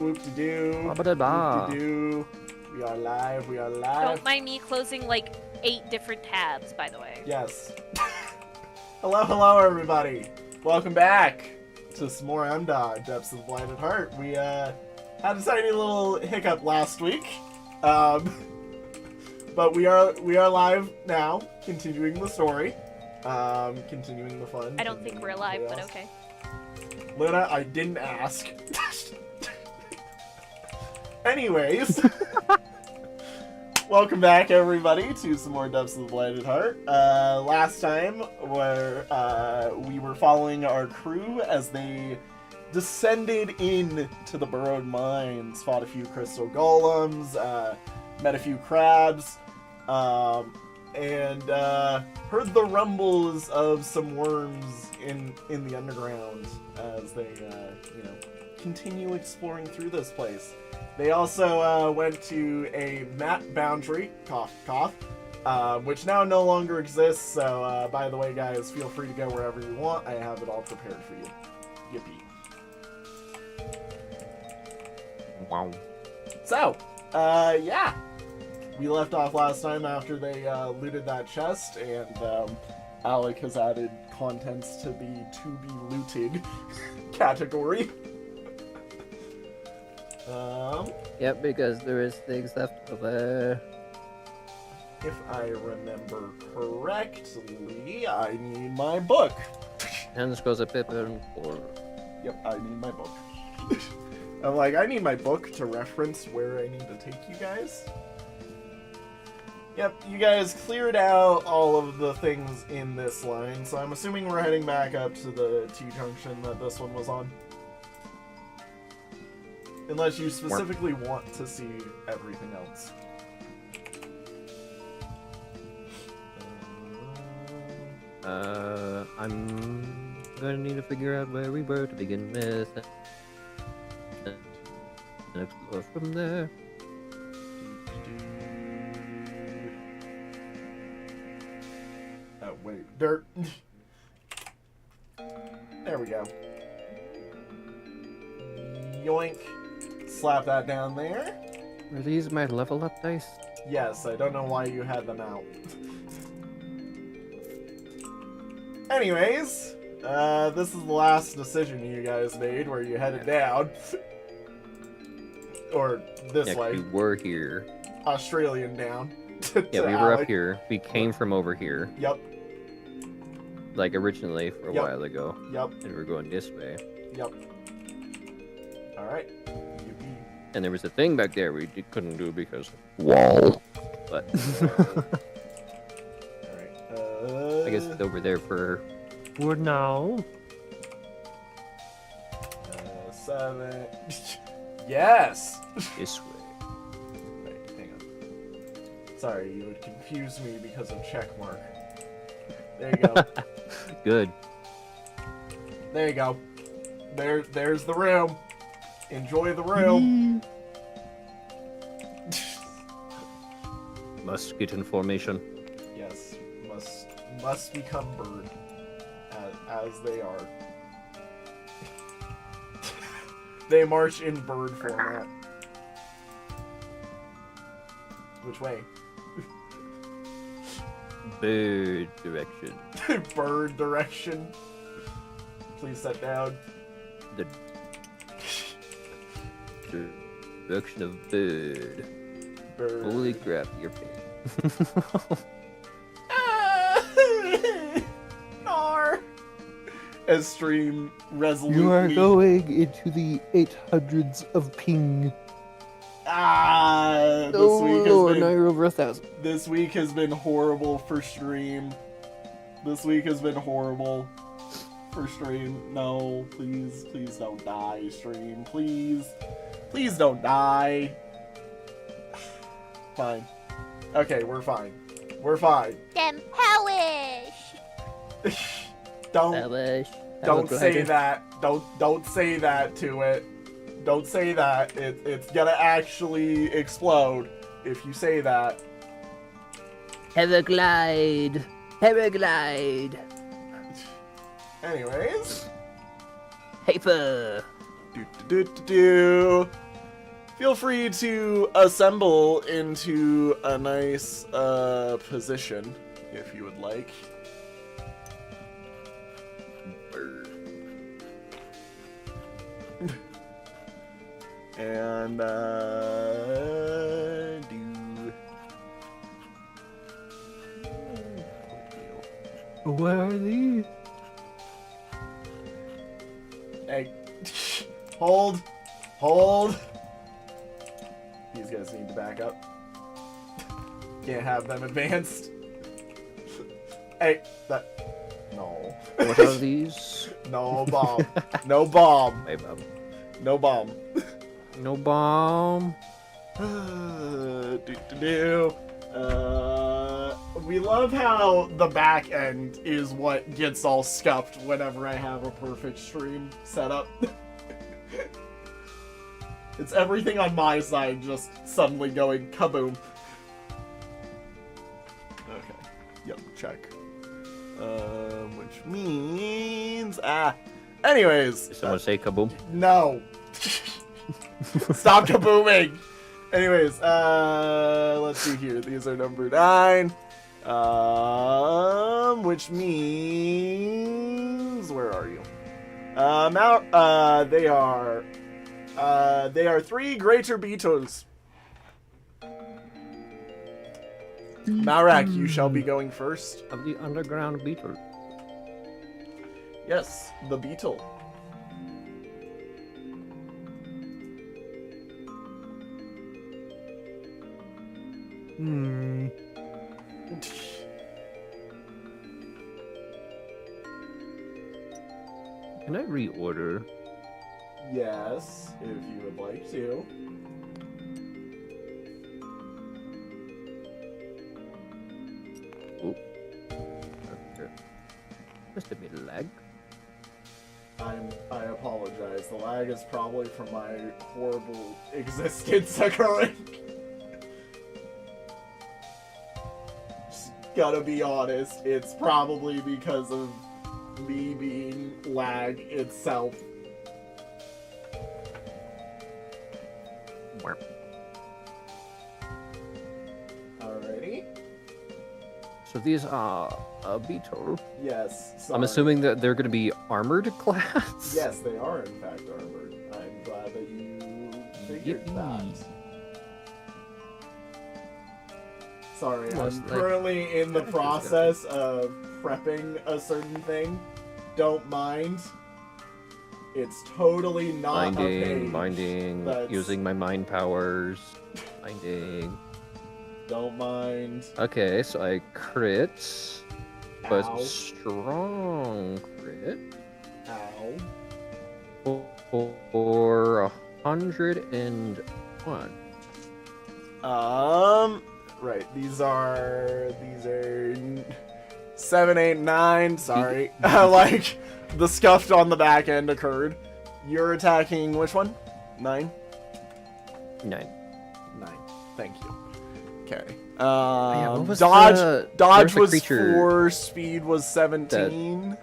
Whoop-de-doo. Ba-ba-da-ba. Whoop-de-doo. We are live. We are live. Don't mind me closing like 8 different tabs, by the way. Yes. Hello, everybody. Welcome back to some more MDOT, Depths of the Blighted Heart. We had a tiny little hiccup last week, but we are live now, continuing the story, continuing the fun. I don't think we're alive, but okay. Luna, I didn't ask. Anyways, welcome back everybody to some more Depths of the Blighted Heart. Last time we were following our crew as they descended into the burrowed mines, fought a few crystal golems, met a few crabs, and heard the rumbles of some worms in the underground as they continue exploring through this place. They also went to a map boundary, cough, cough, which now no longer exists, so by the way, guys, feel free to go wherever you want. I have it all prepared for you. Yippee. Wow. So, yeah. We left off last time after they looted that chest, and Alec has added contents to the to-be-looted category. Yep, because there is things left over. If I remember correctly, I need my book. And this goes a paper and core. Yep, I need my book. I'm like, I need my book to reference where I need to take you guys. Yep, you guys cleared out all of the things in this line, so I'm assuming we're heading back up to the T-junction that this one was on. Unless you specifically want to see everything else. I'm gonna need to figure out where we were to begin with. And explore from there. Oh, wait. Dirt. There we go. Yoink. Slap that down there. Are these my level up dice? Yes, I don't know why you had them out. Anyways, this is the last decision you guys made where you headed down. Or this way. We were here. Australian down. Yeah, we were up here. We came from over here. Yep. Like originally for a while ago. Yep. And we're going this way. Yep. Alright. And there was a thing back there we couldn't do because wall. But Alright. I guess it's over there for now. 7. Yes! This way. Wait, hang on. Sorry, you would confuse me because of checkmark. There you go. Good. There you go. There's the room. Enjoy the room. Must get in formation. Yes, must become bird, as they are. They march in bird format. Which way? Bird direction. Bird direction. Please sit down. The direction of bird. Bird. Holy crap, you're paid. Nar. As stream resolutely. You are going into the 800s of ping. This week No, has been, now you're over 1,000. This week has been horrible for stream. This week has been horrible for stream. No, please don't die, stream. Please don't die. Fine. Okay, we're fine. We're fine. Them hellish! Don't say that. Don't say that to it. Don't say that. It's gonna actually explode if you say that. Everglide. Everglide. Anyways. Paper. Do. feel free to assemble into a nice position if you would like. And Where are these? Hey, hold. These guys need to back up. Can't have them advanced. Hey, no. What are these? No bomb. No bomb. Hey, Bob. No bomb. No bomb. We love how the back end is what gets all scuffed whenever I have a perfect stream set up. It's everything on my side just suddenly going kaboom. Okay. Yep, check. Which means... Anyways. Did someone say kaboom? No. Stop kabooming! Anyways, let's see here. These are number 9. Which means... Where are you? They are 3 greater beetles. Marak, you shall be going first. Of the underground beetle. Yes, the beetle. Can I reorder? Yes, if you would like to. Oh. Okay. Just a bit of lag. I apologize. The lag is probably from my horrible existence occurring. Just gotta be honest, it's probably because of me being lag itself. Alrighty. So these are a beetle. Yes. I'm sorry. assuming that they're going to be armored class. Yes, they are in fact armored. I'm glad that you figured that. Sorry, Most I'm likely. currently in the process of prepping a certain thing. Don't mind. It's totally not a page. Binding, that's- using my mind powers. Binding. Don't mind. Okay, so I crit. But Ow. strong crit. Ow. For 101. Right. These are 7, 8, 9. Sorry. Like, the scuffed on the back end occurred. You're attacking which one? 9? 9. 9. Thank you. Okay. Yeah, what was dodge the- dodge there was was a creature 4, speed was 17.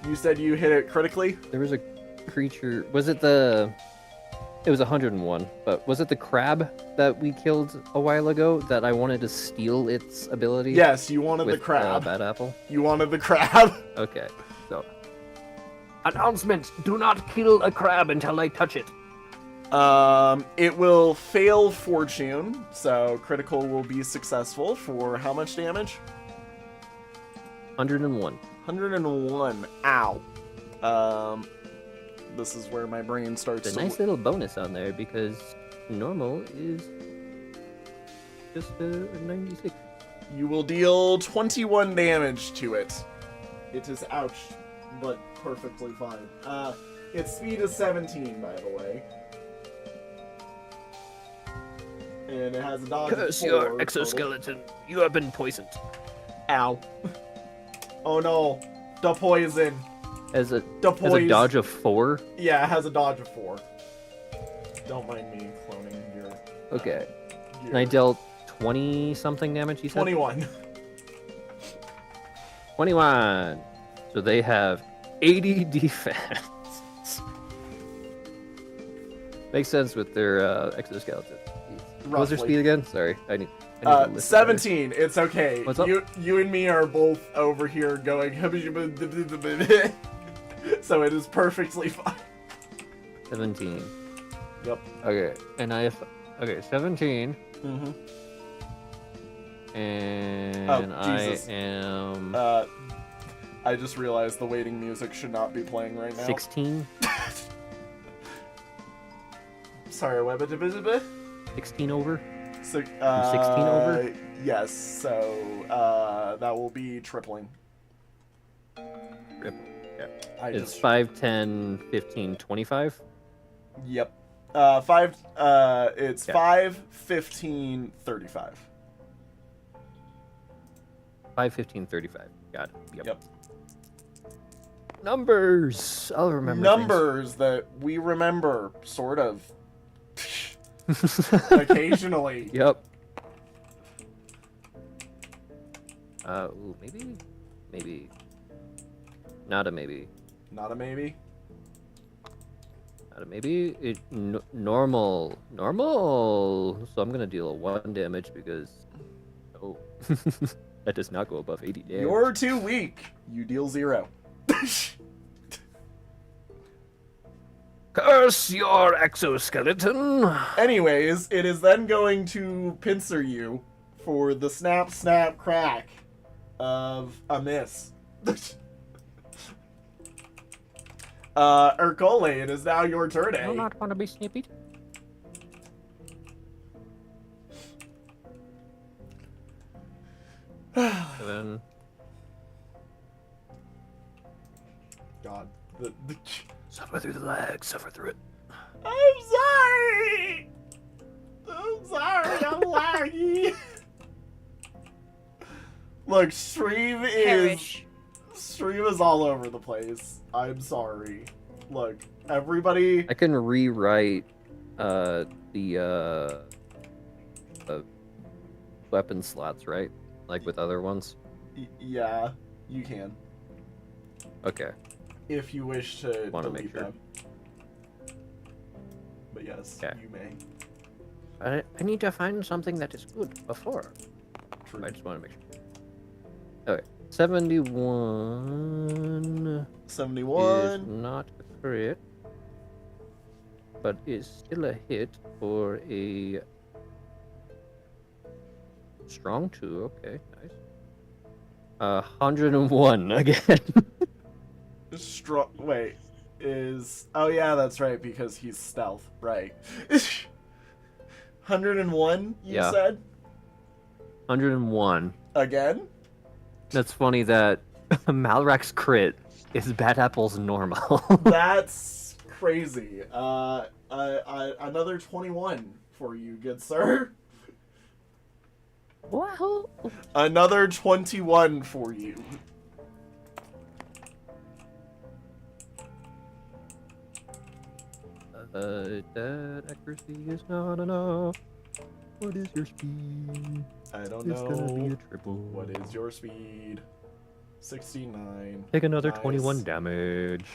You said you hit it critically? There was a creature. Was it the... It was 101, but was it the crab that we killed a while ago that I wanted to steal its ability? Yes, you wanted with, the crab. Bad apple? You wanted the crab. Okay, so... Announcement! Do not kill a crab until I touch it. It will fail fortune, so critical will be successful for how much damage? 101. 101. Ow. This is where my brain starts It's a to... nice little bonus on there because normal is just a 96. You will deal 21 damage to it. It is ouch, but perfectly fine. Its speed is 17, by the way. And it has a dodge of 4 total. You have been poisoned. Ow. Oh no. The poison. As a The as a poison. dodge of 4. Yeah, it has a dodge of 4. Don't mind me cloning your... Okay. your And I dealt 20 something damage. You said 21. 21. So they have 80 defense. Makes sense with their exoskeleton. What was their Roughly. speed again? Sorry, I need to listen better. 17. It's okay. What's up? You and me are both over here going. So it is perfectly fine. 17. Yep. Okay, and okay, 17, Mm-hmm. and Jesus. I am I just realized the waiting music should not be playing right now. 16. Sorry, what? 16 over. So, 16 over? Yes. So that will be tripling. Triple. Yeah. It's 5, 10, 15, 25. Yep. 5. It's Yeah. 5, 15, 35. 5, 15, 35. Got it. Yep. Numbers. I'll remember. Numbers that we remember, sort of. things. Occasionally. Yep. Maybe. Not a maybe. Not a maybe. Not a maybe. Normal. So I'm gonna deal 1 damage because. Oh, that does not go above 80 damage. You're too weak. You deal 0. Curse your exoskeleton. Anyways, it is then going to pincer you for the snap, snap, crack of a miss. Ercole, it is now your turn, I do eh? not want to be snipped. Seven. God. Suffer through the lag. Suffer through it. I'm sorry! I'm laggy. Look, stream is all over the place. I'm sorry. Look, everybody. I can rewrite the weapon slots, right? Like with other ones. Yeah, you can. Okay. If you wish to Wanna delete make sure. them. But yes, Okay. you may. I need to find something that is good before. True. I just want to make sure. Okay. 71 71. is not a crit, but is still a hit for a strong 2. Okay, nice. 101 again. Strong. Wait. Oh, yeah, that's right, because he's stealth. Right. 101, you Yeah. said? 101. Again? That's funny that Malrak's crit is Bad Apple's normal. That's crazy. Another 21 for you, good sir. Wow. Another 21 for you. That accuracy is not enough. What is your speed? I don't It's gonna be a know. triple. What is your speed? 69. Take another Nice. 21 damage.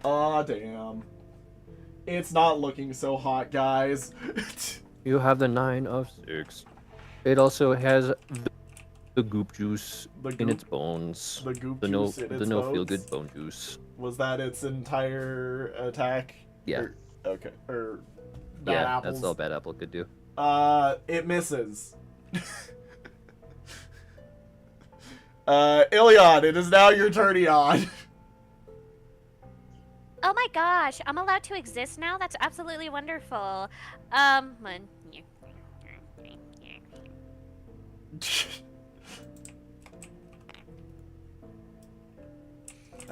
Aw, damn. It's not looking so hot, guys. You have the 9 of 6. It also has the goop juice The in goop- its bones. The goop The juice in its no bones? feel good bone juice. Was that its entire attack? Yeah. Okay. Or bad Yeah, apples? that's all Bad Apple could do. It misses. Ilion, it is now your turn, Ion. Oh my gosh, I'm allowed to exist now? That's absolutely wonderful. I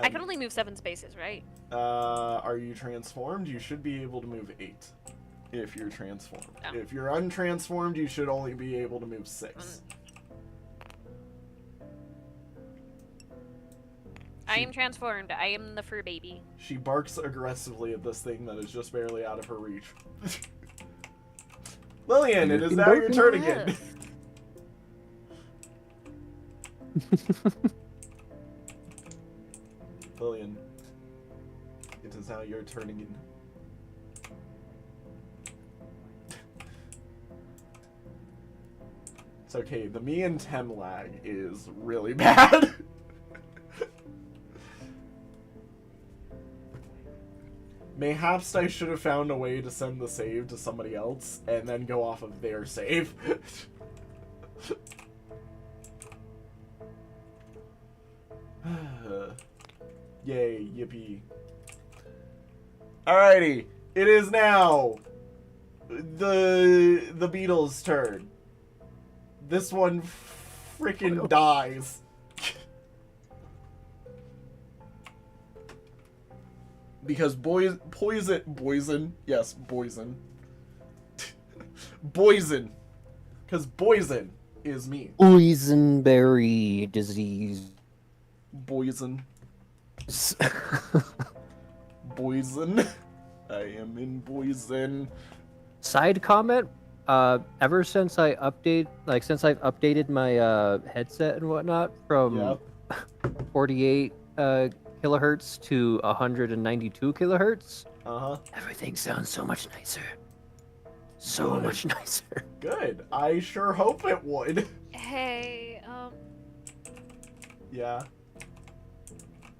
can only move 7 spaces, right? Are you transformed? You should be able to move 8. If you're transformed. Oh. If you're untransformed, you should only be able to move 6. I am transformed. I am the fur baby. She barks aggressively at this thing that is just barely out of her reach. Lillian, it is now your turn again. Lillian, it is now your turn again. It's okay. The me and Tem lag is really bad. Mayhaps I should have found a way to send the save to somebody else and then go off of their save. Yay, yippee. Alrighty, it is now the Beatles' turn. This one freaking dies. Because poison, yes, poison. Poison. Because poison is me. Boysenberry disease. Poison. Poison. I am in poison. Side comment. Ever since I've updated my headset and whatnot from 48 kilohertz to 192 kilohertz, everything sounds so much nicer. So much nicer. Good. I sure hope it would. Hey, Yeah.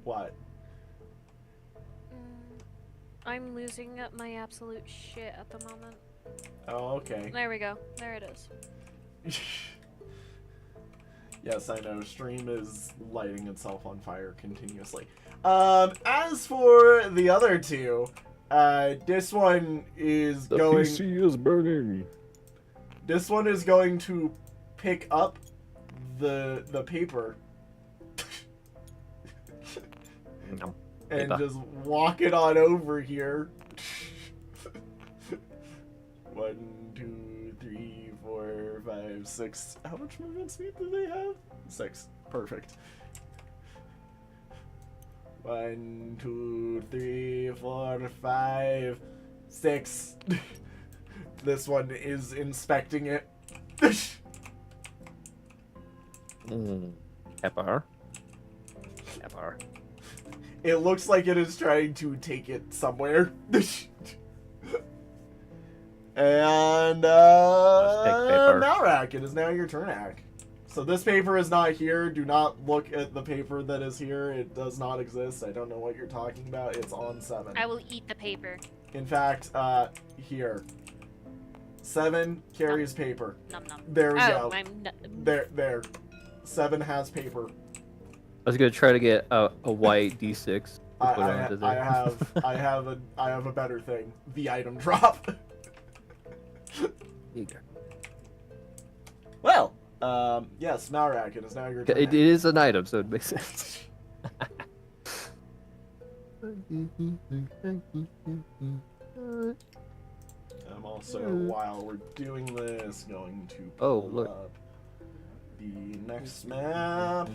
What? I'm losing my absolute shit at the moment. Oh, okay. There we go. There it is. Yes, I know. Stream is lighting itself on fire continuously. As for the other two, this one is The going. PC is burning. This one is going to pick up the paper No. and Paper. just walk it on over here. 1, 2, 3, 4, 5, 6. How much movement speed do they have? 6. Perfect. 1, 2, 3, 4, 5, 6. This one is inspecting it. Pepper. Pepper. It looks like it is trying to take it somewhere. And, paper. Malrak, it is now your turn, Ak. So this paper is not here. Do not look at the paper that is here. It does not exist. I don't know what you're talking about. It's on 7. I will eat the paper. In fact, here. 7 carries paper. Num num. There we go. I'm There. 7 has paper. I was gonna try to get a white D6 to put onto I there. have a better thing. The item drop. Eager. Well, yes, Malrak, it is now your turn. It is an item, so it makes sense. I'm also, while we're doing this, going to Oh, pull look. up the next map.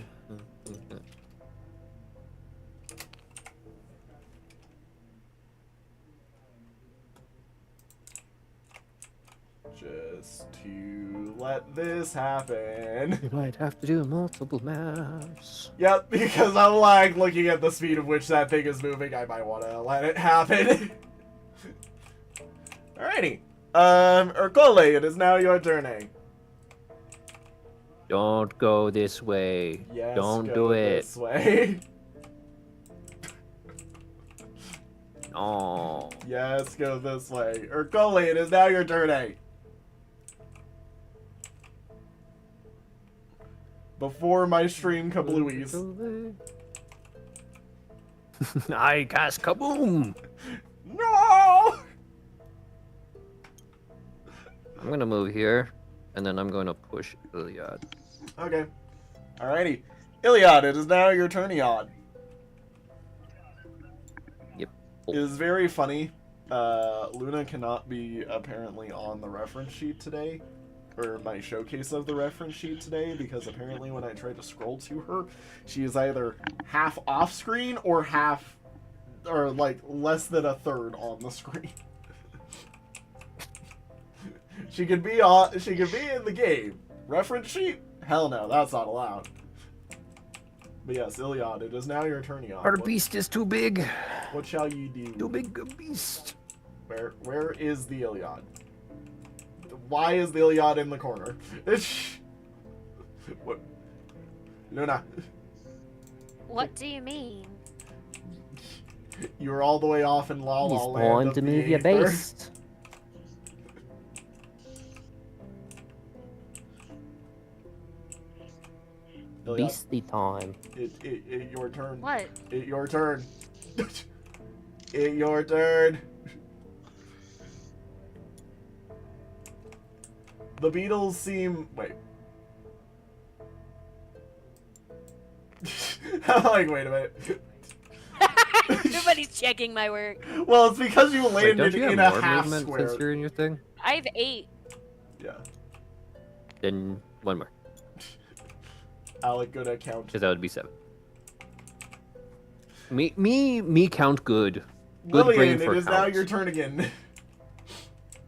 Just to let this happen. You might have to do multiple maps. Yep, because I'm like looking at the speed of which that thing is moving, I might want to let it happen. Alrighty. Ercole, it is now your turn, eh? Don't go this way. Yes, Don't go do it. this way. No. Yes, go this way. Ercole, it is now your turn, eh? Before my stream kablooies. I cast kaboom. No! I'm gonna move here, and then I'm going to push Iliad. Okay. Alrighty. Iliad, it is now your turn, Iliad. Yep. It is very funny. Luna cannot be apparently on the reference sheet today, or my showcase of the reference sheet today, because apparently when I tried to scroll to her, she is either half off screen or half, or like less than a third on the screen. She could be in the game. Reference sheet? Hell no, that's not allowed. But yes, Iliad, it is now your turn, Iliad. Our beast is too big. What shall you do? Too big a beast. Where is the Iliad? Why is the Iliad in the corner? Luna. What do you mean? You're all the way off in La La He's Land. going of to the move your Aether. base. Ilya, Beastly time. it your turn. What? It your turn. It your turn. The beetles seem... Wait. I'm like, wait a minute. Everybody's checking my work. Well, it's because you Wait, landed don't you in have a more half movement square. since you're in your thing? I have 8. Yeah. Then one more, Alec, good at count. because that would be 7. Me count good. Good brain Lillian, for it is now count. your turn again.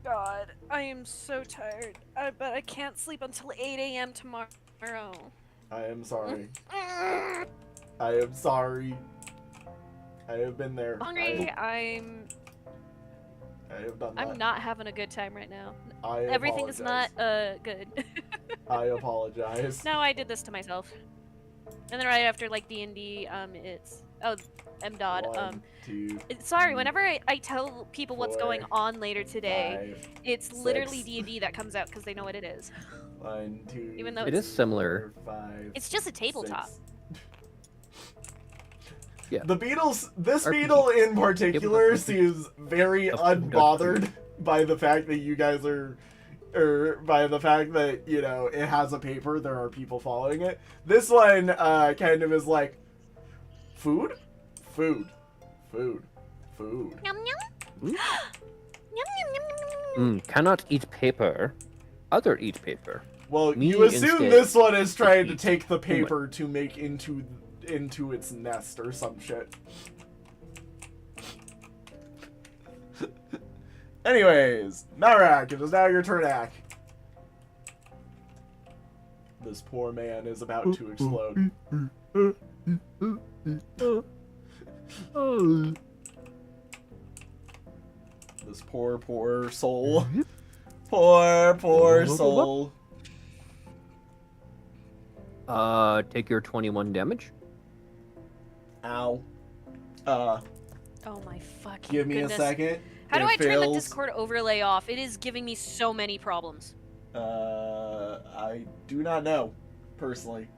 God, I am so tired. But I can't sleep until 8 a.m. tomorrow. I am sorry. I am sorry. I have been there. Hungry. I'm I have done that. not having a good time right now. I Everything is not apologize. good. I apologize. No, I did this to myself. And then right after like D&D, it's MDOD. 1, 2, Sorry, whenever I tell people what's going 4, on later today, 5, it's literally 6. D&D that comes out because they know what it is. 1, 2. Even though It is similar. 4, 5. It's just a tabletop. 6. Yeah. The beetles. This RPG. beetle in particular Tabletop. seems very Of unbothered by the fact that you guys are. Or by the fact that, you know, it has a paper, there are people following it. This one kind of is like, food? Food. Food. Food. Yum yum. Hmm? Yum yum yum yum. Cannot eat paper. Other eat paper. Well, Me you assume instead this one is trying to eat take the human. paper to make into its nest or some shit. Anyways, Narak, it is now your turn, Ak. This poor man is about to explode. This poor soul. Poor soul. Take your 21 damage. Ow. Oh my fucking Give me goodness. a second. How do It I turn the fails. Discord overlay off? It is giving me so many problems. I do not know, personally.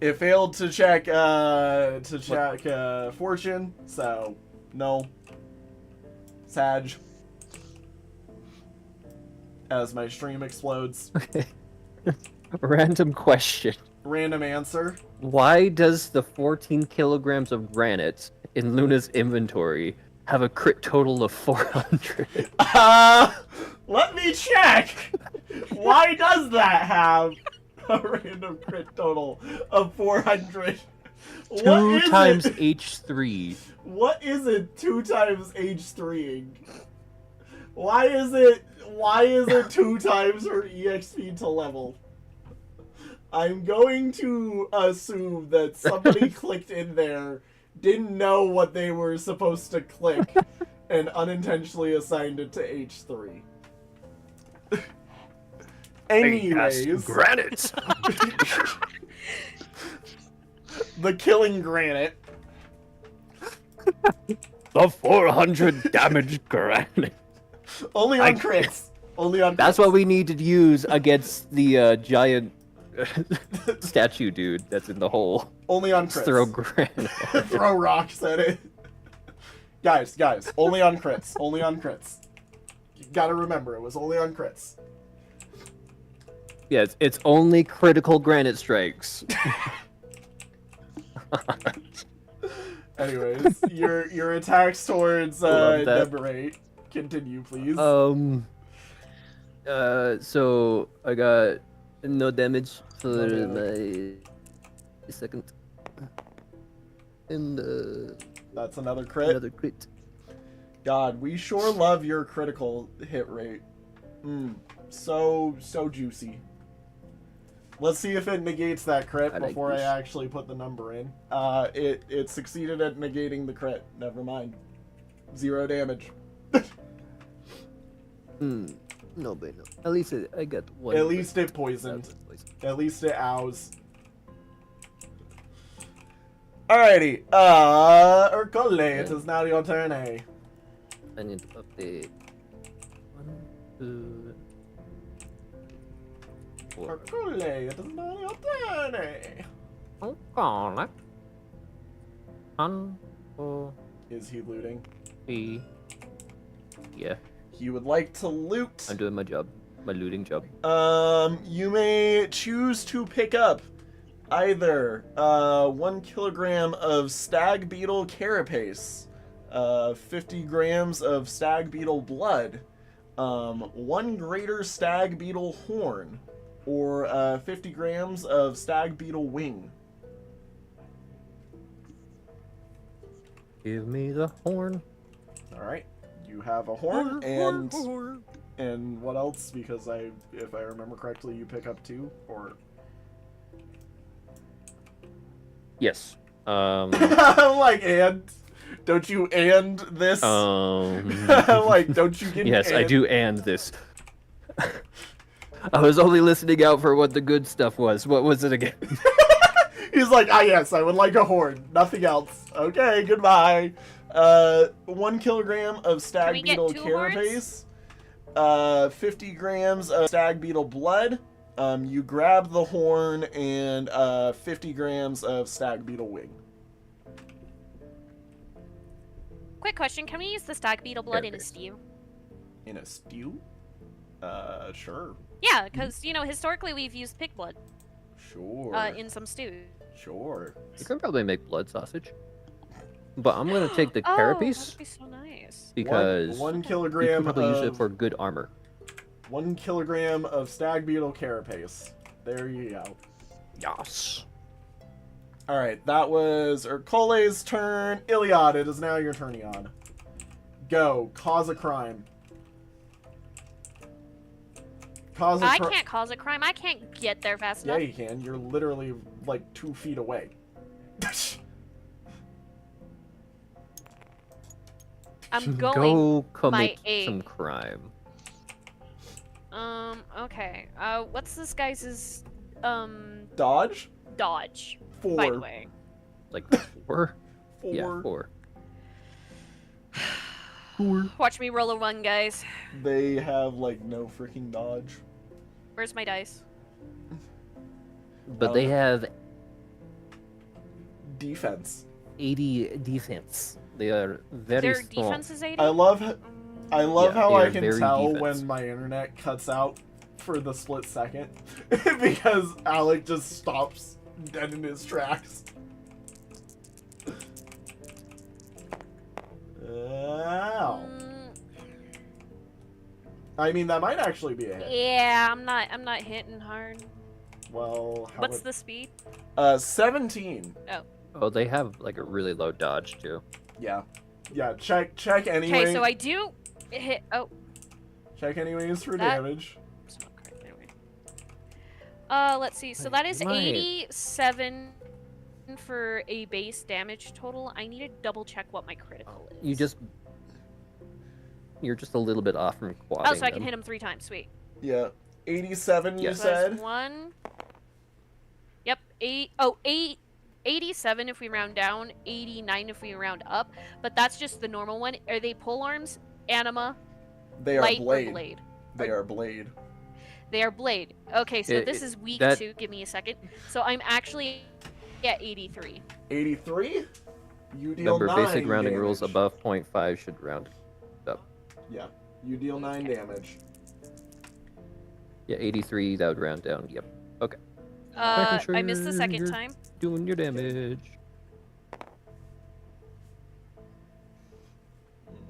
It failed to check fortune, so no. Sag. As my stream explodes. Okay. Random question. Random answer. Why does the 14 kilograms of granite in Luna's inventory have a crit total of 400? Let me check! Why does that have a random crit total of 400? 2 times it? H3. What is it 2 times H3ing? Why is it 2 times her EXP to level? I'm going to assume that somebody clicked in there, didn't know what they were supposed to click, and unintentionally assigned it to H3. Anyways, Granite. the killing granite. The 400 damage granite. Only on crits. Only on That's crits. what we need to use against the giant statue dude that's in the hole. Only on Let's crits. throw granite. Throw rocks at it. Guys, only on crits. Only on crits. You gotta remember, it was only on crits. Yeah, it's only critical granite strikes. Anyways, your attacks towards Love that. Deborate. Continue, please. So I got no damage for No my second. And That's another crit. another crit. God, we sure love your critical hit rate. So juicy. Let's see if it negates that crit I like before I this. actually put the number in. It succeeded at negating the crit. Never mind. 0 damage. No, but no. At least I got one. At least it poisoned. At least it ows. Alrighty. Ercole, it is now your turn, eh? I need to update. 1, 2, 4. Ercole, it is now your turn, eh? Okay. 1, 2, Is he looting? 3. Yeah, He would like to loot. I'm doing my job. My looting job. You may choose to pick up either 1 kilogram of stag beetle carapace, 50 grams of stag beetle blood, 1 greater stag beetle horn, or 50 grams of stag beetle wing. Give me the horn. All right, you have a horn, and what else? Because if I remember correctly, you pick up 2 or. Yes. I'm like, and don't you and this? Like, don't you get? Yes, I do and this. I was only listening out for what the good stuff was. What was it again? He's like, yes, I would like a horn. Nothing else. Okay, goodbye. 1 kilogram of stag beetle carapace. 50 grams of stag beetle blood. You grab the horn and 50 grams of stag beetle wing. Quick question: can we use the stag beetle blood in a stew? In a stew? Sure. Yeah, because historically we've used pig blood. Sure. In some stews. Sure. You can probably make blood sausage. But I'm gonna take the Oh, carapace that'd be so nice. because one you kilogram can probably use it of for good armor. 1 kilogram of stag beetle carapace. There you go. Yes. All right, that was Ercole's turn. Iliad, it is now your turn, Ion. Go, cause a crime. I can't cause a crime. I can't get there fast Yeah, enough. you can. You're literally like 2 feet away. I'm going Go commit my A. some crime. Okay. What's this guy's Dodge? dodge? 4. By the way. Like 4? 4. Yeah, 4. Watch me roll a 1, guys. They have like no freaking dodge. Where's my dice? But they have Defense. 80 defense. They are very Their strong. defense is 80? I love Yeah, how they I are can very tell defense. when my internet cuts out for the split second because Alec just stops dead in his tracks. Ow. I mean, that might actually be a hit. Yeah, I'm not hitting hard. Well, how What's the speed? 17. Oh, they have like a really low dodge too. Yeah. Yeah, check anyway. Okay, so I do hit. Oh, Check anyways for That- damage. it's not correct anyway. Let's see. So Wait, that is my- 87 for a base damage total. I need to double check what my critical is. You're just a little bit off from quadding Oh, so I can them. hit him 3 times. Sweet. Yeah. 87, you Yes. So that's said? 1. Yep. 87 if we round down, 89 if we round up. But that's just the normal one. Are they pole arms, anima, They are light, blade. or blade? They are blade. They are blade. Okay, so this is weak that- 2. Give me a second. So I'm actually at 83. 83? You deal Remember, 9 basic rounding rules damage. above 0.5 should round up. Yeah. You deal 9 damage. Yeah, 83, that would round down. Yep. I missed the second you're- time. Doing your damage.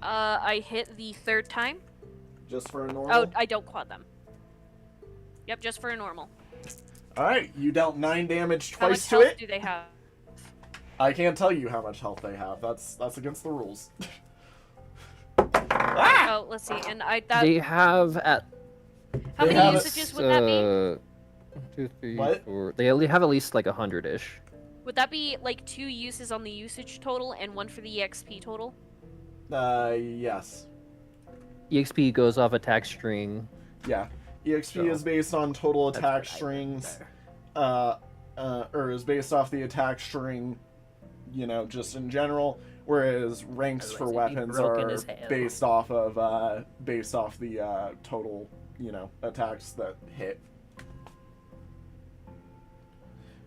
I hit the 3rd time. Just for a normal? Oh, I don't quad them. Yep, just for a normal. Alright, you dealt 9 damage How much twice to health it. do they have? I can't tell you how much health they have. That's against the rules. Ah! Oh, let's see. And I They have at how they many have usages would that be? 2, 3, What? 4. They only have at least like 100-ish. Would that be like 2 uses on the usage total and 1 for the EXP total? Yes. EXP goes off attack string. Yeah. EXP So, is based on total That's attack what I think strings, there. or is based off the attack string, you know, just in general. Whereas ranks for Otherwise, it'd be weapons broken are as hell. based off the total, you know, attacks that hit.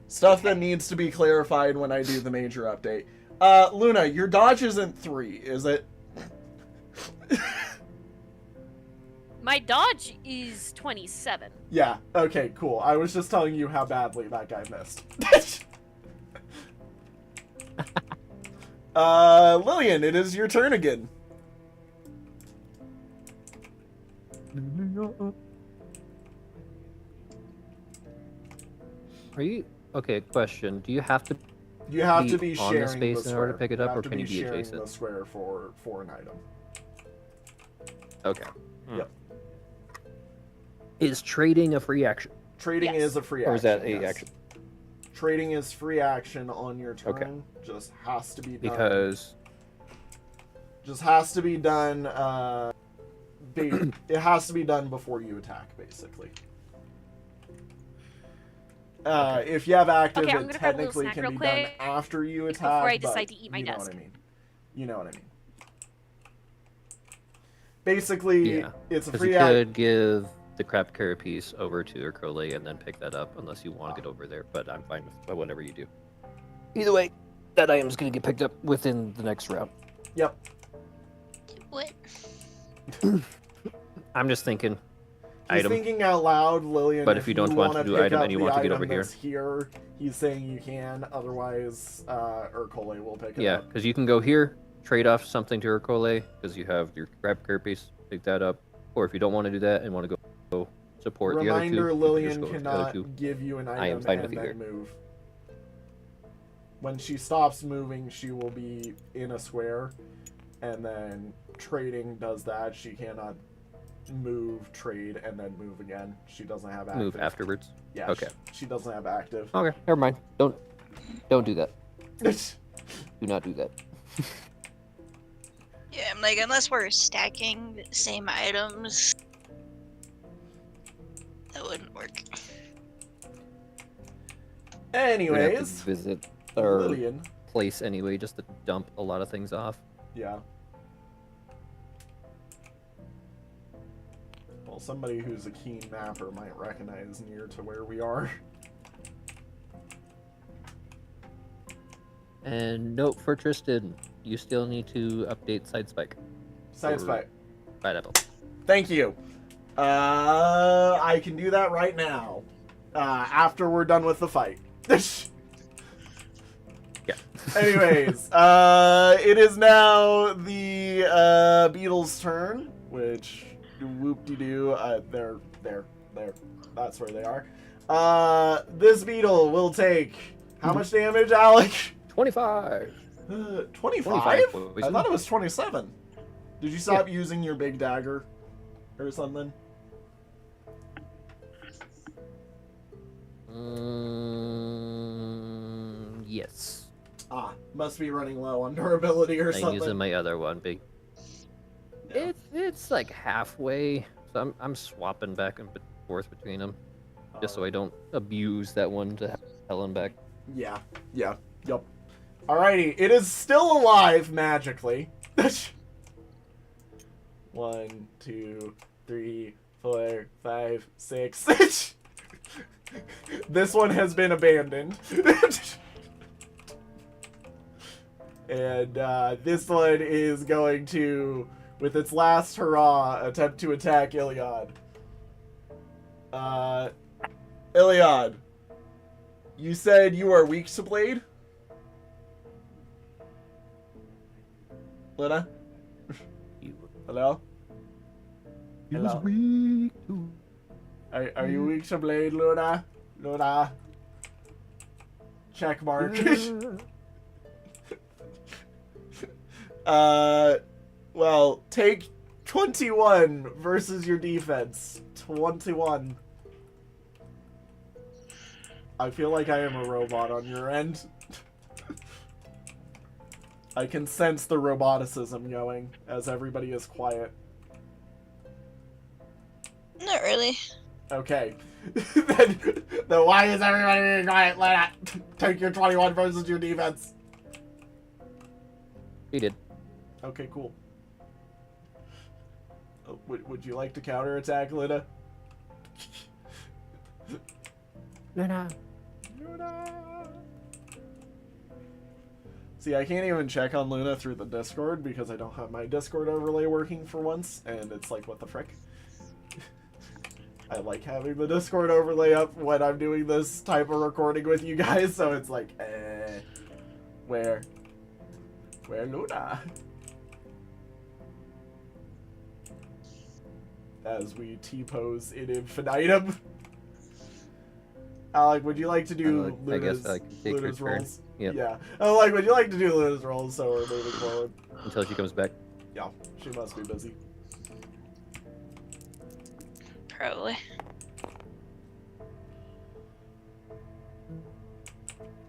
Stuff that needs to be clarified when I do the major update. Luna, your dodge isn't 3, is it? My dodge is 27. Yeah, okay, cool. I was just telling you how badly that guy missed. Lillian, it is your turn again. Are you okay? Question: do you have to You have to be on sharing the space the in order to square. pick it You up, have or to can you be sharing adjacent? the square for an item. Okay. Yep. Is trading a free action, Trading Yes. is a free action. or is that a yes. action? Trading is free action on your turn. Okay. Just has to be done. Because Just has to be done. It has to be done before you attack, basically. If you have active, Okay, I'm it gonna grab a little technically snack can real be done quick after you attack. before I but decide to eat my you know desk. what I mean. You know what I mean. Basically, yeah, it's a because you free action. could give the crab carapace over to your Crowley and then pick that up, unless you want to get over there. But I'm fine with whatever you do. Either way, that item's gonna get picked up within the next round. Yep. What? I'm just thinking. He's Item. thinking out loud, Lillian. But if you don't want wanna to do pick item up and you the want to get item over here. that's here, he's saying you can. Otherwise, Urkole will pick it Yeah, up. because you can go here, trade off something to Urkole, because you have your crab carapace, pick that up. Or if you don't want to do that and want to go support the other two, Reminder: you can Lillian just go with the other two. cannot give you an I am item fine and with then either. move. When she stops moving, she will be in a square, and then trading does that. She cannot move, trade, and then move again. She doesn't have active. Move afterwards. Yeah. Okay. She doesn't have active. Okay, never mind. Don't do that. Do not do that. Yeah, I'm like, unless we're stacking the same items, that wouldn't work. We're gonna have to Anyways, visit our Lillian. place anyway, just to dump a lot of things off. Yeah. Well, somebody who's a keen mapper might recognize near to where we are. And note for Tristan, you still need to update side spike. Side Or- spike. Right apple. Thank you. I can do that right now. After we're done with the fight. Yeah. Anyways, it is now the Beatles' turn, which whoop-de-doo, they're there. That's where they are. This beetle will take how much damage, Alec? 25. 25? I poison. thought it was 27. Did you stop using your big dagger or something? Yes. Ah, must be running low on durability or I'm something. using my other one. Big. Yeah. It's like halfway, so I'm swapping back and forth between them, just so I don't abuse that one to hell and back. Yeah, yep. Alrighty, it is still alive magically. 1, 2, 3, 4, 5, 6. This one has been abandoned. And this one is going to, with its last hurrah, attempt to attack Iliad. Iliad, you said you are weak to blade? Luna? Hello? Hello? weak too. Are you weak to blade, Luna? Luna? Check mark. Well, take 21 versus your defense. 21. I feel like I am a robot on your end. I can sense the roboticism going as everybody is quiet. Not really. Okay. then why is everybody being quiet? Let take your 21 versus your defense. He did. Okay, cool. Would you like to counterattack, Luna? Luna. See, I can't even check on Luna through the Discord because I don't have my Discord overlay working for once, and it's like, what the frick? I like having the Discord overlay up when I'm doing this type of recording with you guys, so it's like, where Luna? As we T-pose in infinitum. Alec, would you like to do Luna's, I can take her Luna's turn. rolls? Yep. Yeah. Alec, would you like to do Luna's rolls so we're moving forward? Until she comes back. Yeah, she must be busy. Probably.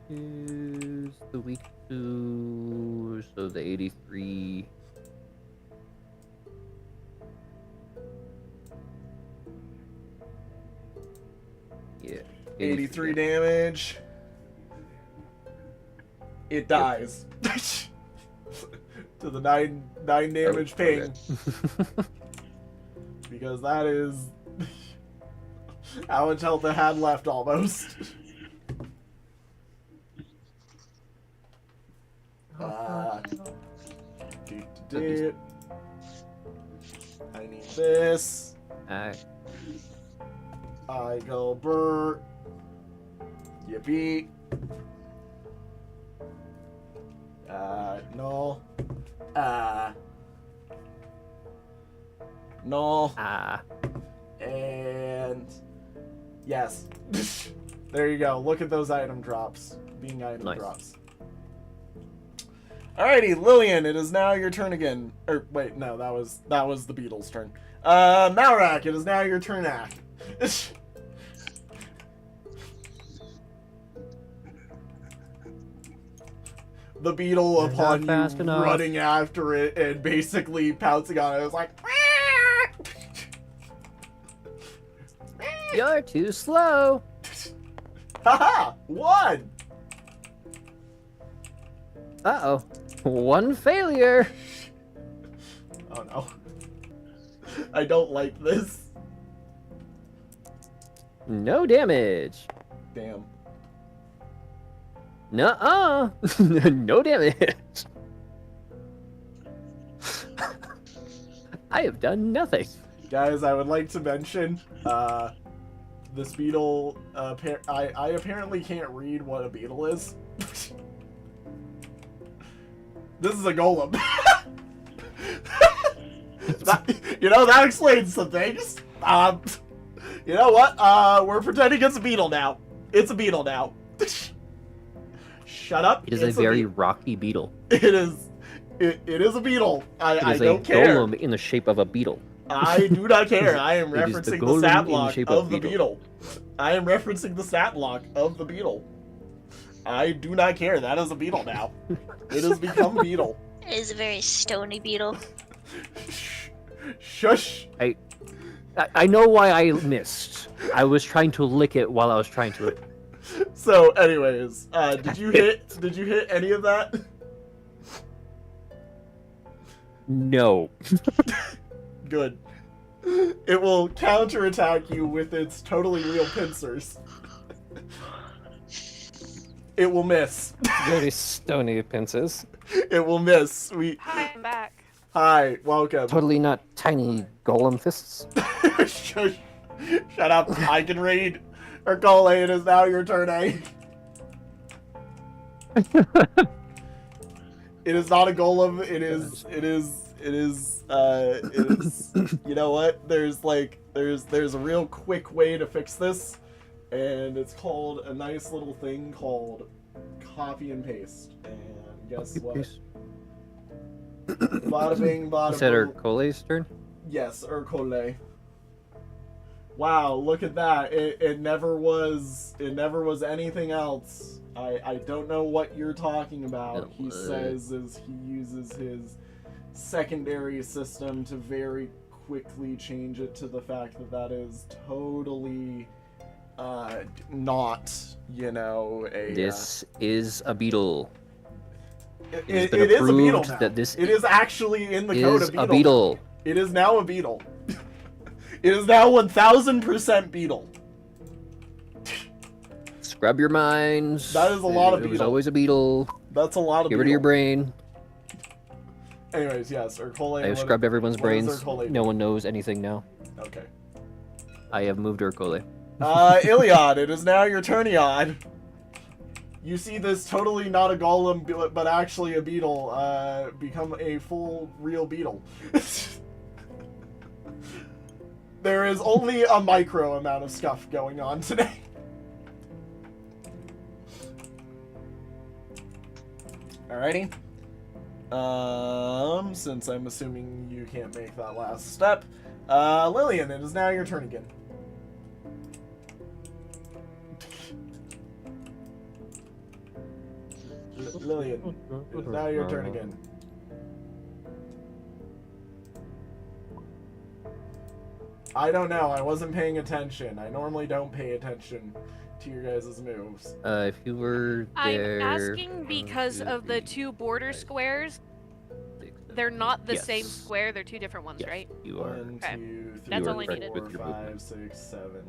Is the week to so the 83. Yeah. 83 damage. It dies. To the 9 damage ping. Okay. Because that is how much health it had left almost. I need this. I go Bert. Yippee. No. No. And yes. There you go. Look at those item drops. Being item Nice. drops. Alrighty, Lillian, it is now your turn again. Or wait, no, that was the beetle's turn. Malrak, it is now your turn act. The beetle, You're upon not fast you enough. running after it and basically pouncing on it, is like, You're too slow. haha, one. Uh-oh. One failure. Oh no. I don't like this. No damage. Damn. Nuh-uh. No damage. I have done nothing. Guys, I would like to mention, this beetle, I apparently can't read what a beetle is. This is a golem. That explains some things. You know what? We're pretending it's a beetle now. It's a beetle now. Shut up. It is It's a very beetle. rocky beetle. It is. It is a beetle. It I is don't a care. golem in the shape of a beetle. I do not care. I am It is the referencing the golem stat in the block shape of of the beetle. beetle. I am referencing the stat block of the beetle. I do not care. That is a beetle now. It has become beetle. It is a very stony beetle. Shush. I know why I missed. I was trying to lick it while I was trying to. So, anyways, did you hit any of that? No. Good. It will counterattack you with its totally real pincers. It will miss. Very stony pincers. It will miss. Hi, I'm back. Hi, welcome. Totally not tiny golem fists. Shush. Shut up. I can read. Ercole, it is now your turn, eh? It is not a golem. It is. You know what? There's a real quick way to fix this, and it's called a nice little thing called copy and paste. And guess what? Bada bing, bada Is that boom. Ercole's turn? Yes, Ercole. Wow, look at that. It never was anything else. I don't know what you're talking about. He says as he uses his secondary system to very quickly change it to the fact that that is totally not, you know, a... This is a beetle. It has been is a beetle approved now. that this it is actually in the code is of a beetle. beetle. It is now a beetle. It is now 1000% beetle. Scrub your minds. That is a lot of It was beetle. always a beetle. That's a lot of Get beetle. rid of your brain. Anyways, yes, Urkole. I have scrubbed everyone's what does brains. Urkole No do? one knows anything now. Okay. I have moved Urkole. Iliad, it is now your turn, Iliad. You see this totally not a golem, but actually a beetle, become a full, real beetle. There is only a micro amount of scuff going on today. Alrighty. Since I'm assuming you can't make that last step, Lillian, it is now your turn again. Lillian, it is now your turn again. I don't know. I wasn't paying attention. I normally don't pay attention to your guys' moves. If you were there... I'm asking because of the 2 border squares. They're not the same Yes. square. They're 2 different ones, Yes, right? you are. 1, Okay. 2, 3, That's all I 4, needed. with your 5, movement. 6, 7.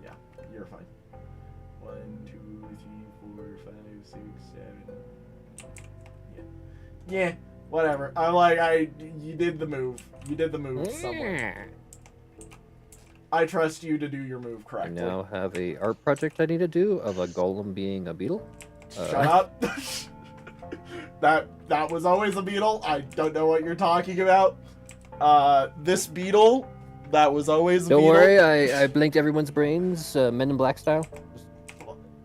Yeah, you're fine. 1, 2, 3, 4, 5, 6, 7. Yeah. Yeah, whatever. I'm like, you did the move. You did the move somewhere. I trust you to do your move I correctly. now have a art project I need to do of a golem being a beetle. Shut up. That was always a beetle. I don't know what you're talking about. This beetle, that was always a Don't beetle. worry, I blinked everyone's brains, Men in Black style.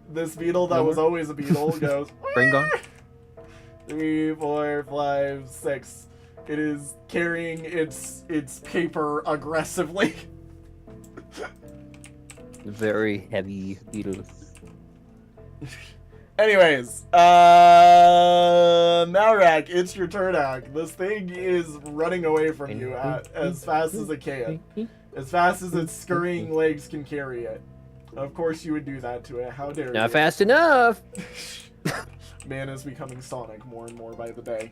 This beetle that was always a beetle goes Brain gone. 3, 4, 5, 6. It is carrying its paper aggressively. Very heavy beetle. Anyways, Malrak, it's your turn, Ak. This thing is running away from you as fast as it can. As fast as its scurrying legs can carry it. Of course you would do that to it. How dare you? Not fast enough! Man is becoming Sonic more and more by the day.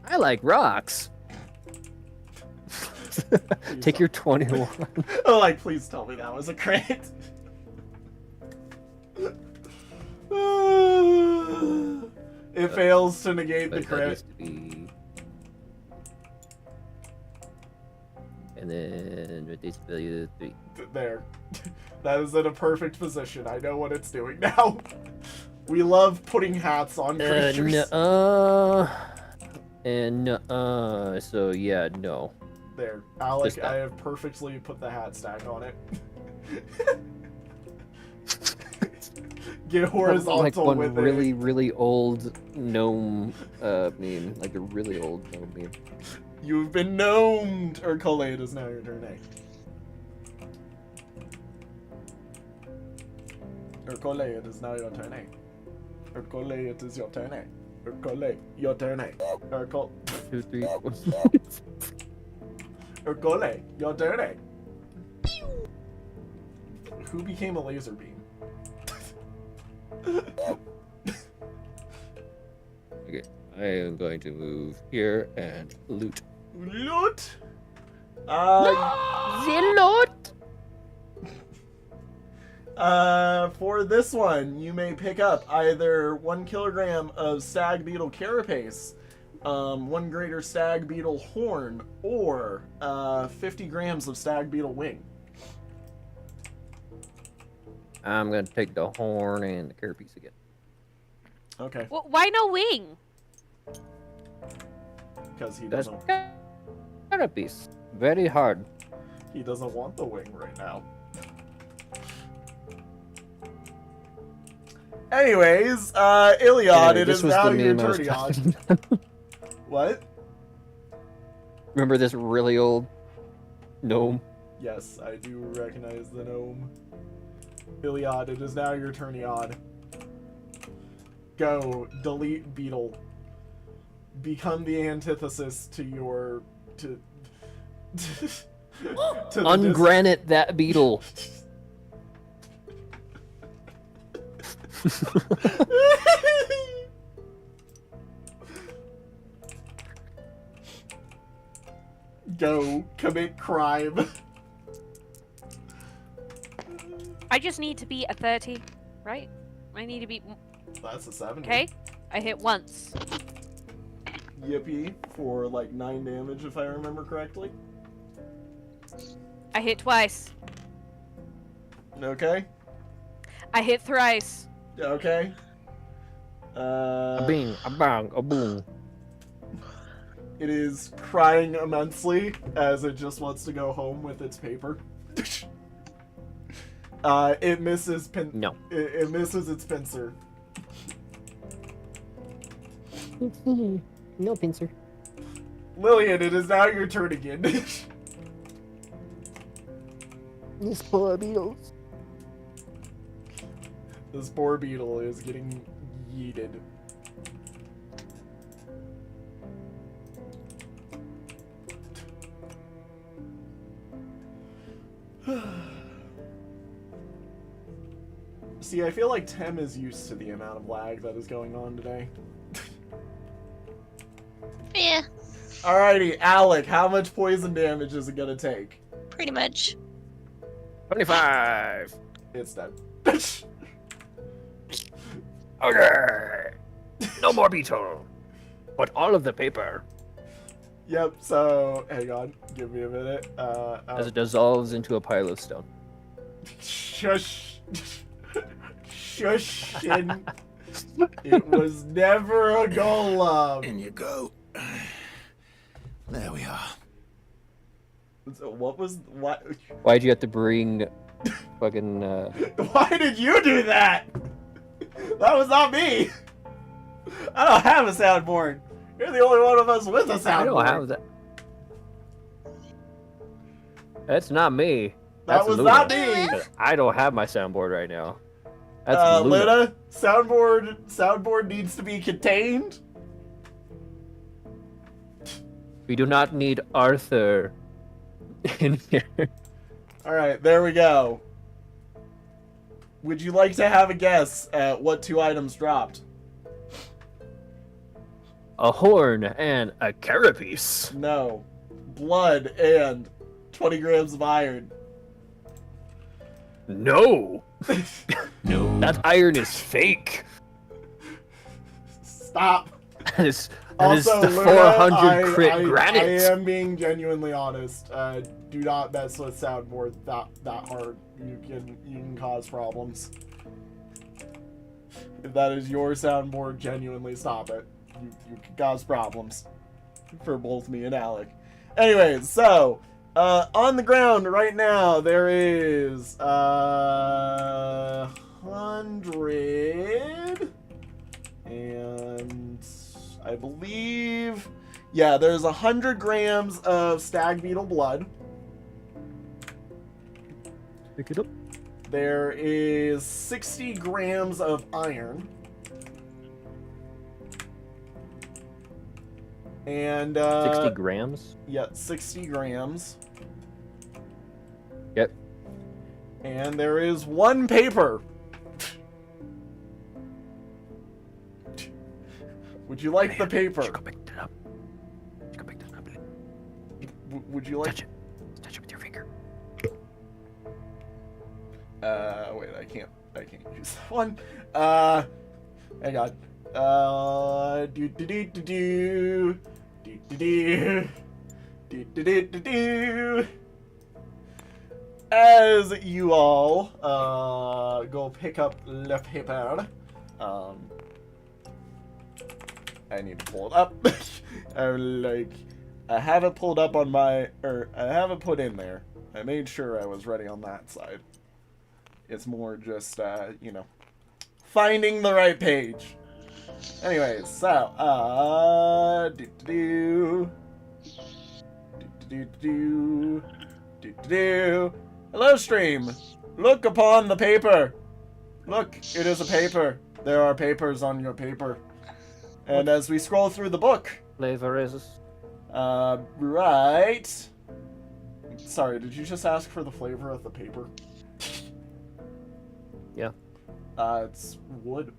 I like rocks. Take your 21. Oh, like, please tell me that was a crit. It fails to negate the But that crit. needs to be... And then with this value 3. There. That is in a perfect position. I know what it's doing now. We love putting hats on creatures. So yeah, no. There. Alec, Just that. I have perfectly put the hat stack on it. Get horizontal Like one with really, it. really old gnome meme. Like a really old gnome meme. You've been gnomed! Urkole, it is now your turn, eh? Urkole, it is now your turn, eh? Urkole, it is your turn, eh? Urkole, your turn, eh? Urkole, 2, 3, 4. Urkole, your turn, eh? Who became a laser beam? Okay, I am going to move here and loot. Loot! Zilot! For this one, you may pick up either 1 kilogram of stag beetle carapace, 1 greater stag beetle horn, or 50 grams of stag beetle wing. I'm gonna take the horn and the carapace again. Okay, Why no wing? because he That's doesn't carapace. Very hard. want the wing right now. Anyways, Iliad, Anyway, it this is was now the your meme I was turn, Iliad. talking about. What? Remember this really old gnome? Yes, I do recognize the gnome. Iliad, it is now your turn, Iliad. Go, delete beetle. become the antithesis to your to the Ungranite that beetle. Go commit crime. I just need to be a 30, right? I need to be. That's a 70. Okay. I hit once. Yippee for like 9 damage if I remember correctly. I hit twice. Okay. I hit thrice. Okay. A bing, a bang, a boom. It is crying immensely as it just wants to go home with its paper. It misses No. It misses its pincer. No pincer. Lillian, it is now your turn again. These poor beetles. This poor beetle is getting yeeted. See, I feel like Tem is used to the amount of lag that is going on today. Yeah, Alrighty, Alec, how much poison damage is it gonna take? pretty much. 25. It's dead. Okay. No more beetle. But all of the paper. Yep, so, hang on, give me a minute. As it dissolves into a pile of stone. Shush. Shushin. It was never a golem. In you go. There we are. So what was what? Why'd you have to bring fucking Why did you do that? That was not me. I don't have a soundboard. You're the only one of us with a soundboard. I don't have that. That's not me. That That's was Luna. not me. I don't have my soundboard right now. That's Luna. Luna, soundboard needs to be contained. We do not need Arthur in here. All right, there we go. Would you like to have a guess at what 2 items dropped? A horn and a carapace. No. Blood and 20 grams of iron. No. No. That iron is fake. Stop. That is Also, the Luna, 400 crit granite. I am being genuinely honest. Do not mess with soundboard that hard. You can cause problems. If that is your soundboard, genuinely stop it. You can cause problems for both me and Alec. Anyways, so on the ground right now there is 100 and I believe, yeah, there's 100 grams of stag beetle blood. Pick it up. There is 60 grams of iron. And 60 grams. yeah, 60 grams. Yep. And there is 1 paper. Would you like the paper? Go pick it up. Go pick it up. Would you like? Touch it. Touch it with your finger. Wait, I can't use that one. Hang on. Do do do do do do do do do do do do. As you all go pick up the paper, I need to pull it up. I have it pulled up on my, I have it put in there. I made sure I was ready on that side. It's more just, you know, finding the right page. Anyways, so, Hello, stream. Look upon the paper. Look, it is a paper. There are papers on your paper. And as we scroll through the book, flavor is. Right. Sorry, did you just ask for the flavor of the paper? Yeah. It's wood.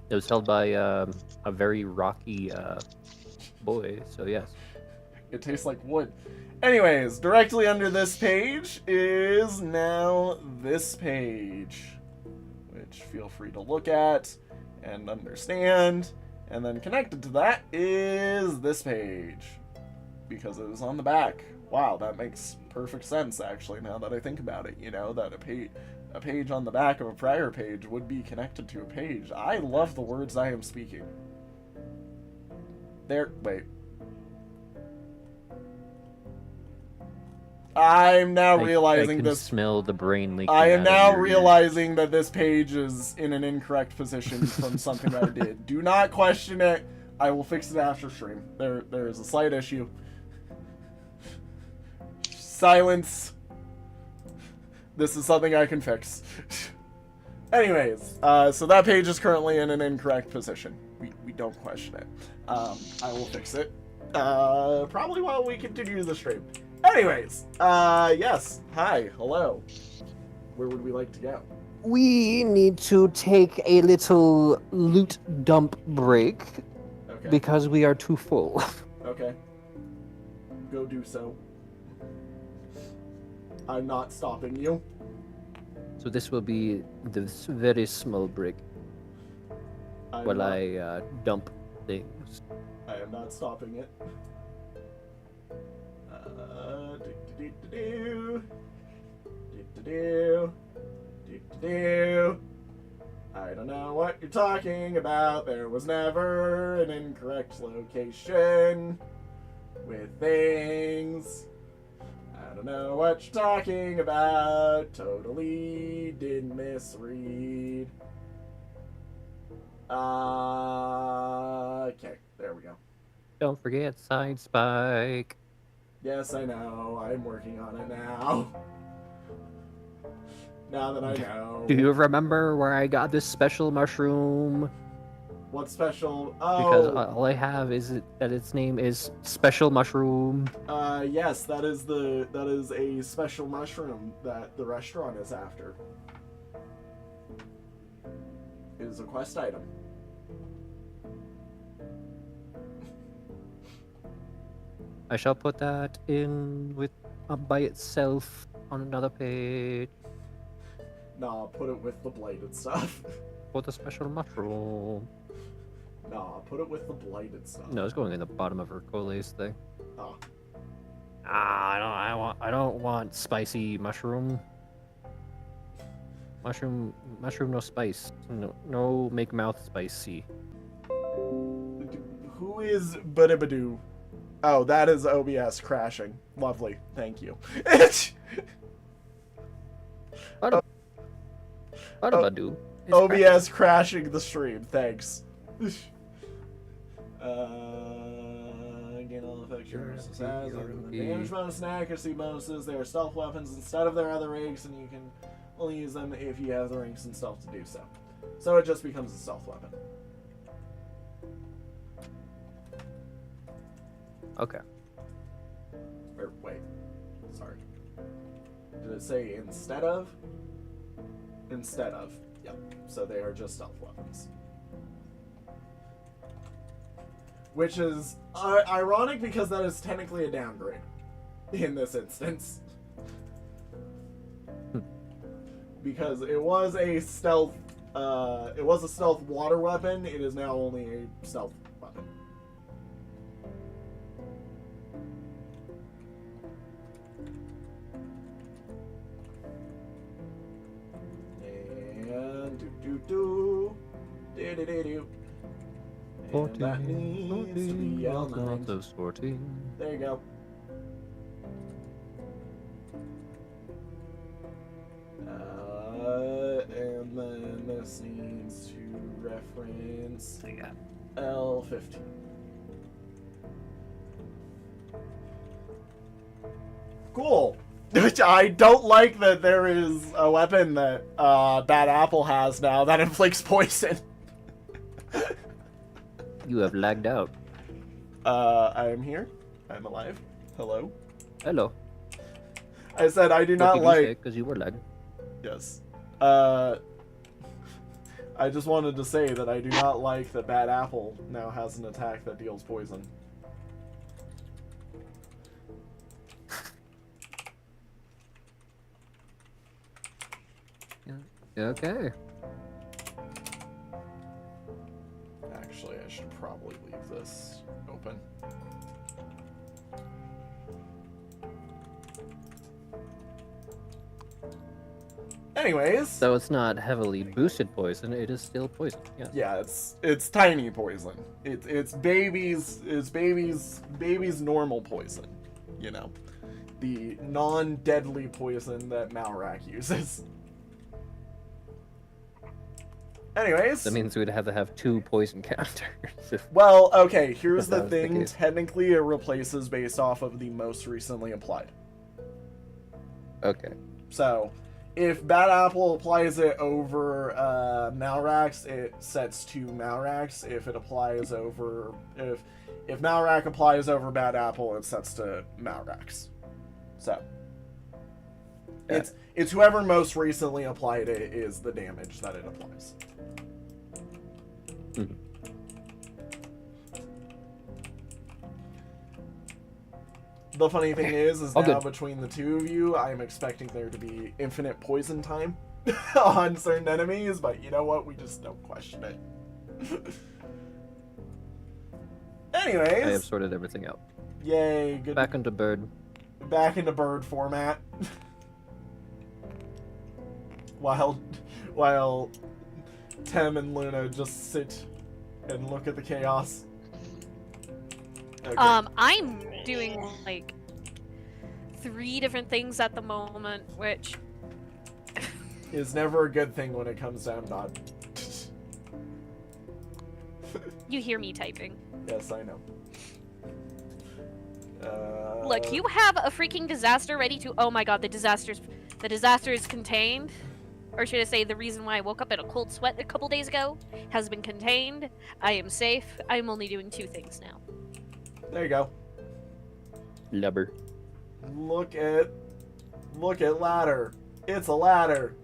It was held by a very rocky boy, so yes. It tastes like wood. Anyways, directly under this page is now this page, which feel free to look at and understand. And then connected to that is this page, because it was on the back. Wow, that makes perfect sense, actually, now that I think about it. You know, that a page on the back of a prior page would be connected to a page. I love the words I am speaking. Wait. I'm now realizing I can this. smell the brain leaking. I am out of now your ears. realizing that this page is in an incorrect position from something I did. Do not question it. I will fix it after stream. There is a slight issue. Silence. This is something I can fix. Anyways, so that page is currently in an incorrect position. We don't question it. I will fix it. Probably while we continue the stream. Anyways, yes. Hi, hello. Where would we like to go? We need to take a little loot dump break Okay. because we are too full. Okay. Go do so. I'm not stopping you. So this will be this very small break I'm while not, I dump things. I am not stopping it. Do-do-do-do. Do-do-do. Do-do-do. I don't know what you're talking about. There was never an incorrect location with things. I don't know what you're talking about. Totally did misread. Okay, there we go. Don't forget side spike. Yes, I know. I'm working on it now. Now that I know. Do you remember where I got this special mushroom? What special? Because Oh, all I have is that its name is Special Mushroom. yes, that is a special mushroom that the restaurant is after. It is a quest item. I shall put that in with by itself on another page Nah, put it with the blighted stuff. for the special mushroom. Nah, put it with the blighted stuff. No, it's going in the bottom of her collace thing. Oh. I don't want spicy mushroom. Mushroom, no spice. No, make mouth spicy. Who is Budibadoo? Oh, that is OBS crashing. Lovely. Thank you. What about do? OBS crashing the stream. Thanks. Gain all effects. Has the damage bonus and accuracy bonuses. They are stealth weapons instead of their other ranks, and you can only use them if you have the ranks and stealth to do so. So it just becomes a stealth weapon. Okay. Or wait, sorry. Did it say instead of? Instead of. Yep. So they are just stealth weapons. Which is ironic because that is technically a downgrade in this instance. Because it was a stealth water weapon, it is now only a stealth weapon. And do. And that needs to be L9. Those 14. There you go. And then this needs to reference L15. Cool. I don't like that there is a weapon that Bad Apple has now that inflicts poison. You have lagged out. I am here. I'm alive. Hello. Hello. I said I do What not did you like. say? Because you were lagging. Yes. I just wanted to say that I do not like that Bad Apple now has an attack that deals poison. Okay. Actually, I should probably leave this open. Anyways. So it's not heavily boosted poison, it is still poison. Yes. Yeah, it's tiny poison. It's baby's normal poison. You know, the non-deadly poison that Malrak uses. Anyways, That means we'd have to have 2 poison counters. well, okay. Here's If the that was the thing. case. Technically, it replaces based off of the most recently applied. Okay. So, if Bad Apple applies it over Malrax, it sets to Malrax. If it applies over if Malrak applies over Bad Apple, it sets to Malrax. So, it's whoever most recently applied it is the damage that it applies. Mhm. The funny thing is All now good. between the two of you, I'm expecting there to be infinite poison time on certain enemies, but you know what? We just don't question it. Anyways, I have sorted everything out. yay, good. Back into bird. Back into bird format. while Tem and Luna just sit and look at the chaos. Okay. I'm doing like 3 different things at the moment, which is never a good thing when it comes down to you hear me typing. Yes, I know. Look, you have a freaking disaster ready to. Oh my god, the disaster is contained. Or should I say, the reason why I woke up in a cold sweat a couple days ago has been contained. I am safe. I'm only doing 2 things now. There you go. Lubber. Look at ladder. It's a ladder.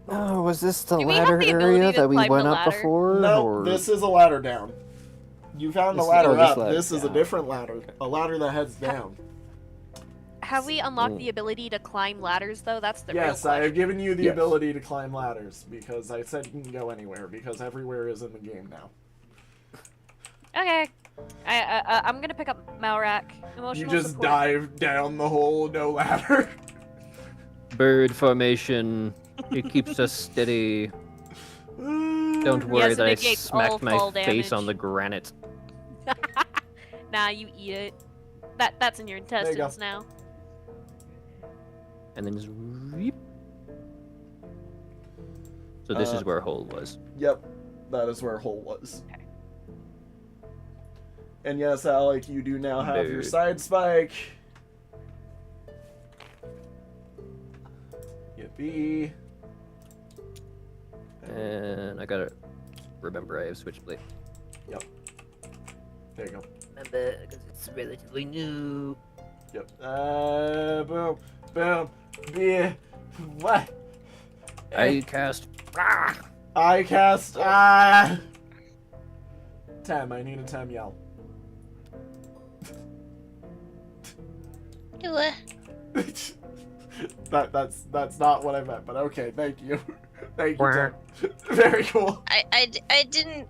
Oh, was this the Do we have ladder the ability area to that we climb went the up ladder? before? No, or... this is a ladder down. You found the This- ladder oh, this up. ladder This is a down. different ladder. A ladder that heads down. Have we unlocked Mm. the ability to climb ladders, though? That's the real Yes, question. I have given you the Yes. ability to climb ladders because I said you can go anywhere because everywhere is in the game now. Okay. I'm gonna pick up Malrak. You Emotional just support. dive down the hole, no ladder. Bird formation. It keeps us steady. Don't worry Yes, it that I negates all smacked my fall face on damage. the granite. Nah, you eat it. That's in your you go. intestines now. And then just reap. So this is where hole was. Yep, that is where hole was. Okay. And yes, Alec, you do now have your Dude. side spike. Yippee. And I gotta remember I have switchblade. There you go. Remember, because it's relatively new. Yep. Boom. Boom. Be. What? I cast. I cast. Tem, I need a Tem yell. Do it. That's not what I meant, but okay, thank you. Thank you, Tem. Very cool. I didn't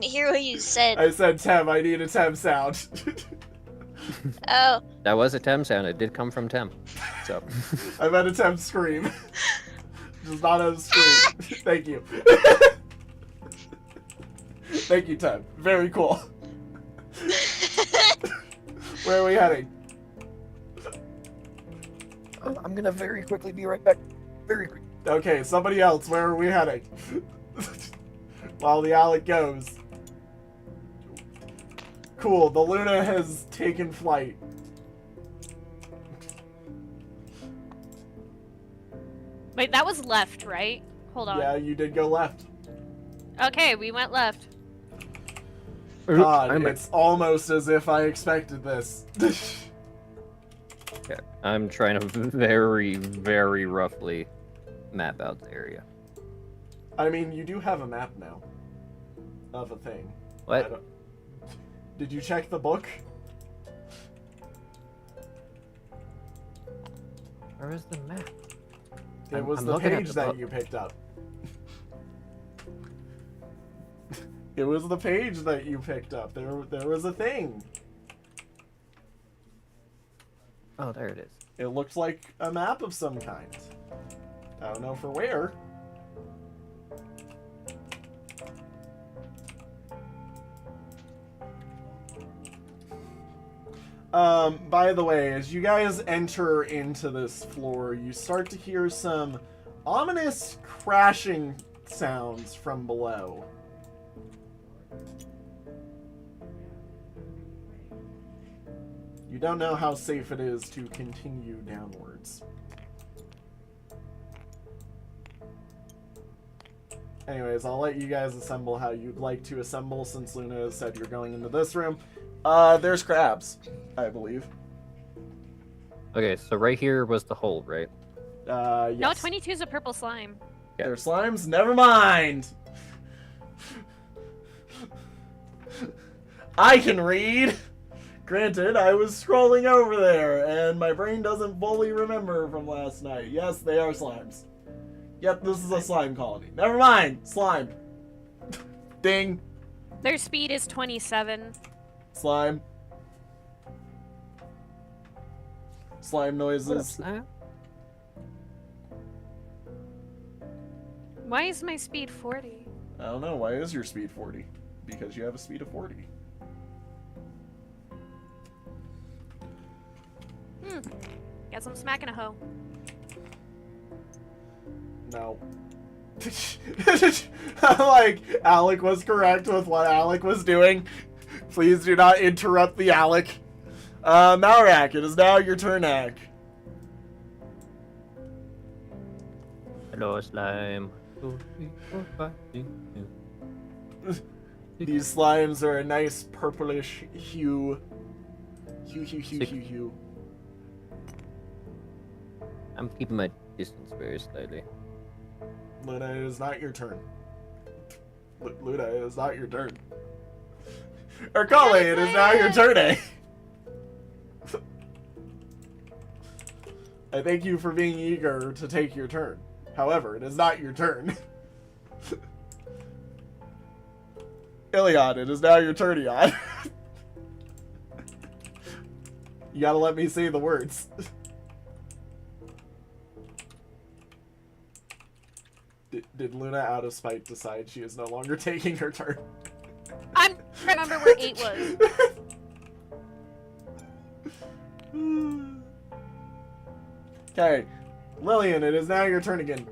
hear what you said. I said Tem, I need a Tem sound. Oh, That was a Tem sound. It did come from Tem. So. I meant a Tem scream. Just not a scream. Thank you. Thank you, Tem. Very cool. Where are we heading? I'm gonna very quickly be right back. Very quick. Okay, somebody else, where are we heading? While the Alec goes. Cool, the Luna has taken flight. Wait, that was left, right? Hold on. Yeah, you did go left. Okay, we went left. God, I'm, it's almost as if I expected this. okay, I'm trying to very, very roughly map out the area. I mean, you do have a map now of a thing. I What? don't- Did you check the book? Where is the map? It was I'm the looking at page the that book. you picked up. It was the page that you picked up. There was a thing. Oh, there it is. It looked like a map of some kind. I don't know for where. By the way, as you guys enter into this floor, you start to hear some ominous crashing sounds from below. You don't know how safe it is to continue downwards. Anyways, I'll let you guys assemble how you'd like to assemble since Luna has said you're going into this room. There's crabs, I believe. Okay, so right here was the hole, right? Yes. No, 22 is a purple slime. They're slimes? Never mind! I can read! Granted, I was scrolling over there, and my brain doesn't fully remember from last night. Yes, they are slimes. Yep, this is a slime colony. Never mind! Slime. Ding. Their speed is 27. Slime. Slime noises. Why is my speed 40? I don't know, why is your speed 40? Because you have a speed of 40. Guess I'm smacking a hoe. No. Like, Alec was correct with what Alec was doing. Please do not interrupt the Alec. Malrak, it is now your turn, Alec. Hello, slime. 2, 3, 4, 5, 6, 7. These slimes are a nice purplish hue. Hue. I'm keeping my distance very slightly. Luna, it is not your turn. Luna, it is not your turn. Erkale, it is now your turn, eh? I thank you for being eager to take your turn. However, it is not your turn. Iliad, it is now your turn, Iliad. You gotta let me say the words. Did Luna, out of spite, decide she is no longer taking her turn? I'm trying to remember where 8 was. Okay, Lillian, it is now your turn again.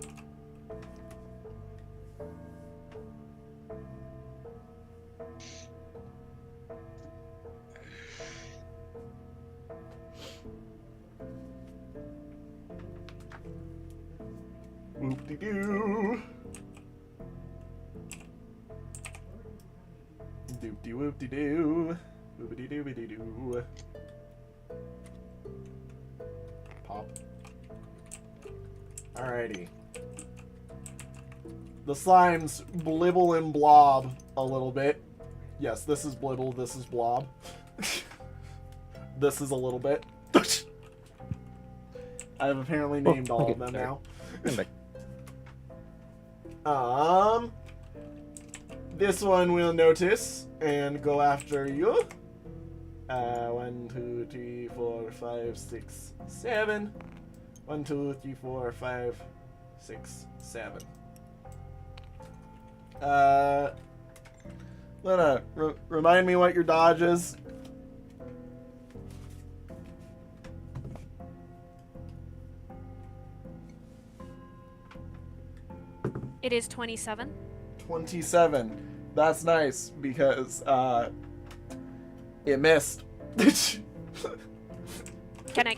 Whoop-de-doo. Doop-de-whoop-de-doo. Whoop-de-doo-be-de-doo. Pop. Alrighty. The slimes blibble and blob a little bit. Yes, this is blibble, this is blob. This is a little bit. I have apparently named all of them now. This one will notice and go after you. 1, 2, 3, 4, 5, 6, 7. 1, 2, 3, 4, 5, 6, 7. Luna, remind me what your dodge is. It is 27. 27. That's nice because it missed. Can I?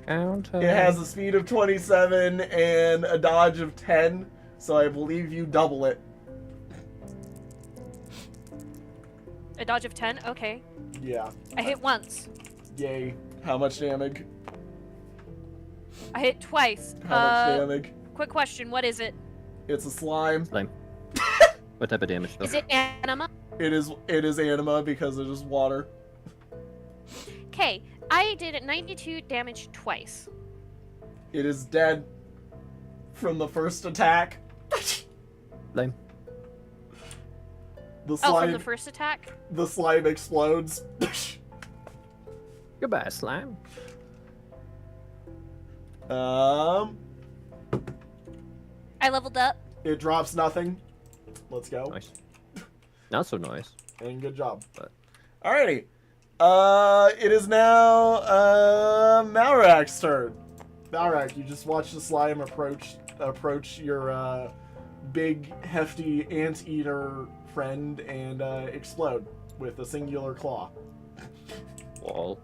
It has a speed of 27 and a dodge of 10, so I believe you double it. A dodge of 10? Okay. Yeah. I hit once. Yay. How much damage? I hit twice. How much damage? Quick question, what is it? It's a slime. Slime. What type of damage though? Is it anima? It is anima because it is water. Okay, I did 92 damage twice. It is dead from the first attack. Slime. The Oh, from slime, the first attack? the slime explodes. Goodbye, slime. Um, I leveled up. it drops nothing. Let's go. Nice. Not so nice. And good job. But- Alrighty. It is now Malrak's turn. Malrak, you just watch the slime approach your big hefty anteater friend and explode with a singular claw. Wall.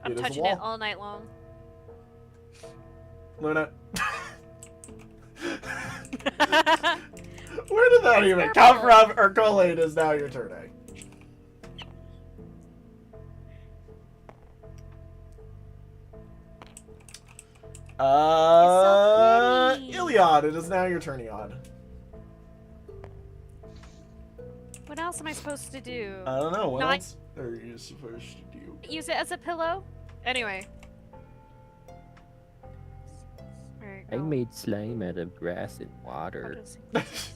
I'm It is a touching wall. it all night long. Luna. Where did that even come from? Urkola, it is now your turn, eh? pretty. Iliad, it is now your turn, Iliad. What else am I supposed to do? I don't know, what No, I- else are you supposed to do? Use it as a pillow? Anyway. Alright, I no. made slime out of grass and How water. does-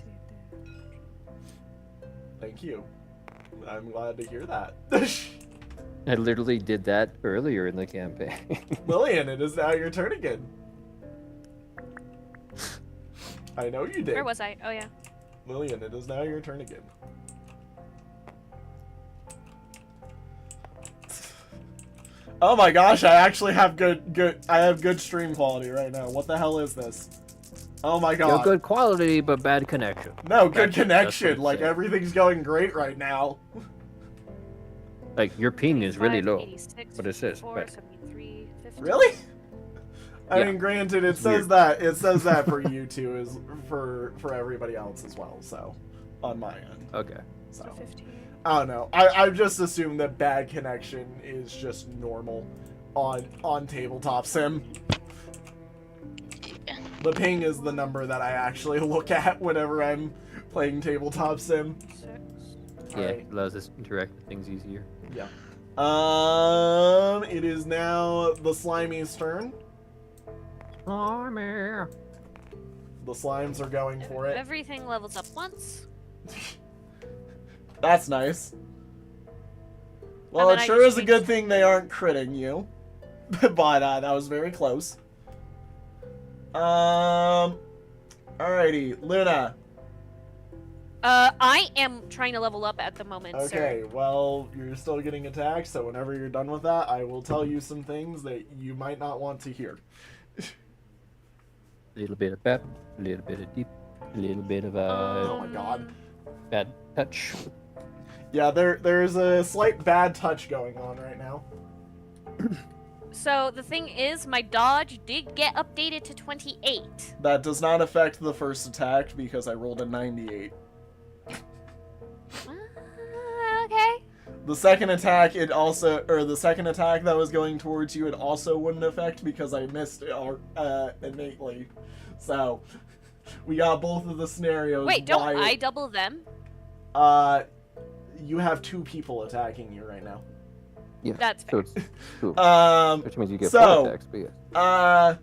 Thank you. I'm glad to hear that. I literally did that earlier in the campaign. Lillian, it is now your turn again. I know you did. Where was I? Oh yeah. Lillian, it is now your turn again. Oh my gosh, I actually have good stream quality right now. What the hell is this? Oh my Yo, god. good quality, but bad connection. No, good That's connection. what it Like said. everything's going great right now. Like, your ping is really 85, low. 86, but it says 54, bad. 73, 50. Really? I Yeah. mean, granted, it It's says weird. that for you two is for everybody else as well. So, on my end. Okay. So, So 15. I don't know. I just assume that bad connection is just normal on tabletop sim. Yeah. The ping is the number that I actually look at whenever I'm playing tabletop sim. 6. Yeah, Alright. it allows us to interact with things easier. Yeah. It is now the Slimy's turn. Slime. The slimes are going for it. Everything levels up once. That's nice. Well, then it I sure just is a need good to- thing they aren't critting you. But that was very close. Alrighty, Luna. I am trying to level up at the moment, sir. Okay, well, you're still getting attacked, so whenever you're done with that, I will tell you some things that you might not want to hear. A little bit of pep, a little bit of deep, a little bit of Oh my god. bad touch. Yeah, there's a slight bad touch going on right now. So the thing is, my dodge did get updated to 28. That does not affect the first attack because I rolled a 98. Okay. The second attack, the second attack that was going towards you, it also wouldn't affect because I missed it innately. So, we got both of the scenarios. Wait, don't why- I double them? You have two people attacking you right now. Yeah. That's So fair. it's two, which means you get so, 4 attacks, but yeah.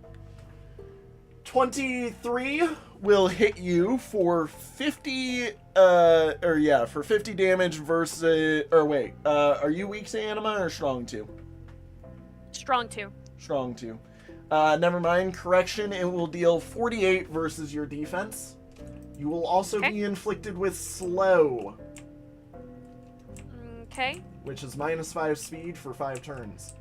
23 will hit you for 50, for 50 damage versus, are you weak to anima or strong 2? Strong 2. Strong 2. Never mind, correction, it will deal 48 versus your defense. You will also Okay. be inflicted with slow, Okay. which is -5 speed for 5 turns.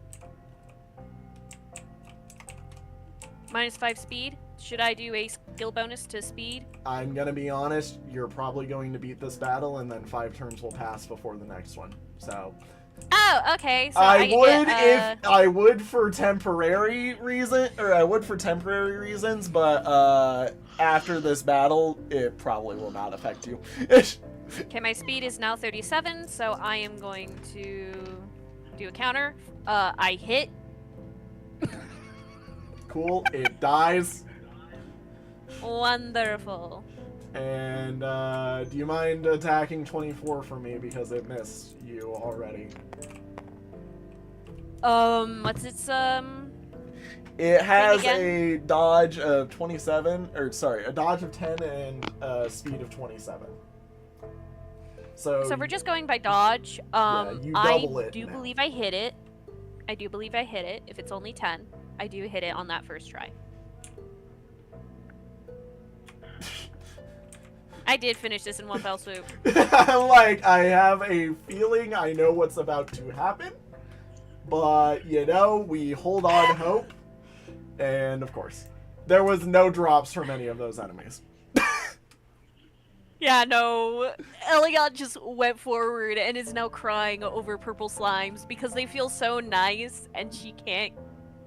-5 speed. Should I do a skill bonus to speed? I'm gonna be honest, you're probably going to beat this battle, and then 5 turns will pass before the next one. So Oh, okay. So I would get, if I would for temporary reasons, but after this battle, it probably will not affect you. Okay, my speed is now 37, so I am going to do a counter. I hit. Cool. It dies. Wonderful. And do you mind attacking 24 for me because it missed you already? What's its It has again? a dodge of 27, or sorry, a dodge of 10 and a speed of 27. So So if we're just going by dodge, you I double it do now. believe I hit it. I do believe I hit it. If it's only 10, I do hit it on that first try. I did finish this in one fell swoop. I'm like, I have a feeling I know what's about to happen, but you know, we hold on hope. And of course, there was no drops from any of those enemies. Yeah, no. Elliot just went forward and is now crying over purple slimes because they feel so nice and she can't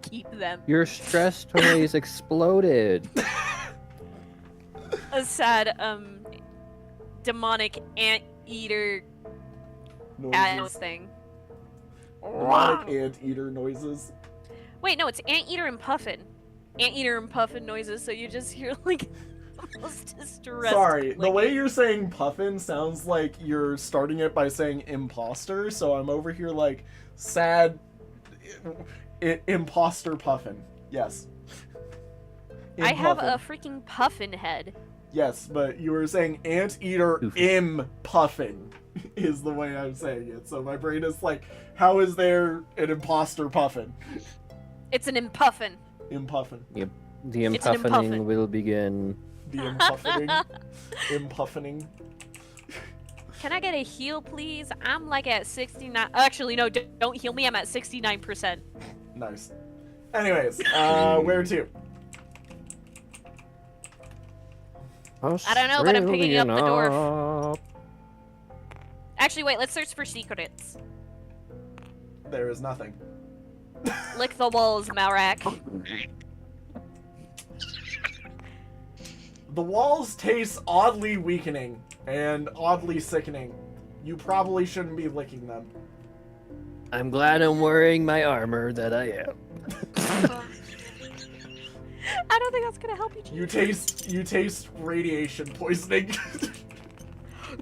keep them. Your stress toys exploded. A sad, demonic anteater Noises. thing. Demonic anteater noises. Wait, no, it's anteater and puffin. Anteater and puffin noises, so you just hear, like, almost distressed. Sorry, the way clicking. you're saying puffin sounds like you're starting it by saying imposter, so I'm over here like sad imposter puffin. Yes. I have Impuffin. a freaking puffin head. Yes, but you were saying anteater puffin is the way I'm saying it. So my brain is like, how is there an imposter puffin? It's an impuffin. Impuffin. The It's an impuffining impuffin. will begin. The impuffining. Impuffining. Can I get a heal, please? I'm like at 69. Actually, no, don't heal me. I'm at 69%. Nice. Anyways, where to? I don't know, but I'm picking up the dwarf. dwarf. Actually, wait, let's search for secrets. There is nothing. Lick the walls, Malrak. The walls taste oddly weakening and oddly sickening. You probably shouldn't be licking them. I'm glad I'm wearing my armor that I am. I don't think that's gonna help you. You taste radiation poisoning.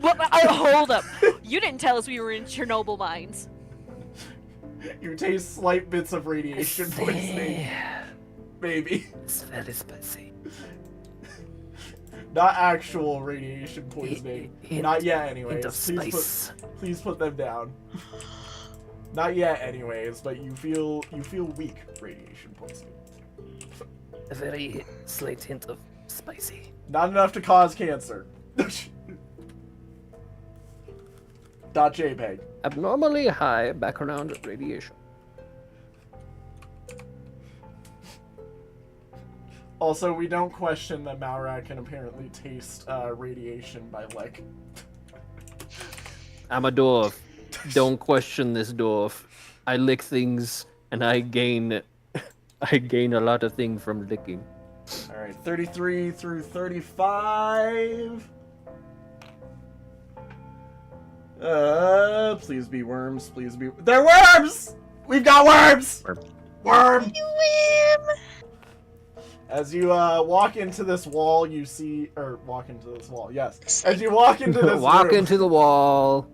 Hold up. You didn't tell us we were in Chernobyl mines. You taste slight bits of radiation poisoning. Maybe. It's very spicy. Not actual radiation poisoning. Not yet anyways. Hint of spice. Please put them down. Not yet anyways, but you feel weak radiation poisoning. A very slight hint of spicy. Not enough to cause cancer. .jpg. Abnormally high background radiation. Also, we don't question that Malrak can apparently taste radiation by lick. I'm a dwarf. Don't question this dwarf. I lick things and I gain a lot of things from licking. Alright, 33 through 35. Please be worms, please be... They're worms! We've got worms! Worm! You win! As you walk into this wall, you see... Or, walk into this wall, yes. As you walk into this Walk room... into the wall.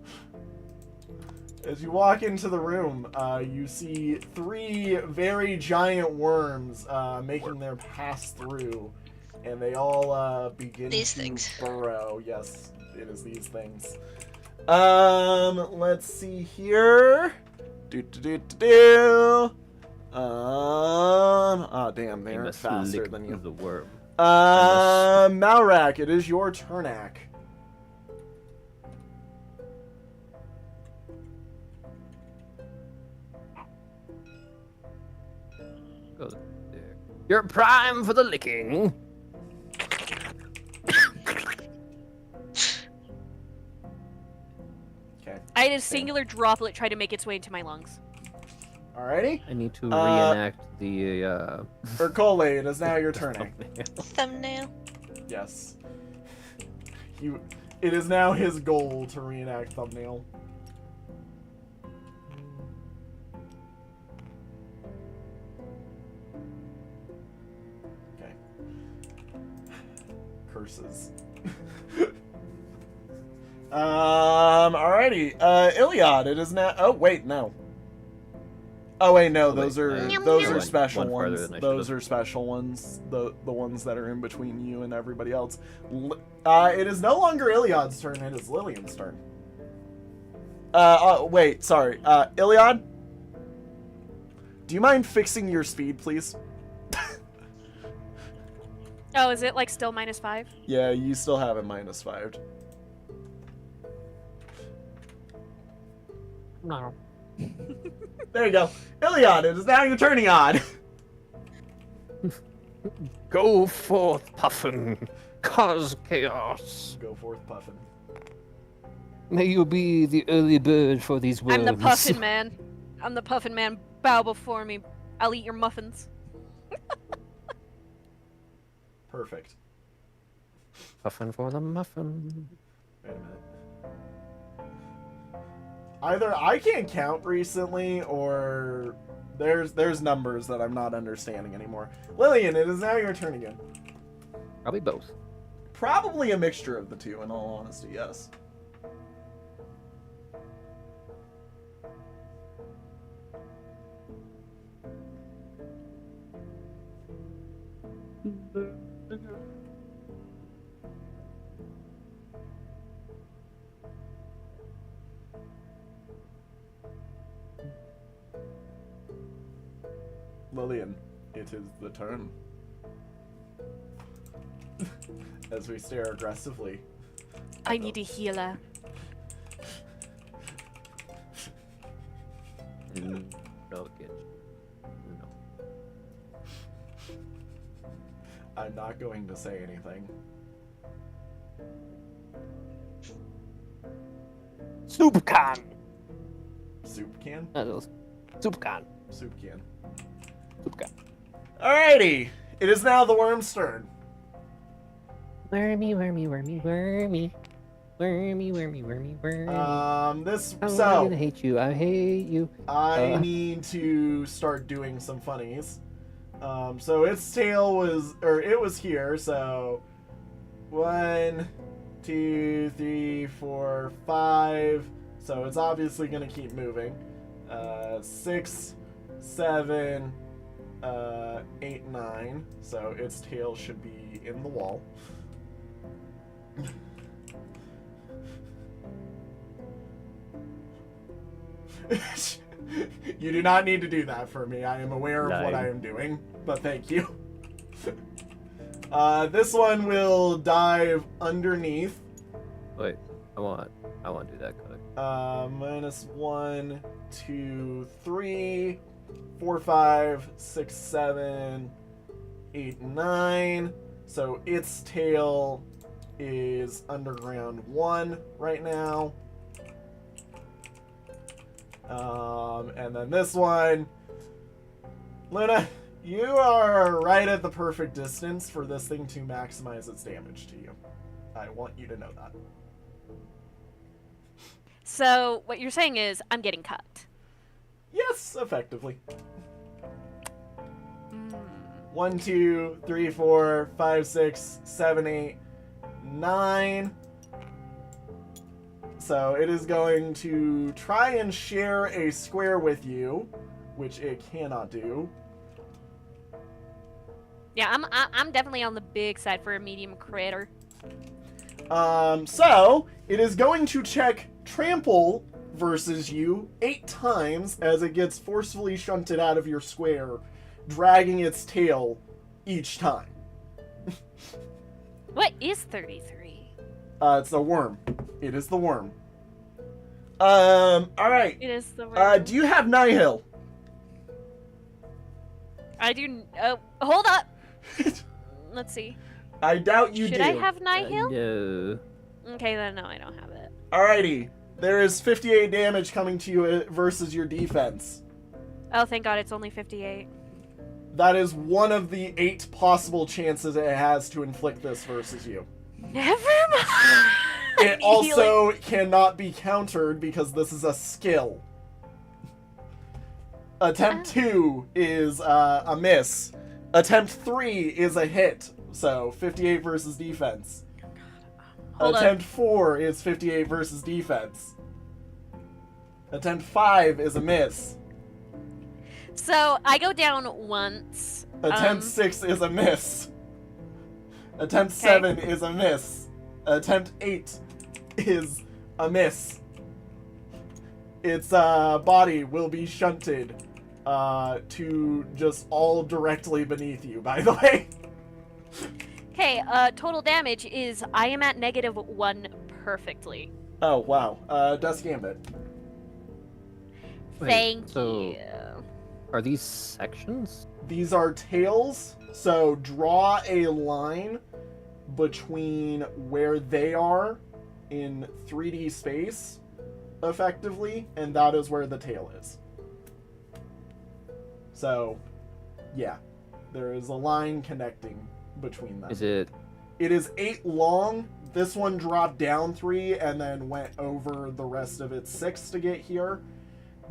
As you walk into the room, you see 3 very giant worms making their pass through, and they all begin These to things. burrow. Yes, it is these things. Let's see here. Oh damn, they You aren't must faster lick than you. the worm. Malrak, it is your turnac. Go there. You're prime for the licking. Okay. I had a singular droplet try to make its way into my lungs. Alrighty. I need to reenact the Ercole, it is now your turnac. Thumbnail. Yes. You, It is now his goal to reenact thumbnail. Okay. Curses. Alrighty. Iliad, it is now. Oh wait, no. Oh wait, no. Those are One- special one farther ones. than I Those should've. are special ones. The ones that are in between you and everybody else. It is no longer Iliad's turn. It is Lillian's turn. Wait, sorry. Iliad, do you mind fixing your speed, please? Oh, is it like still -5? Yeah, you still have it -5. No. There you go. Iliad, it is now your turning on. Go forth, Puffin. Cause chaos. Go forth, Puffin. May you be the early bird for these worms. I'm the puffin man. I'm the puffin man. Bow before me. I'll eat your muffins. Perfect. Puffin for the muffin. Wait a minute. Either I can't count recently, or there's numbers that I'm not understanding anymore. Lillian, it is now your turn again. Probably both. Probably a mixture of the two, in all honesty, yes. Lillian, it is the turn. As we stare aggressively. I need a healer. No, get no. I'm not going to say anything. Soup can. Soup can? Soup can. Soup can. Soup can. Alrighty! It is now the worm's turn. Wormy, wormy, wormy, wormy. Wormy, wormy, wormy, wormy. I'm So, gonna hate you. I hate you. I need to start doing some funnies. So its tail was, or it was here, so 1, 2, 3, 4, 5. So it's obviously gonna keep moving. 6, 7, 8, 9. So its tail should be in the wall. You do not need to do that for me. I am aware of what Nine. I am doing, but thank you. This one will dive underneath. Wait, I want to do that color. -1, 2, 3, 4, 5, 6, 7, 8, 9. So its tail is underground 1 right now. And then this one, Luna, you are right at the perfect distance for this thing to maximize its damage to you. I want you to know that. So what you're saying is I'm getting cut. Yes, effectively. Mm. 1, 2, 3, 4, 5, 6, 7, 8, 9. So it is going to try and share a square with you, which it cannot do. Yeah, I'm definitely on the big side for a medium critter. So it is going to check trample versus you 8 times as it gets forcefully shunted out of your square, dragging its tail each time. What is 33? It's a worm. It is the worm. Alright. It is the word. Do you have Nihil? I do. Hold up. Let's see. I doubt you Should do. I have Nihil? No. Okay, then no, I don't have it. Alrighty. There is 58 damage coming to you versus your defense. Oh, thank God, it's only 58. That is one of the 8 possible chances it has to inflict this versus you. Never mind. It also cannot be countered because this is a skill. Attempt 2 is a miss. Attempt 3 is a hit. So 58 versus defense. Attempt 4 is 58 versus defense. Attempt 5 is a miss. So I go down once. Attempt 6 is a miss. Attempt 7 is a miss. Attempt 8 is a miss. Its body will be shunted to just all directly beneath you, by the way. Okay, total damage is I am at -1 perfectly. Oh, wow. Dust Gambit. Wait, Thank so you. are these sections? These are tails, so draw a line between where they are in 3D space, effectively, and that is where the tail is. So, yeah, there is a line connecting between them. Is it? It is 8 long. This one dropped down 3 and then went over the rest of its 6 to get here.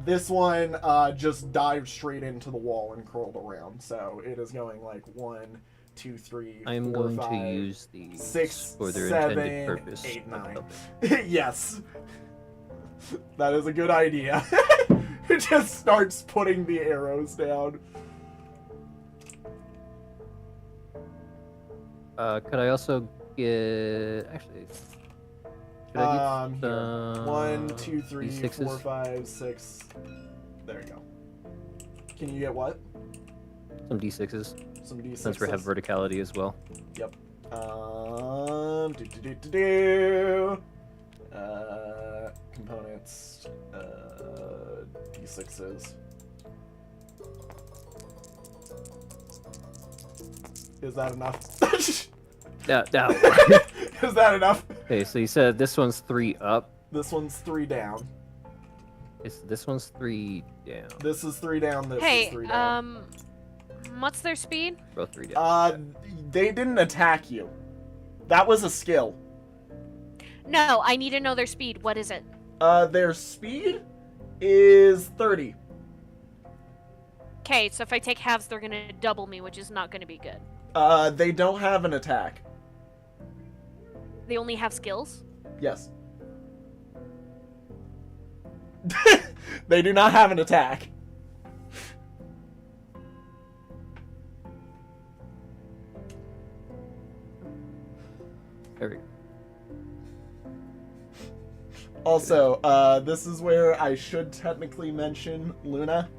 This one just dived straight into the wall and curled around. So it is going like 1, 2, 3, I'm 4, going 5, to use these 6, for their 7, intended purpose. 8, 9. Okay. Yes. That is a good idea. It just starts putting the arrows down. Could I also get actually? Should I get Here. 1, 2, 3, D6s? 4, 5, 6. There you go. Can you get what? Some D6s, Some D6s. since we have verticality as well. Yep. Components. D6s. Is that enough? No. Is that enough? Okay, so you said this one's 3 up. This one's 3 down. This one's 3 down. This is 3 down. This is Hey, 3 down. what's their speed? Both 3 down. They didn't attack you. That was a skill. No, I need to know their speed. What is it? Their speed is 30. Okay, so if I take halves, they're gonna double me, which is not gonna be good. They don't have an attack. They only have skills? Yes. They do not have an attack. There we go. Also, this is where I should technically mention Luna.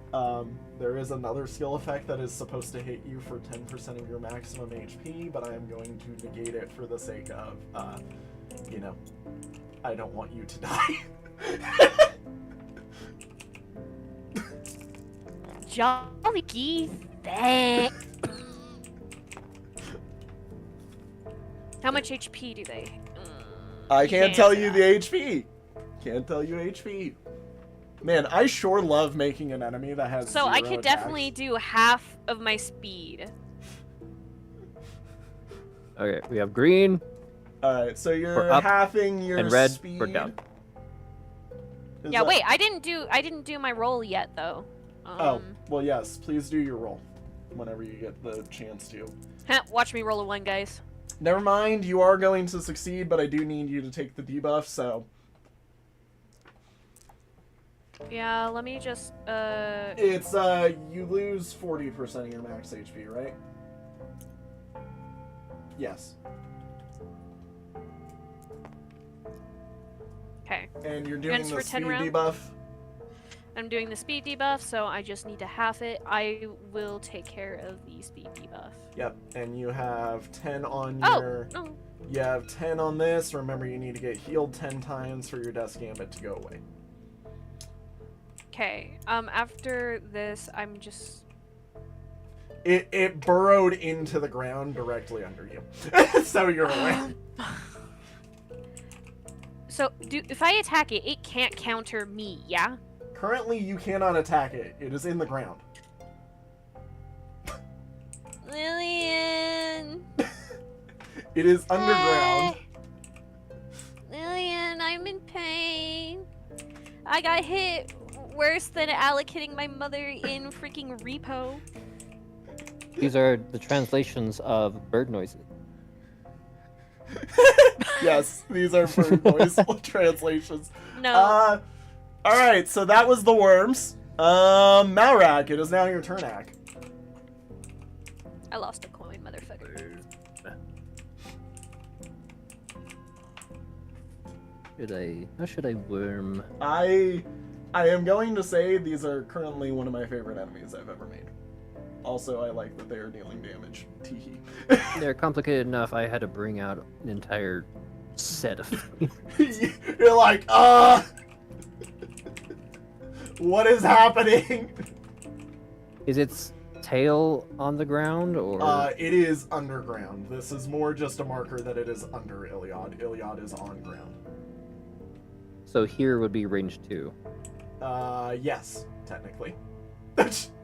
There is another skill effect that is supposed to hit you for 10% of your maximum HP, but I am going to negate it for the sake of, I don't want you to die. Jolly geese. Thanks. How much HP do they? I can't Can't tell you tell. the HP. Can't tell you HP. Man, I sure love making an enemy that has So I 0 could attacks. definitely do half of my speed. Okay, we have green Alright, so We're you're up, halving your and red speed. for down. Is Yeah, that- wait, I didn't do my roll yet though. Oh, well, yes. Please do your roll whenever you get the chance to. Watch me roll a 1, guys. Never mind, you are going to succeed, but I do need you to take the debuff, so... Yeah, let me just It's, you lose 40% of your max HP, right? Yes. okay. And you're doing Guns the for 10 speed round? debuff? I'm doing the speed debuff, so I just need to half it. I will take care of the speed debuff. Yep, and you have 10 on Oh, your... no. You have 10 on this. Remember, you need to get healed 10 times for your Death Gambit to go away. Okay. After this, I'm just It burrowed into the ground directly under you. So you're aware. So, if I attack it, it can't counter me, yeah? Currently, you cannot attack it. It is in the ground. Lillian! It is underground. Lillian! I got hit worse than Alec hitting my mother in freaking repo. These are the translations of bird noises. Yes, these are bird noise translations. No. Alright, so that was the worms. Malrak, it is now your turn, Ak. I lost a coin, motherfucker. How should I worm? I am going to say these are currently one of my favorite enemies I've ever made. Also, I like that they are dealing damage. Teehee. They're complicated enough. I had to bring out an entire set of. You're like, what is happening? Is its tail on the ground or? It is underground. This is more just a marker that it is under Iliad. Iliad is on ground. So here would be range 2. Yes, technically.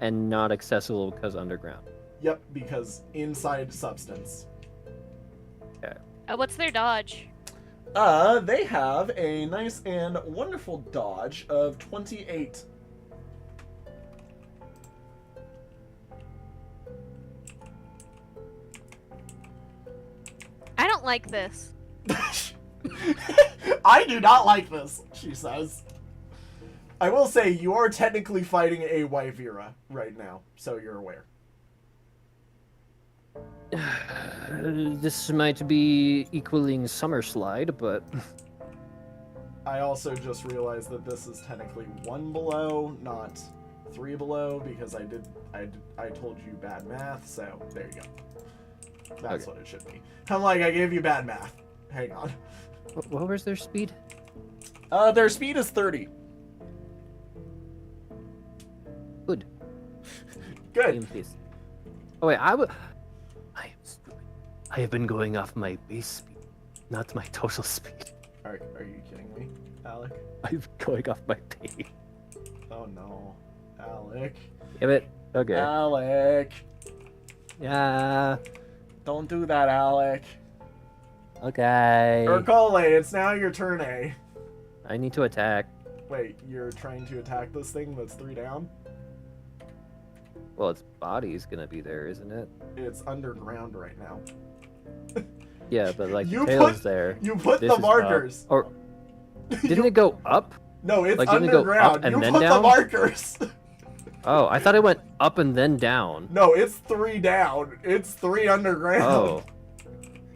And not accessible because underground. Yep, because inside substance. Okay. What's their dodge? They have a nice and wonderful dodge of 28. I don't like this. I do not like this, she says. I will say, you are technically fighting a Wyvera right now, so you're aware. This might be equaling Summer Slide, but I also just realized that this is technically 1 below, not 3 below, because I told you bad math, so there you go. That's Okay. what it should be. I'm like, I gave you bad math. Hang on. what was their speed? Their speed is 30. Good. Good. Game face. Oh wait, I am stupid. I have been going off my base speed, not my total speed. Are you kidding me, Alec? I'm going off my base. Oh no. Alec. Damn it. Okay. Alec. Yeah. Don't do that, Alec. Okay. Urkole, it's now your turn, eh? I need to attack. Wait, you're trying to attack this thing that's 3 down? Well, its body's gonna be there, isn't it? It's underground right now. Yeah, but like You the tail's put- there. You put This the is markers. up. Or didn't it go up? No, it's like, didn't it go underground. up and You then put the down? markers. Oh, I thought it went up and then down. No, it's 3 down. It's 3 underground. Oh.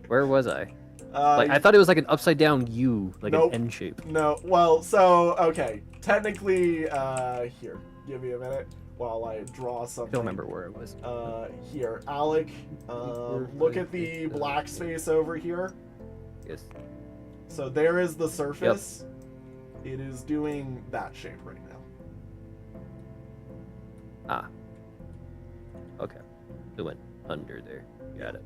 Where was I? Like, I thought it was like an upside down U, like Nope. an N shape. No, well, so, okay. Technically, here. Give me a minute while I draw I something. don't remember where it was. Here. Alec, look at the black space over here. Yes. So there is the surface. It is doing that shape right now. Ah. Okay. It went under there. Got it.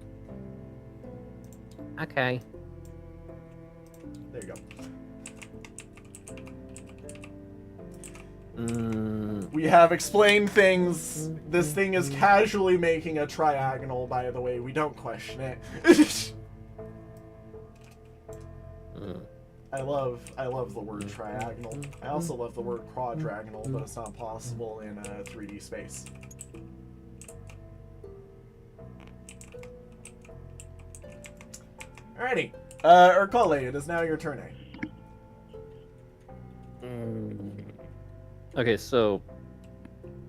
Okay. There you go. We We have explained things. This thing is casually making a triagonal, by the way. We don't question it. I love the word triagonal. I also love the word quadragonal, but it's not possible in a 3D space. Alrighty. Urkole, it is now your turn, eh? Okay, so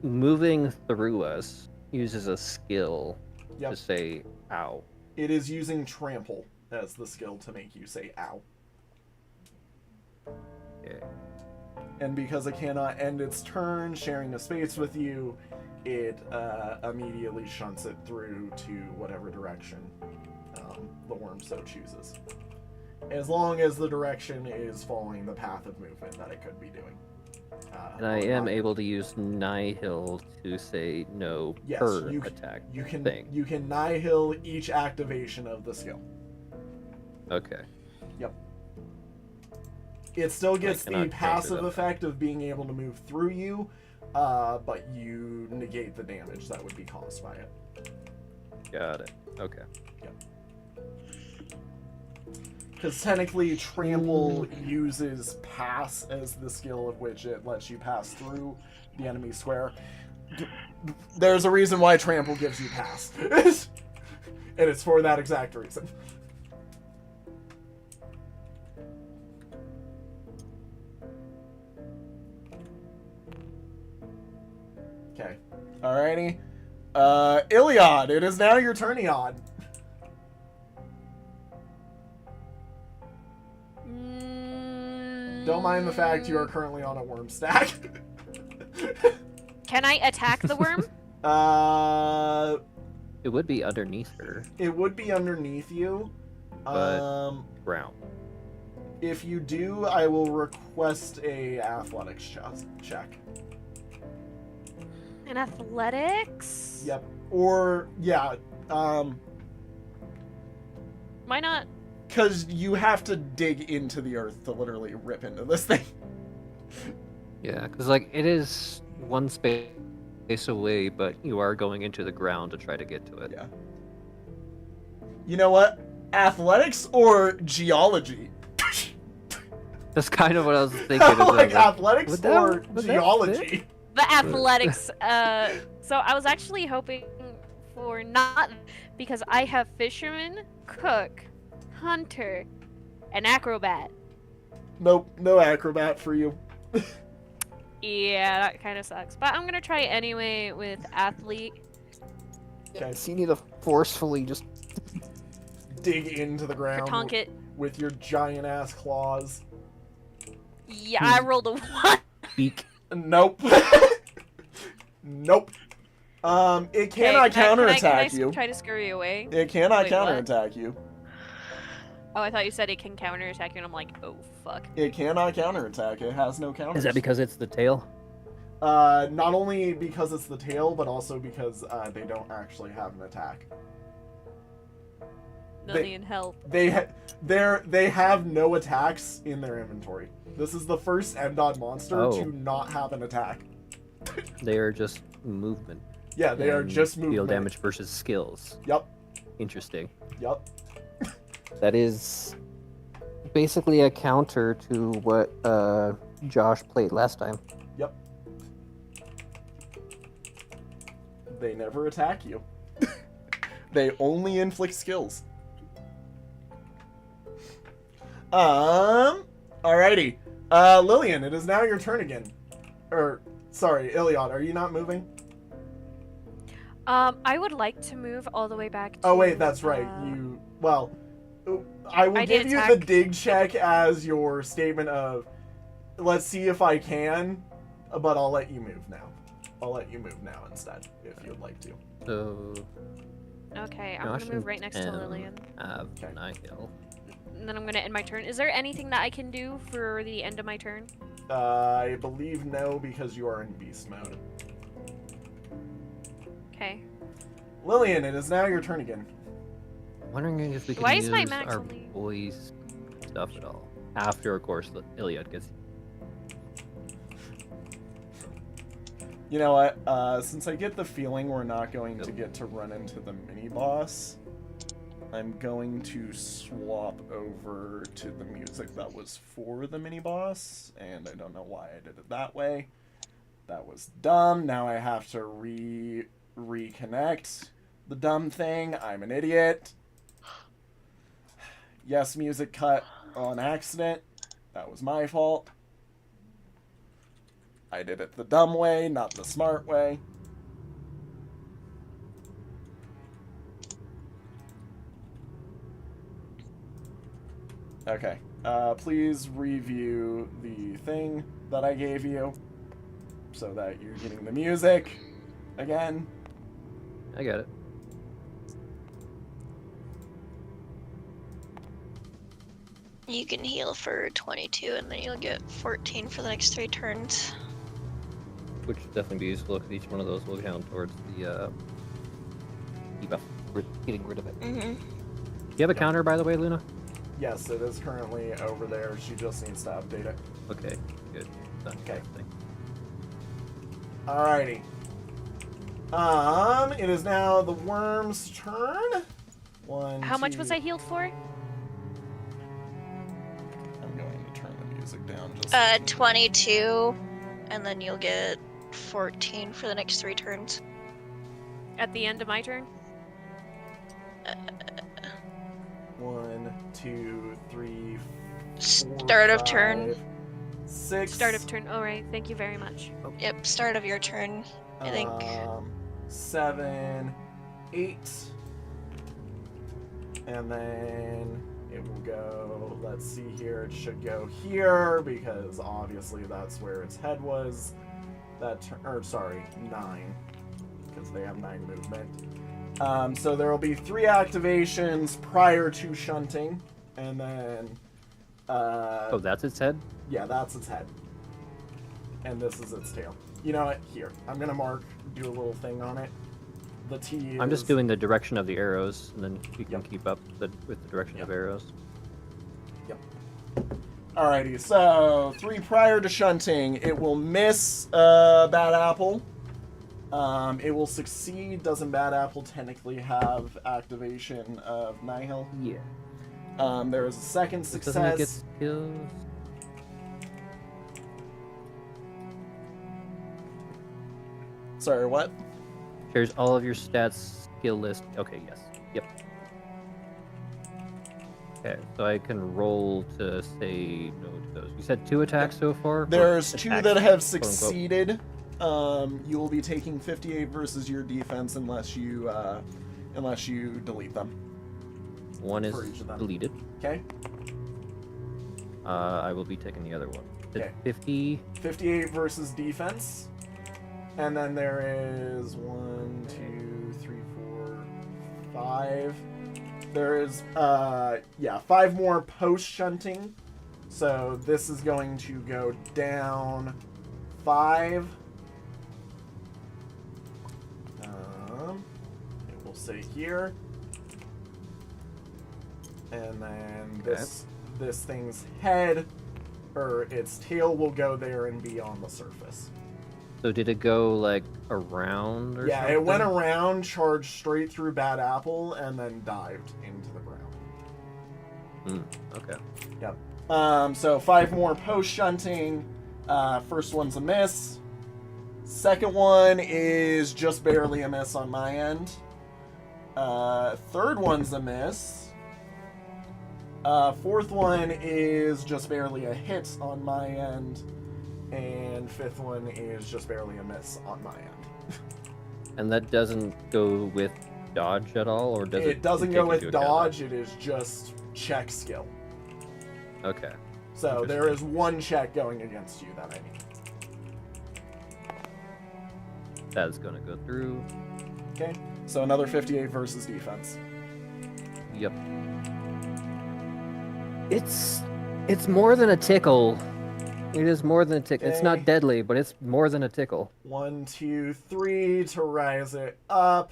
moving through us uses a skill Yep. to say ow. It is using trample as the skill to make you say ow. Okay. And because it cannot end its turn sharing a space with you, it immediately shunts it through to whatever direction the worm so chooses. As long as the direction is following the path of movement that it could be doing. And I am able to use Nihil to say no Yes, per you attack You can thing. you can nihil each activation of the skill. Okay. It still gets the cannot passive counter that. effect of being able to move through you, but you negate the damage that would be caused by it. Got it. Okay. Because technically, Trample uses Pass as the skill of which it lets you pass through the enemy square. There's a reason why Trample gives you Pass. And it's for that exact reason. Okay. Alrighty. Iliad, it is now your turn, Iliad. Don't mind the fact you are currently on a worm stack. Can I attack the worm? It would be underneath her. It would be underneath you. But brown. If you do, I will request a athletics check. In athletics? Yep. Or yeah. Why not? Because you have to dig into the earth to literally rip into this thing. Yeah, because like it is one space away, but you are going into the ground to try to get to it. Yeah. You know what? Athletics or geology? That's kind of what I was thinking. Like athletics would that- or would that geology? fit? The athletics. So I was actually hoping for not, because I have fisherman, cook, hunter, and acrobat. Nope, no acrobat for you. Yeah, that kind of sucks. But I'm gonna try anyway with athlete. Okay. So you need to forcefully just. Dig into the ground Kertonk with your giant ass claws. Yeah, I rolled a 1. Beak. Nope. Nope. It cannot counterattack can I you. try to scurry away? It cannot Wait, what? counterattack you. Oh, I thought you said it can counterattack you, and I'm like, oh fuck. It cannot counterattack. It has no counters. Is that because it's the tail? Not only because it's the tail, but also because they don't actually have an attack. Lillian, help. They have no attacks in their inventory. This is the first MDOT monster to not have an attack. They are just movement. Yeah, they are and just movement. Field damage versus skills. Yep. Interesting. Yep. That is basically a counter to what Josh played last time. Yep. They never attack you. They only inflict skills. Alrighty. Lillian, it is now your turn again. Sorry, Iliad, are you not moving? I would like to move all the way back to... Oh wait, that's right. I will give you the dig check as your statement of, let's see if I can, but I'll let you move now. I'll let you move now instead, if you'd like to. So. Okay, I'm gonna move right next to Lillian. Okay. Nihil. And then I'm gonna end my turn. Is there anything that I can do for the end of my turn? I believe no, because you are in beast mode. Okay. Lillian, it is now your turn again. I'm wondering if we can Why use is my max our only- boys' stuff at all. After, of course, Iliad gets. You know what? Since I get the feeling we're not going to get to run into the mini-boss, I'm going to swap over to the music that was for the mini-boss, and I don't know why I did it that way. That was dumb. Now I have to reconnect the dumb thing. I'm an idiot. Yes, music cut on accident. That was my fault. I did it the dumb way, not the smart way. Okay. Please review the thing that I gave you so that you're getting the music again. I got it. You can heal for 22, and then you'll get 14 for the next 3 turns. Which would definitely be useful because each one of those will count towards the debuff. Getting rid of it. Mm-hmm. Do you have a counter, by the way, Luna? Yes, it is currently over there. She just needs to update it. Okay, good. Done. Okay. Thank- Alrighty. It is now the worm's turn. How much was I healed for? music down. Just 22, and then you'll get 14 for the next 3 turns. At the end of my turn? 1, 2, 3, 4, Start of turn. 5, 6. Start of turn. Alright, thank you very much. Yep, start of your turn, I think. 7, 8, and then it will go. Let's see here. It should go here because obviously that's where its head was. Sorry, 9, because they have 9 movement. So there will be 3 activations prior to shunting, and then. Oh, that's its head? Yeah, that's its head. And this is its tail. You know what? Here. I'm going to do a little thing on it. The T is... I'm just doing the direction of the arrows, and then you can Yep. keep up with the direction of arrows. Yep. Alrighty, so 3 prior to shunting. It will miss Bad Apple. It will succeed. Doesn't Bad Apple technically have activation of Nihil? Yeah. There is a second Doesn't it success. get skills? Sorry, what? Shares all of your stats skill list. Okay, yes. Yep. Okay, so I can roll to say no to those. You said 2 attacks so far? Or There's 2 attacks, that have quote-unquote? succeeded. You will be taking 58 versus your defense unless you delete them. One is for each of them. deleted. Okay? I will be taking the other one. Okay. 50. 58 versus defense. And then there is 1, 2, 3, 4, 5. There is 5 more post shunting. So this is going to go down 5. It will say here. And then this thing's head or its tail will go there and be on the surface. So did it go like around or Yeah, something? it went around, charged straight through Bad Apple, and then dived into the ground. Okay. Yep. So 5 more post shunting. First one's a miss. Second one is just barely a miss on my end. Third one's a miss. Fourth one is just barely a hit on my end. And fifth one is just barely a miss on my end. And that doesn't go with dodge at all, or does it? It doesn't take go with into account dodge, it is just check skill. that? Okay. So there is 1 check going against you that I need. That's gonna go through. Okay? So another 58 versus defense. Yep. It's more than a tickle. It is more than a tickle. It's Okay. not deadly, but it's more than a tickle. 1, 2, 3 to rise it up.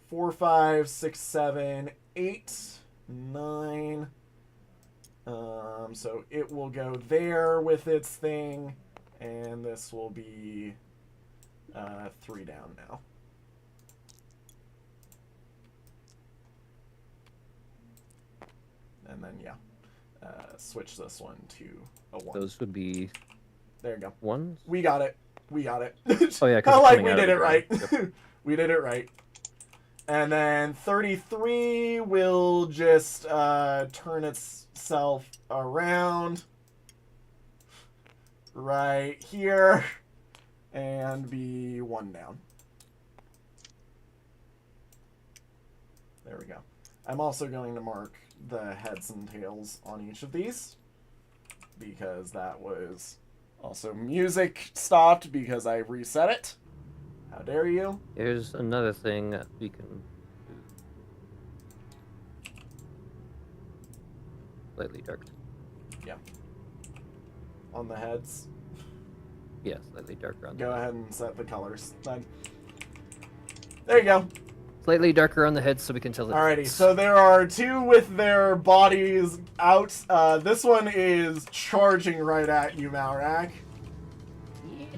4, 5, 6, 7, 8, 9. So it will go there with its thing, and this will be 3 down now. And then switch this one to a 1. Those would be There you go. ones. We got it. We got it. Oh yeah, 'cause Not it's like coming we out did of it the right. ground. Yep. We did it right. And then 33 will just turn itself around right here and be 1 down. There we go. I'm also going to mark the heads and tails on each of these because that was also music stopped because I reset it. How dare you? Here's another thing that we can do. Slightly darker. On the heads. Yeah, slightly darker on the Go ahead and set the colors then. There you go. Slightly darker on the head so we can tell the Alrighty, so there are 2 with their bodies out. This one is charging right at you, Malrak.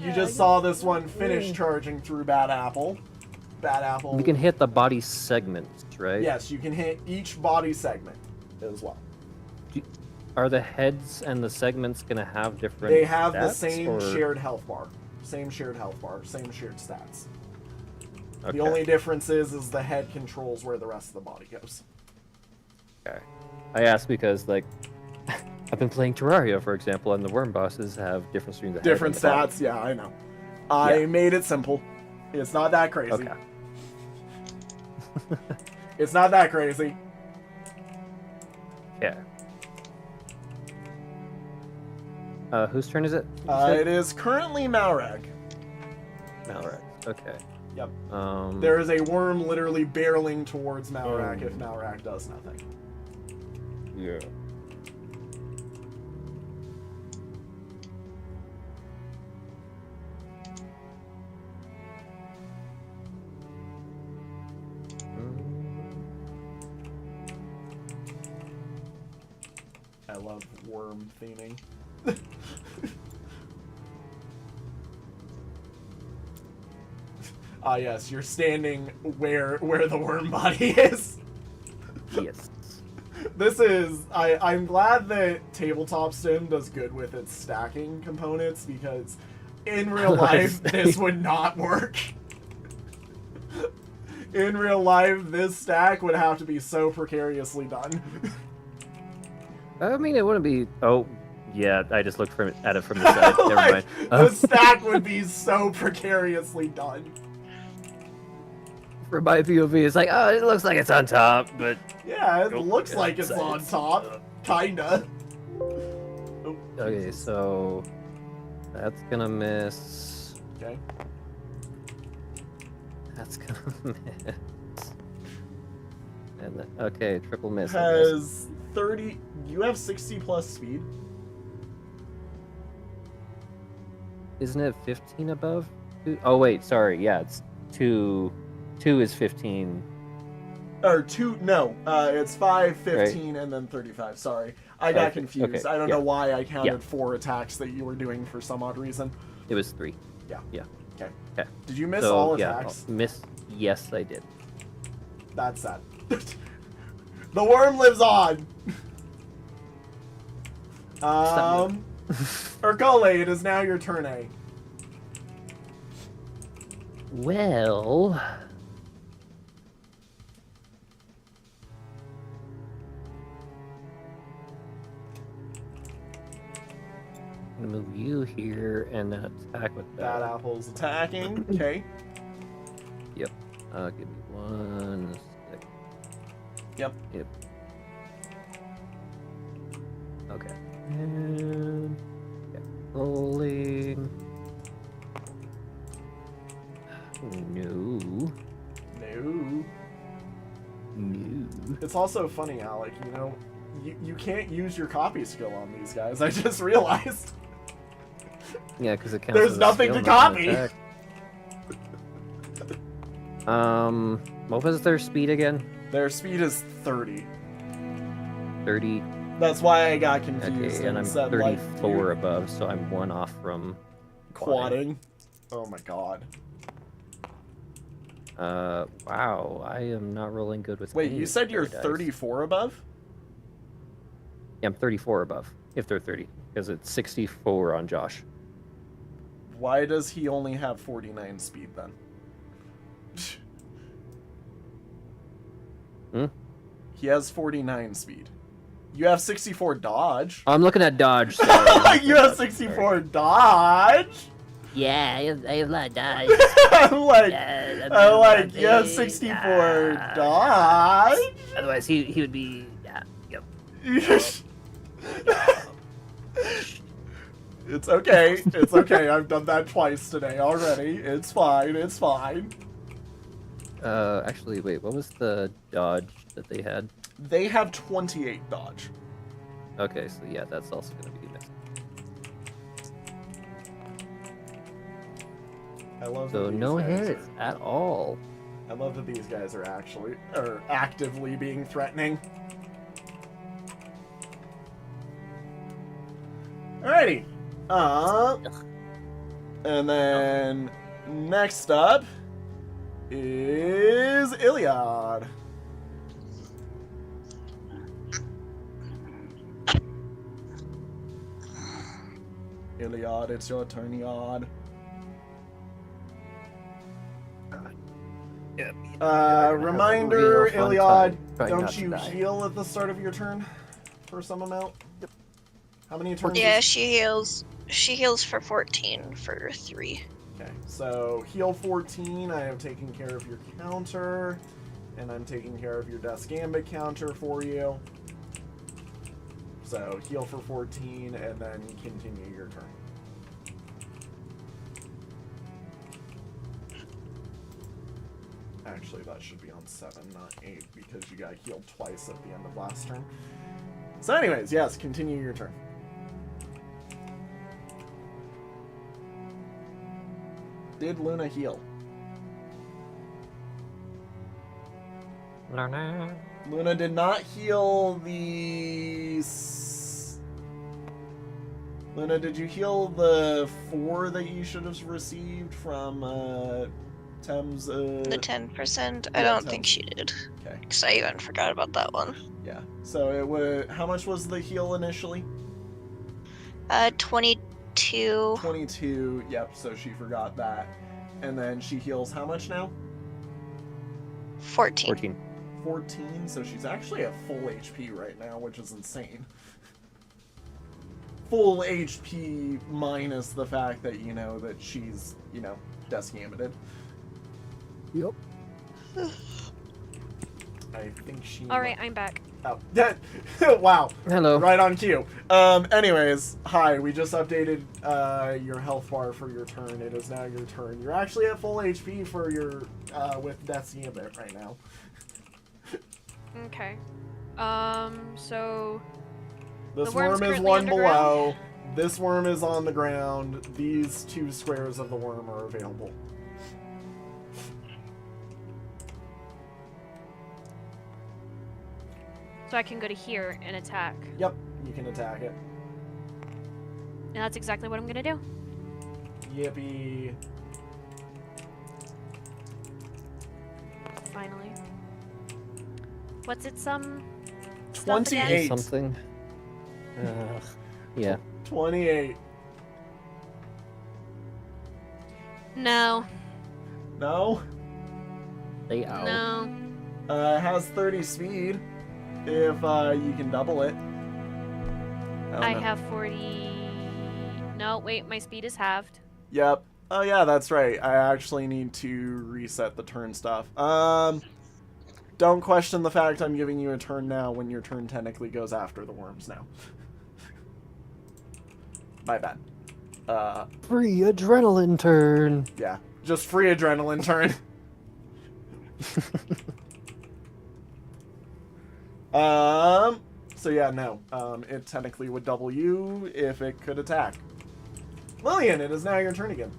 You just saw this one finish charging through Bad Apple. Bad Apple. We can hit the body segments, right? Yes, you can hit each body segment as well. are the heads and the segments gonna have different? They have the stats, same or- shared health bar. Same shared health bar. Same shared stats. Okay. The only difference is the head controls where the rest of the body goes. Okay. I asked because, like, I've been playing Terraria, for example, and the worm bosses have different streams of head Different and the body. stats, yeah, I know. I Yeah. made it simple. It's not that crazy. Okay. It's not that crazy. Yeah. Whose turn is it? You said? It is currently Malrag. Malrex. Okay. Yep. There. There is a worm literally barreling towards Malrag if Malrag does nothing. Yeah. I love worm theming. Ah yes, you're standing where the worm body is. Yes. This is I'm glad that tabletop sim does good with its stacking components because in real life this would not work. In real life, this stack would have to be so precariously done. I mean, it wouldn't be. Oh, yeah. I just looked at it from the side. Never Like, mind. the stack would be so precariously done. From my POV, it's like, oh, it looks like it's on top, but Yeah, it Nope, looks yeah, like it's on top. Kinda. Oh, okay. Jesus. So that's gonna miss. Okay. That's gonna miss. And then, okay, triple miss. I guess. Has 30. You have 60 plus speed. Isn't it 15 above? Oh wait, sorry. Yeah, it's 2. 2 is 15. Or 2. No, it's 5, 15, and then 35. Sorry. I got Okay, confused. okay, I don't yeah. know why I counted Yeah. 4 attacks that you were doing for some odd reason. It was 3. Yeah. Yeah. Okay. Okay. Did you miss So, all yeah, attacks? miss. Yes, I did. That's sad. The worm lives on. Urkale, it is now your turn, A. Well, I'm gonna move you here and then attack with Bad that. apple's attacking. Okay. Give me 1 sec. Yep. Yep. Okay. And rolling. No. No. No. It's also funny, Alec, you know, you can't use your copy skill on these guys. I just realized. Yeah, because it counts. There's as a nothing skill, to not an copy. attack. What was their speed again? Their speed is 30. 30. That's why I got confused Okay, and I'm said, 34 like, above, so I'm 1 off from quadding. Oh my god. Wow, I am not rolling good with. Wait, any you of said you're their dice. 34 above? Yeah, I'm 34 above, if they're 30, because it's 64 on Josh. Why does he only have 49 speed then? Hmm? He has 49 speed. You have 64 dodge. I'm looking at dodge. Sorry. You have 64 dodge? Yeah, I have a lot of dice. I'm like, Yeah, I'm like, you have 64 yeah. dodge? Otherwise, he would be. Yeah, yep. It's okay. It's okay. I've done that twice today already. It's fine. It's fine. Actually, wait, what was the dodge that they had? They have 28 dodge. Okay, so yeah, that's also gonna be missed. I love So that these no guys hits at all. I love that these guys are actively being threatening. Alrighty. And then next up is Iliad. Iliad, it's your turn, Yard. Reminder, Real fun Iliad, time trying not don't to you die. heal at the start of your turn for some amount? Yep. How many turns? Yeah, she heals. She heals for 14 for 3. Okay, so heal 14, I have taken care of your counter, and I'm taking care of your Death's Gambit counter for you. So heal for 14, and then continue your turn. Actually, that should be on 7, not 8, because you got healed twice at the end of last turn. So anyways, yes, continue your turn. Did Luna heal? Luna did not heal the... Luna, did you heal the 4 that you should have received from Thames? The 10%. I yeah, don't 10. think she did. Okay. Because I even forgot about that one. Yeah. So it was... How much was the heal initially? 22. 22. Yep, so she forgot that. And then she heals how much now? 14. 14. 14, so she's actually at full HP right now, which is insane. Full HP minus the fact that, you know, that she's, you know, Death's Gambited. Yep. I think she... Alright, I'm back. Oh, wow. Hello. Right on cue. Anyways, hi, we just updated your health bar for your turn. It is now your turn. You're actually at full HP for your, with Death's Gambit right now. Okay. So... This The worm's worm is currently one underground? below. This worm is on the ground. These 2 squares of the worm are available. So I can go to here and attack. Yep, you can attack it. And that's exactly what I'm gonna do. Yippee. Finally. What's its stuff 28. again? Something. Yeah. 28. No. No? Stay out. No. It has 30 speed. If you can double it. I don't know. have 40... No, wait, my speed is halved. Yep. Oh yeah, that's right. I actually need to reset the turn stuff. Don't question the fact I'm giving you a turn now when your turn technically goes after the worms now. My bad. Free adrenaline turn. Yeah. Just free adrenaline turn. So yeah, no. It technically would double you if it could attack. Lillian, it is now your turn again.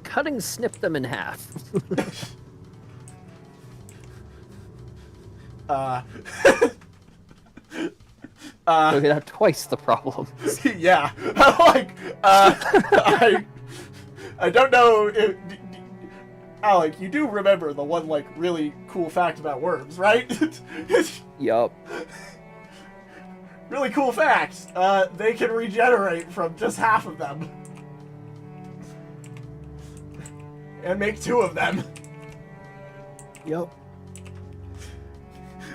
Cutting snip them in half. So you have twice the problem. Yeah. Like, I don't know if... Alec, you do remember the one, like, really cool fact about worms, right? Yup. Really cool fact. They can regenerate from just half of them. And make 2 of them. Yup.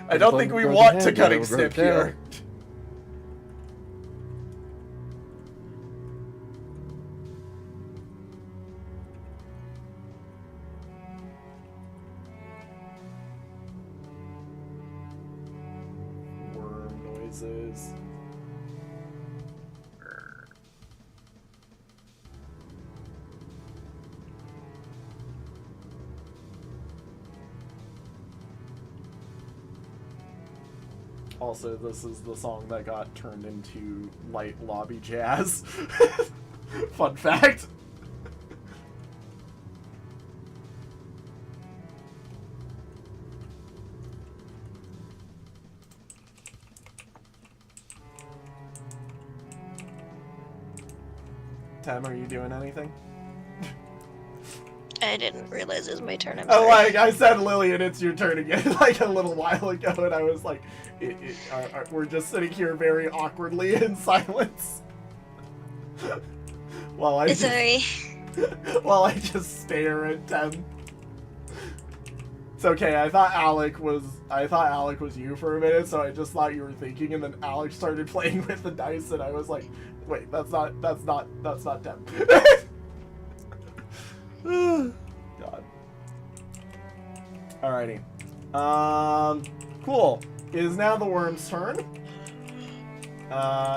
I don't think we want to cutting snip here. Worm noises. Also, this is the song that got turned into light lobby jazz. Fun fact. Tam, are you doing anything? I didn't realize it was my turn. I'm Oh, sorry. like I said, Lillian, it's your turn again, like a little while ago, and I was like, we're just sitting here very awkwardly in silence. while I just, Sorry. while I just stare at Tem. It's okay. I thought Alec was you for a minute, so I just thought you were thinking, and then Alec started playing with the dice, and I was like, wait, that's not Tem. God. Alrighty. Cool. It is now the worm's turn.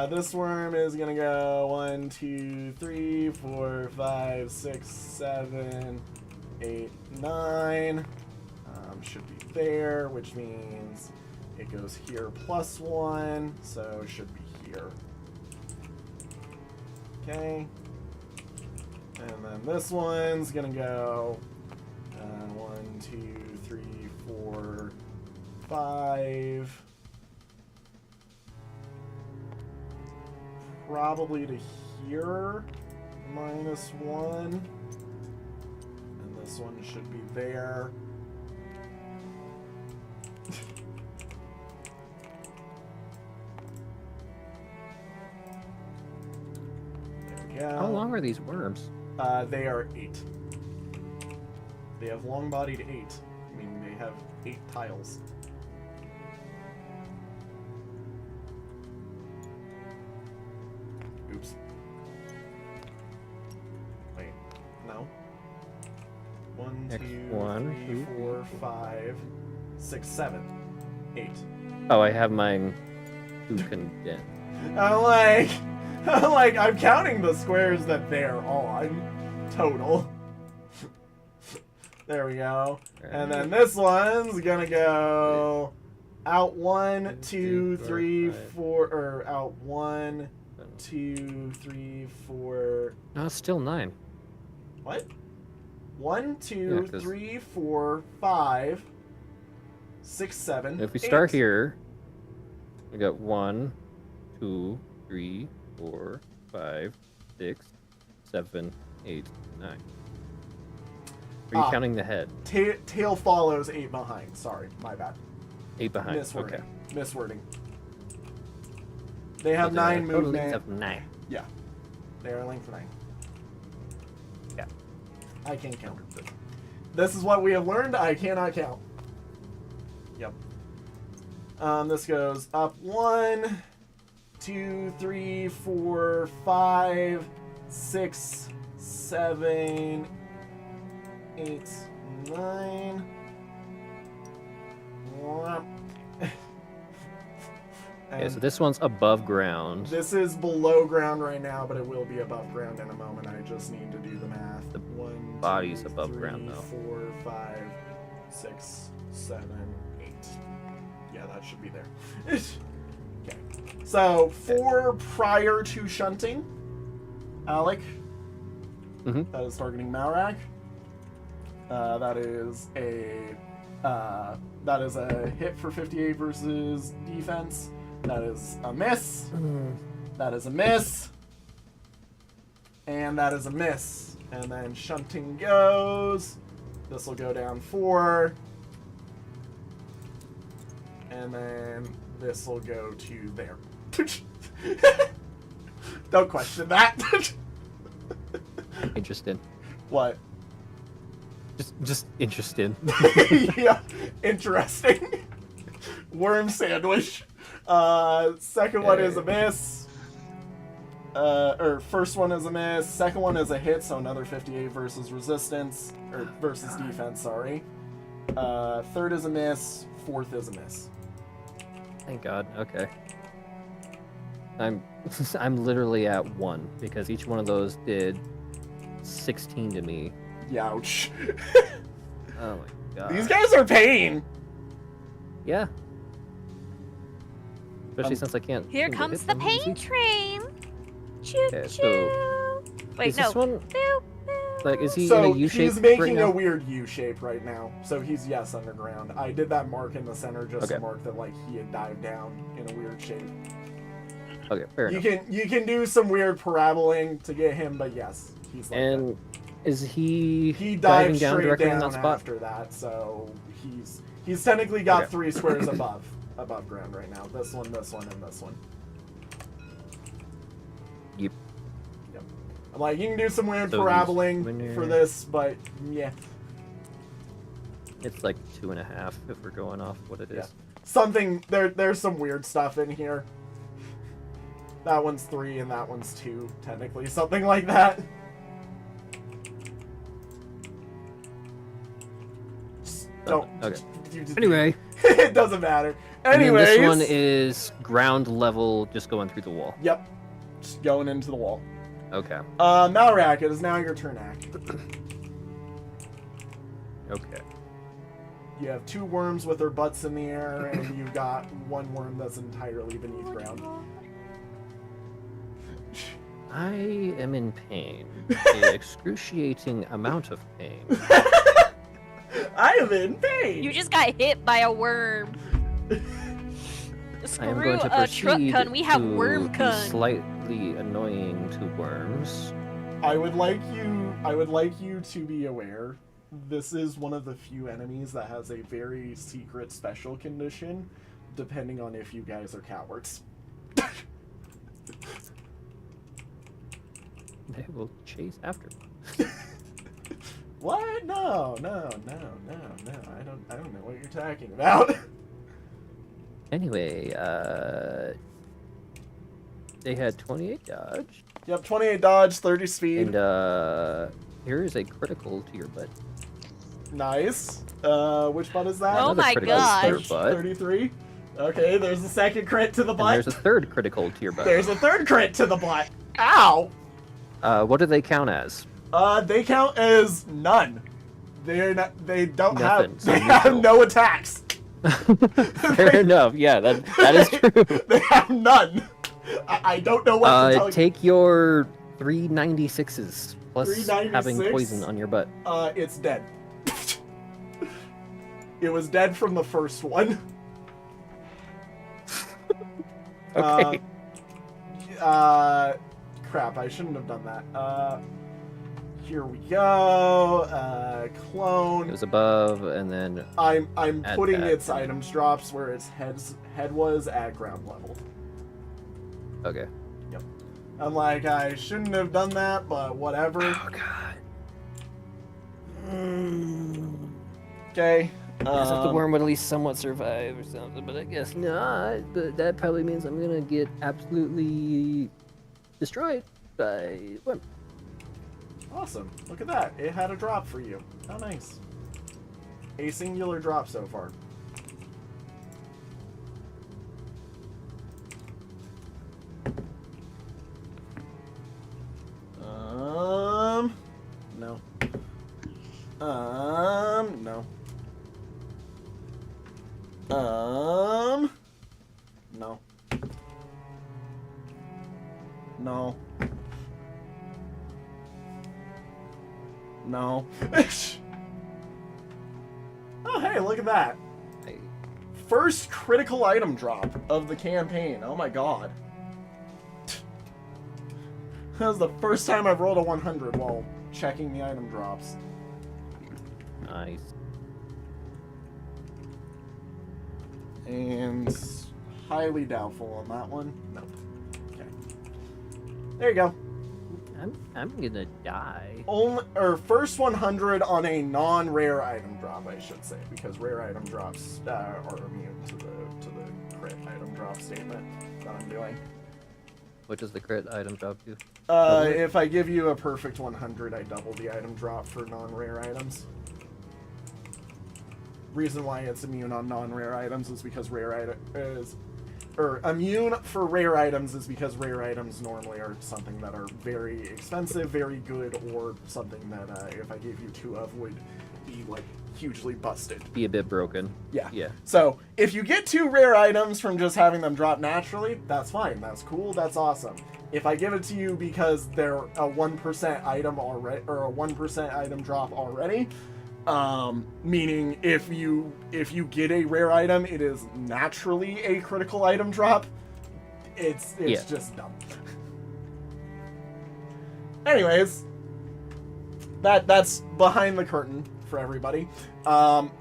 This worm is gonna go 1, 2, 3, 4, 5, 6, 7, 8, 9. Should be there, which means it goes here +1, so should be here. Okay. And then this one's gonna go 1, 2, 3, 4, 5. Probably to here, -1. And this one should be there. There we go. How long are these worms? They are 8. They have long-bodied 8, meaning they have 8 tiles. Oops. Wait, no. 1, Next 2, one, 3, two, 4, 5, 6, 7, 8. Oh, I have mine too condensed. I'm counting the squares that they're on total. There we go. And then this one's gonna go out 1, 2, 3, 4, or out 1, 2, 3, 4. No, it's still 9. What? 1, 2, Yeah, 'cause- 3, 4, 5, 6, 7. If we start 8. here, we got 1, 2, 3, 4, 5, 6, 7, 8, 9. Are you counting the head? Tail follows 8 behind. Sorry, my bad. 8 behind. Miswording. Okay. Miswording. They have So 9 total length movement. of 9. Yeah. They are length 9. Yeah. I can't count. This is what we have learned. I cannot count. Yep. This goes up 1, 2, 3, 4, 5, 6, 7, 8, 9. Okay, so this one's above ground. This is below ground right now, but it will be above ground in a moment. I just need to do the math. The 1, body's 2, above 3, ground, though. 4, 5, 6, 7, 8. Yeah, that should be there. Okay. So, 4 prior to shunting. Alec. Mhm. That is targeting Malrak. That is a hit for 58 versus defense. That is a miss. That is a miss. And that is a miss. And then shunting goes. This will go down 4. And then this will go to there. Don't question that. Interested. What? Just interested. Yeah, interesting. Worm sandwich. Second one is a miss. Or first one is a miss. Second one is a hit, so another 58 versus resistance or versus defense. Sorry. Third is a miss. Fourth is a miss. Thank God. Okay. I'm literally at 1 because each one of those did 16 to me. Youch. Oh my God. These guys are pain. Yeah. Especially since I can't. Here seem to comes hit the them pain easy. train. Choo Okay, choo. so Wait, is no. this one Boop, boop. like? Is he in So a U shape? he's making right a now? weird U shape right now. So he's yes underground. I did that mark in the center just to Okay. mark that like he had dived down in a weird shape. Okay, fair You enough. can do some weird paraboling to get him, but yes, he's like And Is he He diving dived down straight directly down in that spot? after that, so he's technically got Okay. 3 squares above ground right now. This one, and this one. Yep. Yep. I'm like, you can do some weird So he's paraboling winner. for this, but yeah. It's like 2.5 if we're going off what it is. Yeah. Something there's some weird stuff in here. That one's 3 and that one's 2, technically. Something like that. Just don't. Okay. you just- Anyway, it doesn't matter. and then Anyways. this one is ground level, just going through the wall. Yep. Just going into the wall. Okay. Malrak, it is now your turn, Ack. Okay. You have 2 worms with their butts in the air, and you've got 1 worm that's entirely beneath ground. I am in pain. An excruciating amount of pain. I am in pain! You just got hit by a worm. I am Screw going to a truck proceed cun. We have to worm be cun. slightly annoying to worms. I would like you to be aware, this is one of the few enemies that has a very secret special condition, depending on if you guys are cowards. They will chase after me. What? No. I don't know what you're talking about. Anyway, they had 28 dodge, Yep, 28 dodge, 30 speed. and here is a critical to your butt. Nice. Which butt is that? Oh Another my critical to your gosh. butt. 33. Okay, there's a second crit to the And butt. there's a third critical to your butt. There's a third crit to the butt. Ow! What do they count as? They count as none. They're not. They don't Nothing, have. so They have neutral. no attacks. Fair enough. Yeah, that is true. They have none. I don't know what to tell you. Take your 396s plus having 396? poison on your butt. It's dead. It was dead from the first one. Okay. Crap, I shouldn't have done that. Here we go. Clone. It was above, and then I'm Add putting that. its items drops where its head was at ground level. okay. I'm like, I shouldn't have done that, but whatever. Oh god. Okay. As if the worm would at least somewhat survive or something, but I guess not. But that probably means I'm gonna get absolutely destroyed by worm. Awesome. Look at that. It had a drop for you. How nice. A singular drop so far. No. No. No. No. No. Oh, hey, look at that. I- First critical item drop of the campaign. Oh my god. That was the first time I've rolled a 100 while checking the item drops. Nice. And highly doubtful on that one. Nope. Okay. There you go. I'm gonna die. Only or first 100 on a non-rare item drop, I should say, because rare item drops are immune to the crit item drop statement that I'm doing. What does the crit item drop do? If I give you a perfect 100, I double the item drop for non-rare items. Reason why it's immune on non-rare items is because immune for rare items is because rare items normally are something that are very expensive, very good, or something that if I gave you 2 of would be like hugely busted. Be a bit broken. Yeah. Yeah. So if you get 2 rare items from just having them drop naturally, that's fine. That's cool. That's awesome. If I give it to you because they're a 1% item already, or a 1% item drop already, meaning if you get a rare item, it is naturally a critical item drop. It's Yeah. just dumb. Anyways, that's behind the curtain for everybody. Yippee.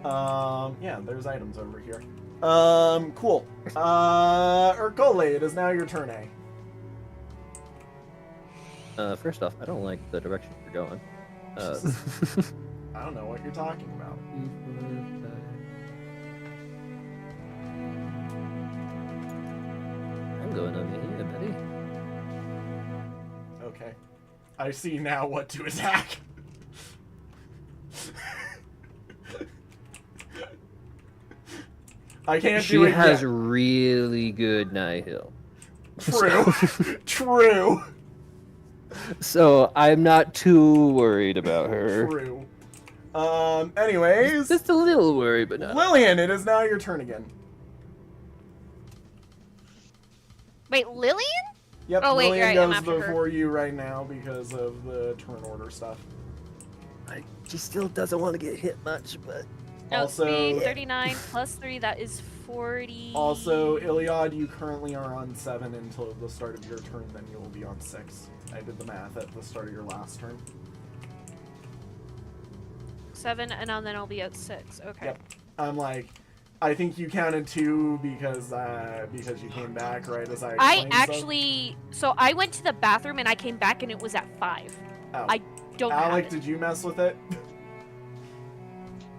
Yeah, there's items over here. Cool. Urkole, it is now your turn, First off, I don't like the direction you're going. I don't know what you're talking about. I'm going over here, buddy. Okay. I see now what to attack. I can't She do it has yet. really good nihil. True. True. So I'm not too worried about her. True. Anyways, Just a little worried, but not. Lillian, it is now your turn again. Wait, Lillian? Yep, Oh, wait, Lillian you're right, I'm goes after her. before you right now because of the turn order stuff. She still doesn't want to get hit much, but Oh, Also- speed 39 plus 3, that is 40. Also, Iliad, you currently are on 7 until the start of your turn, then you will be on 6. I did the math at the start of your last turn. 7, and then I'll be at 6. Okay. Yep. I'm like, I think you counted 2 because you came back, right, as I I explained stuff? actually, so I went to the bathroom and I came back and it was at 5. Oh. I don't have Alec, it. did you mess with it?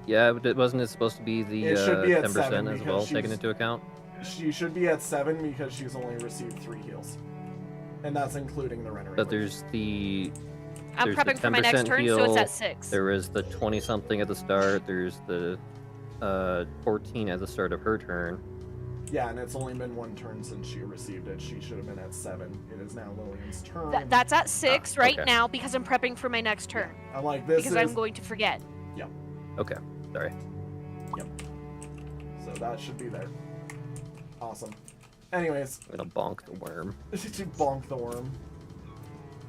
yeah, but wasn't it supposed to be the It should be at 10% 7 as because well she's- taken into account? She should be at 7 because she's only received 3 heals. And that's including the rendering. But wound. there's the I'm there's the prepping for my next 10% turn, so it's heal, at 6. there was the 20 something at the start. There's the 14 at the start of her turn. Yeah, and it's only been 1 turn since she received it. She should have been at 7. It is now Lillian's turn. That's at 6 right okay. now because I'm prepping for my next turn. I'm like, this Because is... I'm going to forget. Okay, sorry. So that should be there. Awesome. Anyways, I'm gonna bonk the worm. to bonk the worm.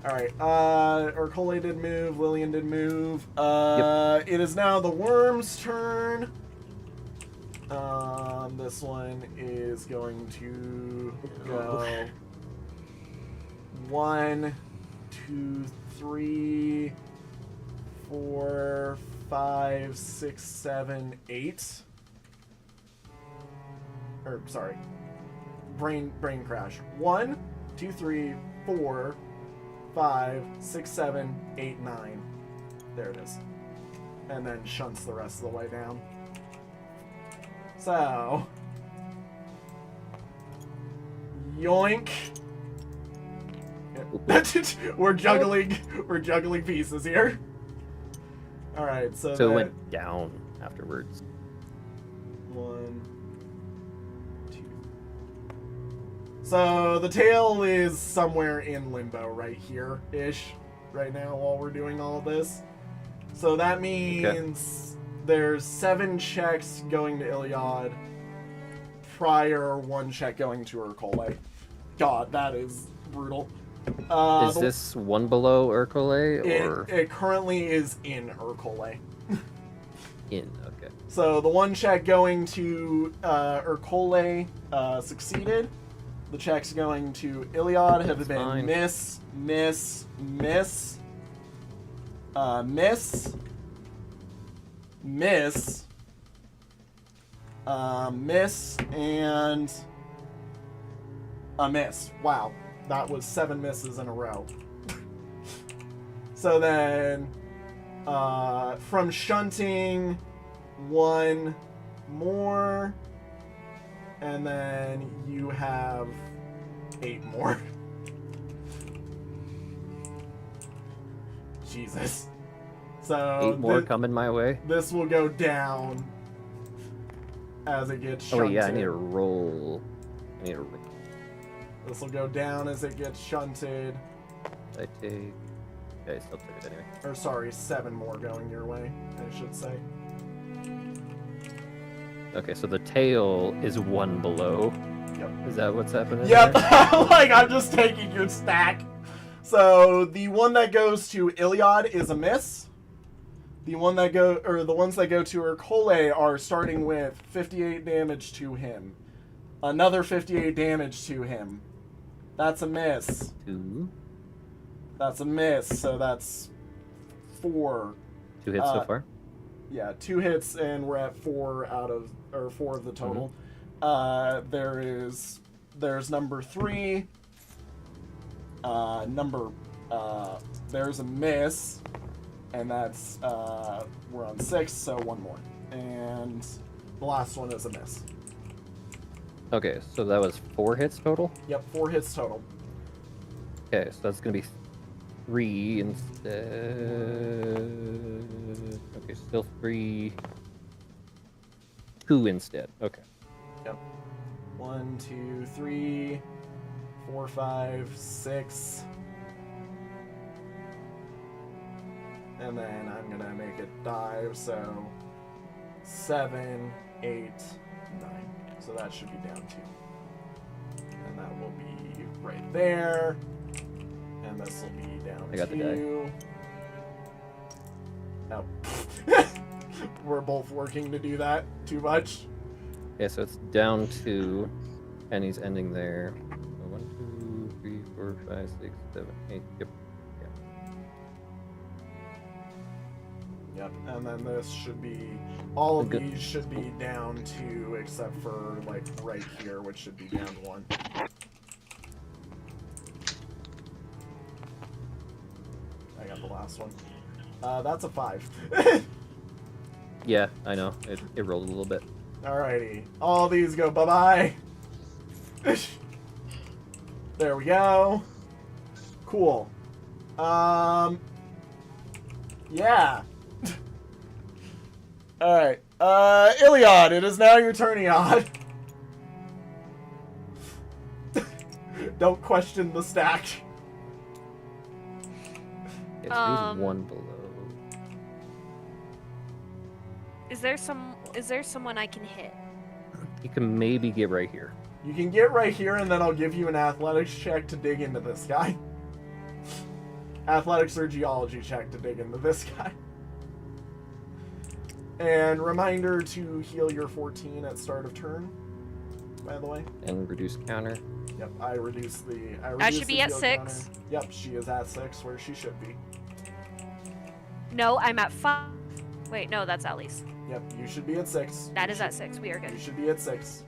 Alright, Urkole did move, Lillian did move. It is now the worm's turn. This one is going to go 1, 2, 3, 4, 5, 6, 7, 8. Or sorry, brain crash. 1, 2, 3, 4, 5, 6, 7, 8, 9. There it is. And then shunts the rest of the way down. So, yoink. we're juggling pieces here. All right, so So it went down afterwards. 1, 2. So the tail is somewhere in limbo right here ish right now while we're doing all of this. So that means there's 7 checks going to Iliad prior 1 check going to Urkole. God, that is brutal. Is this one below Urkole or it currently is in Urkole. in? Okay. So the 1 check going to Urkole succeeded. The checks going to Iliad have That's been fine. miss, miss, miss, miss, miss, miss, and a miss. Wow, that was 7 misses in a row. So then, from shunting, 1 more, and then you have 8 more. Jesus. So 8 more thi- coming my way. this will go down as it gets Oh shunted. wait, yeah, I need to roll. This will go down as it gets shunted. I take. Okay, I still took it anyway. Or sorry, 7 more going your way, I should say. Okay, so the tail is 1 below. Yep. Is that what's happening? Yep, there? like I'm just taking your stack. So the one that goes to Iliad is a miss. The ones that go to Urkole are starting with 58 damage to him. Another 58 damage to him. That's a miss. 2. That's a miss, so that's 4. 2 hits so far. Yeah, 2 hits, and we're at 4 of the total. There's number 3. There's a miss, and that's we're on 6, so 1 more, and the last one is a miss. Okay, so that was 4 hits total. Yep, 4 hits total. Okay, so that's gonna be 3 instead. Okay, still 3. 2 instead. Okay. Yep. 1, 2, 3, 4, 5, 6. And then I'm gonna make it dive, so 7, 8, 9. So that should be down 2. And that will be right there. And this will be down 2. I got the die. Oh. We're both working to do that too much. Okay, so it's down 2, and he's ending there. So 1, 2, 3, 4, 5, 6, 7, 8. Yep. Yep, and then this should be, all of these should be down 2, except for, like, right here, which should be down 1. I got the last one. That's a 5. Yeah, I know. It rolled a little bit. Alrighty, all these go bye-bye. There we go. Cool. Yeah. Alright. Iliad, it is now your turn, Iliad. Don't question the stack. Yeah, so he's 1 below. Is there someone I can hit? You can maybe get right here. You can get right here, and then I'll give you an athletics check to dig into this guy. Athletics or geology check to dig into this guy. And reminder to heal your 14 at start of turn, by the way. And reduce counter. Yep, I reduced the I should the be at heal 6. counter. Yep, she is at 6, where she should be. No, I'm at 5. Wait, no, that's at least. Yep, you should be at 6. That is at 6. We are good. You should be at 6.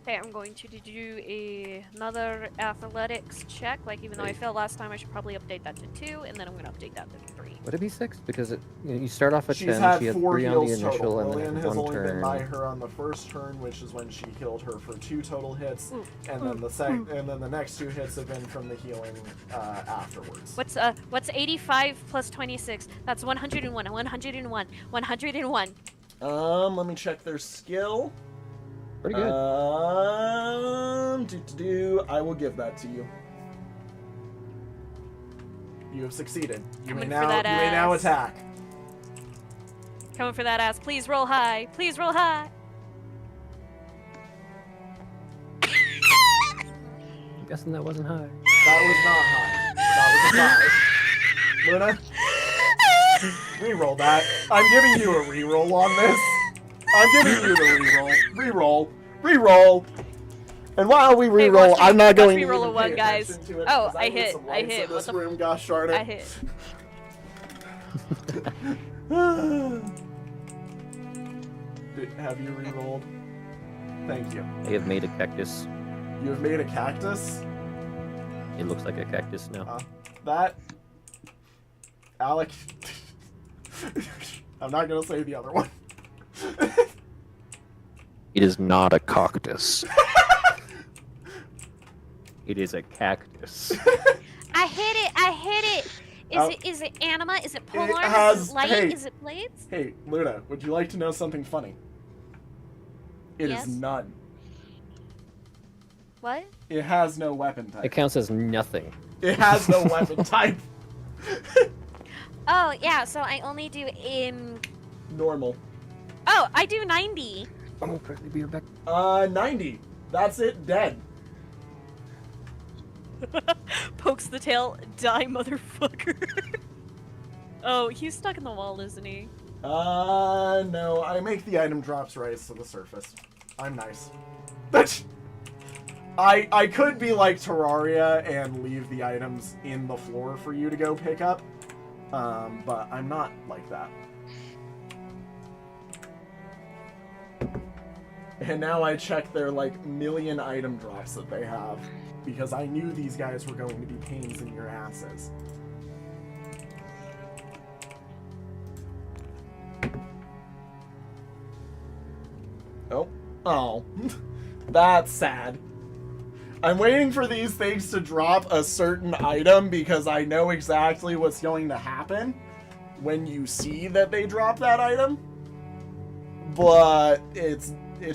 Okay, I'm going to do another athletics check. Like, even though I failed last time, I should probably update that to 2, and then I'm going to update that to 3. Would it be 6? Because you start off at She's 10, had she had 4 3 on the heals initial, total. and Lillian then has 1 only been turn. by her on the first turn, which is when she healed her for 2 total hits, and then the next 2 hits have been from the healing afterwards. What's 85 plus 26? That's 101. 101. 101. Let me check their skill. Pretty good. I will give that to you. You have succeeded. You may Coming now for that ass. attack. Coming for that ass. Please roll high. Please roll high. I'm guessing that wasn't high. That was not high. That was a 5. Luna, reroll that. I'm giving you a reroll on this. I'm giving you the reroll. Reroll. And while we Hey, reroll, watch me- I'm not watch going me to roll even a 1, pay guys. attention to it Oh, because I need hit. some I lights hit. in this What the room, gosh darn it. I hit. Have you rerolled? Thank you. I have made a cactus. You have made a cactus? It looks like a cactus now. That... Alec... I'm not going to say the other one. It is not a cactus. It is a cactus. I hit it. I hit it. Is it anima? Is it polar? has- Is it light? hey. Is it blades? Hey, Luna, would you like to know something funny? It is Yes? none. What? It has no weapon It type. counts as nothing. It has no weapon type. Oh yeah. So I only do Normal. Oh, I do 90. Oh, quickly be back. 90. That's it, dead. Pokes the tail. Die, motherfucker. Oh, he's stuck in the wall, isn't he? No, I make the item drops rise to the surface. I'm nice. I could be like Terraria and leave the items in the floor for you to go pick up, but I'm not like that. And now I check their like million item drops that they have, because I knew these guys were going to be pains in your asses. Oh, that's sad. I'm waiting for these things to drop a certain item because I know exactly what's going to happen when you see that they drop that item. But it's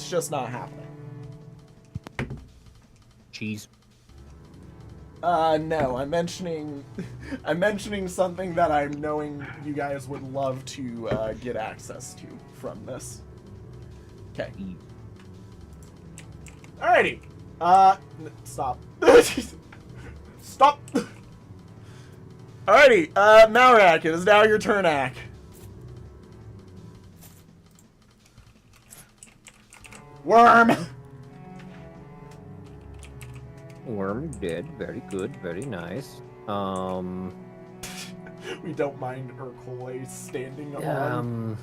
just not happening. Cheese. No, I'm mentioning something that I'm knowing you guys would love to get access to from this. Okay. Alrighty. Stop. Stop. Alrighty, Malrak, it is now your turn, Ak. Worm! Worm dead. Very good. Very nice. We don't mind Urkole standing on.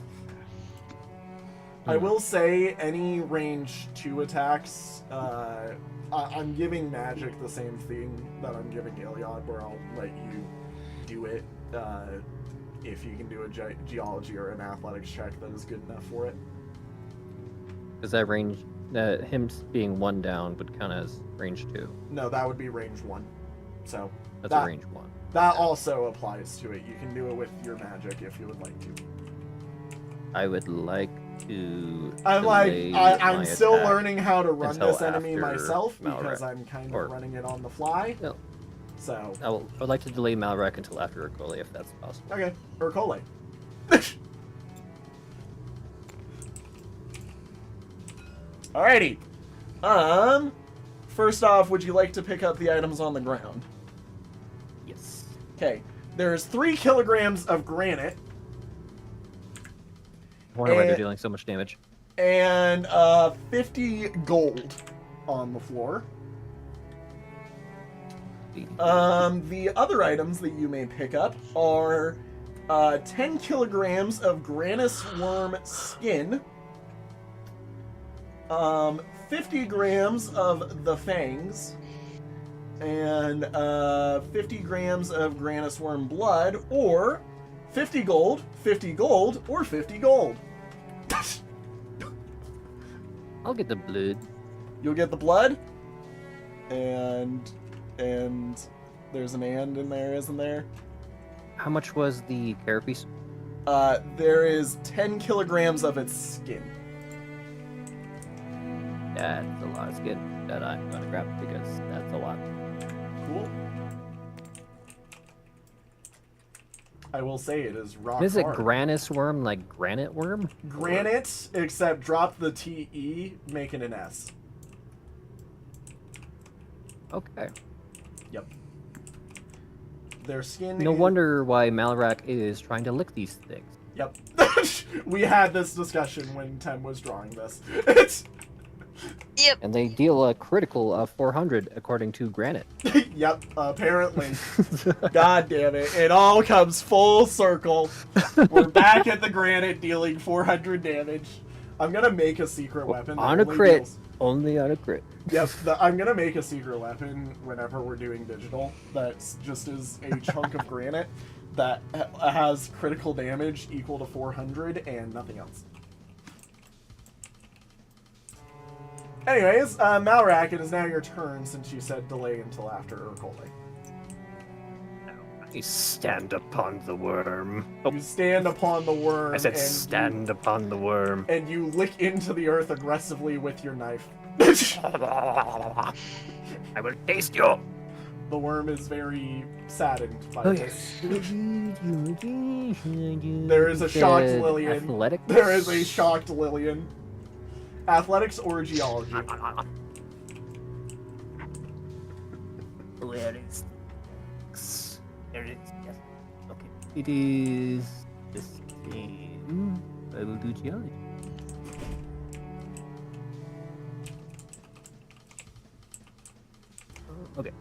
I will say, any range 2 attacks, I'm giving Magic the same thing that I'm giving Iliad, where I'll let you do it if you can do a geology or an athletics check that is good enough for it. Does that range, him being 1 down would count as range 2? No, that would be range 1. So That's that, a range 1. That also applies to it. You can do it with your magic if you would like to. I would like to. I'm still attack learning how to run until this enemy after myself Malrak. because I'm kind Or- of running it on the fly. No. So I would like to delay Malrak until after Urkole, if that's possible. okay, Urkole. Alrighty. First off, would you like to pick up the items on the ground? Yes. Okay. There's 3 kilograms of granite I wonder why they're Eh. dealing so much damage. and 50 gold on the floor. The other items that you may pick up are 10 kilograms of Granus worm skin, 50 grams of the fangs, and 50 grams of Granus worm blood, or 50 gold, or 50 gold. I'll get the blood. You'll get the blood, and there's an and in there, isn't there? How much was the carapace? There is 10 kilograms of its skin. That's a lot of skin that I'm gonna grab because that's a lot. Cool. I will say it is rock Is it hard. Granus worm like granite worm? Granite, except drop the TE, make it an S. Okay. Yep. Their skin. No is- wonder why Malrak is trying to lick these things. Yep. We had this discussion when Tem was drawing this. It's. Yep. And they deal a critical of 400 according to Granite. Yep. Apparently. God damn it! It all comes full circle. We're back at the granite dealing 400 damage. I'm gonna make a secret weapon. that On a only crit. deals- Only on a crit. Yep, I'm gonna make a secret weapon whenever we're doing digital that's just is a chunk of granite that has critical damage equal to 400 and nothing else. Anyways, Malrak, it is now your turn since you said delay until after Urkole. I stand upon the worm. You stand upon the worm I said and stand upon the worm. and you lick into the earth aggressively with your knife. I will taste you. The worm is very saddened by Oh, this. There There is a shocked Lillian. Athletics? There is a shocked Lillian. Athletics or geology? Where is? There it is. Yes. Okay. It is the same. I will do geology. Okay.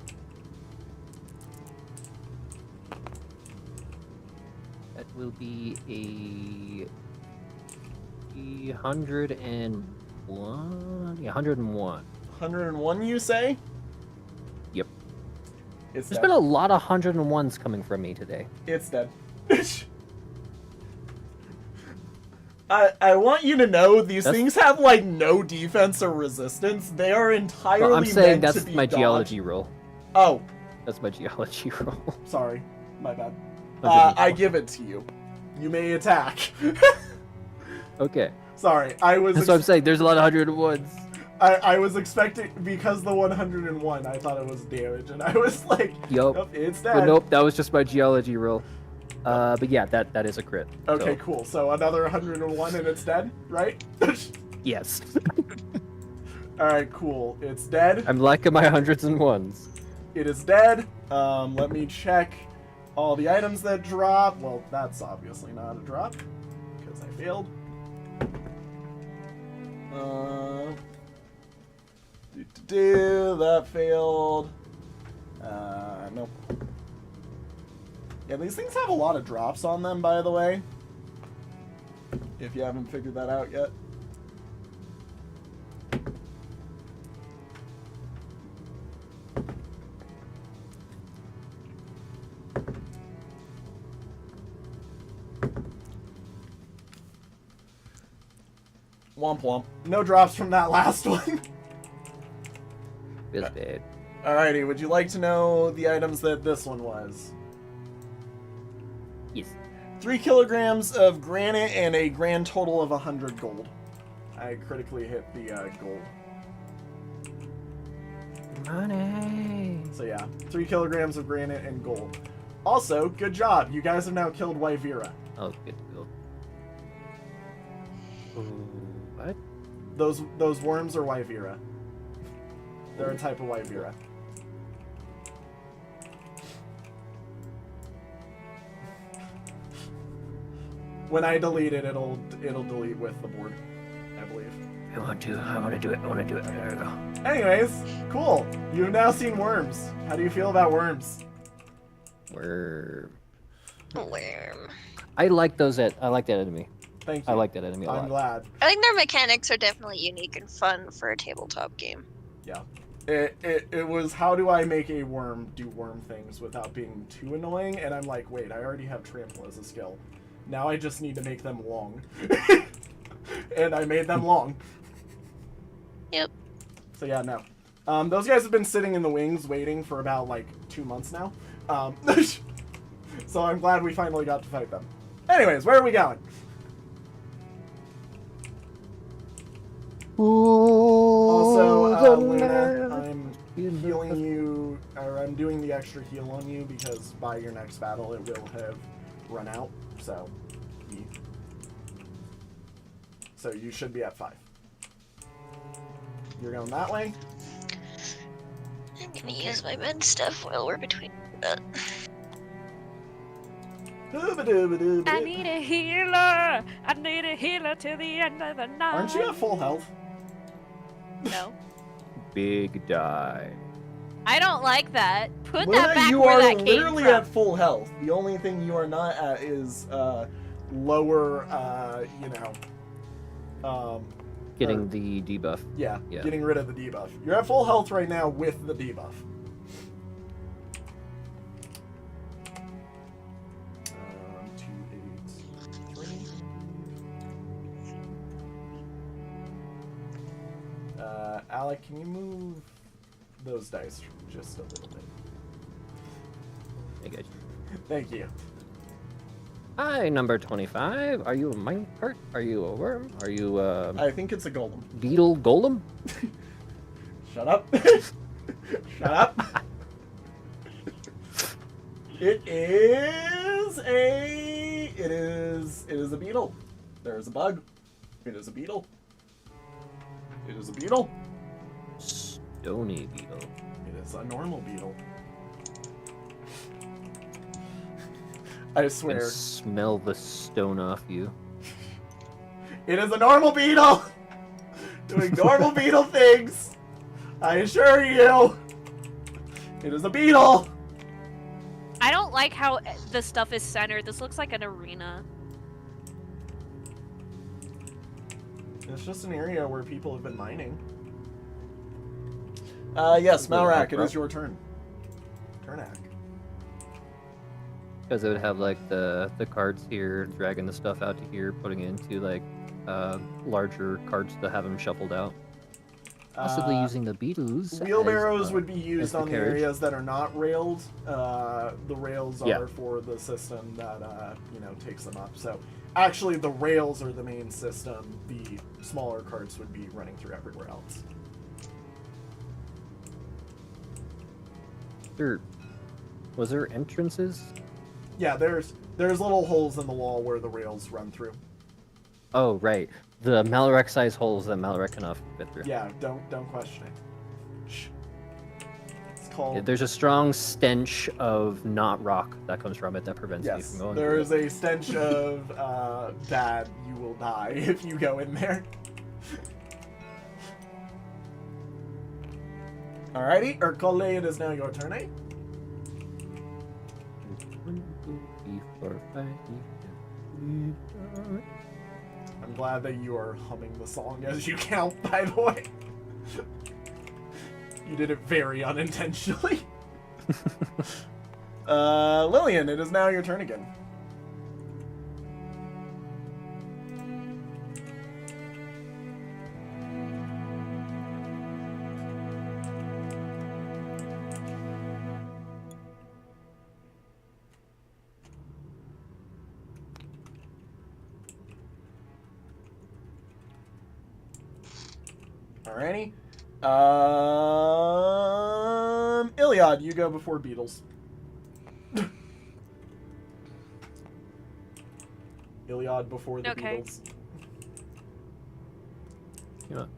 That will be a 101. Yeah, 101. 101, you say? Yep. It's There's dead. been a lot of 101s coming from me today. It's dead. I want you to know these things have like no defense or resistance. They are entirely Well, I'm saying meant to that's be my dodged. geology roll. Oh, That's my geology roll. sorry, my bad. 101. I give it to you. You may attack. Okay. Sorry, I was. That's what I'm saying. There's a lot of 101s. I was expecting, because the 101, I thought it was damage, and I was like, Yup. nope, it's dead. But nope, that was just my geology roll. But yeah, that is a crit. Okay, So, cool. So another 101 and it's dead, right? yes. Alright, cool. It's dead. I'm liking my hundreds and ones. It is dead. Let me check all the items that drop. Well, that's obviously not a drop, because I failed. That failed. Nope. Yeah, these things have a lot of drops on them, by the way. If you haven't figured that out yet. Womp womp. No drops from that last one. Feels bad. Alrighty, would you like to know the items that this one was? Yes. 3 kilograms of granite and a grand total of 100 gold. I critically hit the gold. Money. So yeah, 3 kilograms of granite and gold. Also, good job. You guys have now killed Wyvera. Oh, good to go. What? Those worms are Wyvera. They're a type of Wyvera. When I delete it, it'll delete with the board, I believe. I want to do it. There we go. Anyways, cool. You've now seen worms. How do you feel about worms? Worm. Worm. I like that enemy. Thank you. I like that enemy a lot. I'm glad. I think their mechanics are definitely unique and fun for a tabletop game. Yeah. It was, how do I make a worm do worm things without being too annoying? And I'm like, wait, I already have trample as a skill. Now I just need to make them long. And I made them long. Yep. So yeah, no. Those guys have been sitting in the wings waiting for about like 2 months now. So I'm glad we finally got to fight them. Anyways, where are we going? Also, Luna, I'm healing you, or I'm doing the extra heal on you because by your next battle it will have run out. So you should be at 5. You're going that way. I'm gonna use my med stuff while we're between. I need a healer. I need a healer till the end of the night. Aren't you at full health? No. Big die. I don't like that. Put Luna, that back you where are that came literally from. at full health. The only thing you are not at is lower, Getting the debuff. yeah, Yeah. getting rid of the debuff. You're at full health right now with the debuff. 2, 8, 3. Alec, can you move those dice just a little bit? I got you. Thank you. Hi, number 25. Are you a minecart? Are you a worm? Are you a I think it's a golem. beetle golem? Shut up. Shut up. It is a beetle. There is a bug. It is a beetle. It is a beetle. Stony beetle. It is a normal beetle. I I swear. can smell the stone off you. It is a normal beetle! Doing normal beetle things! I assure you! It is a beetle! I don't like how the stuff is centered. This looks like an arena. It's just an area where people have been mining. Yes, Malrak, it is your turn. Turnak. Because it would have like the cards here, dragging the stuff out to here, putting it into like larger carts to have them shuffled out. Possibly using the beetles. Wheelbarrows as, would be used the on the carriage. areas that are not railed. The rails Yeah. are for the system that takes them up. So actually, the rails are the main system. The smaller carts would be running through everywhere else. Was there entrances? Yeah, there's little holes in the wall where the rails run through. Oh, right. The Malorek size holes that Malorek cannot fit through. Yeah, don't question it. Shh. It's called. Yeah, there's a strong stench of not rock that comes from it that prevents me Yes, from going there through is a stench of bad. You will die if you go in there. Alrighty, Ercole, it is now your turn, eh? 1, 2, 3, 4, 5, 6, I'm glad that you are humming the song as you count, by the way. You did it very unintentionally. Lillian, it is now your turn again. Alrighty. Iliad, you go before Beatles. Iliad before the Okay. Beatles. You know,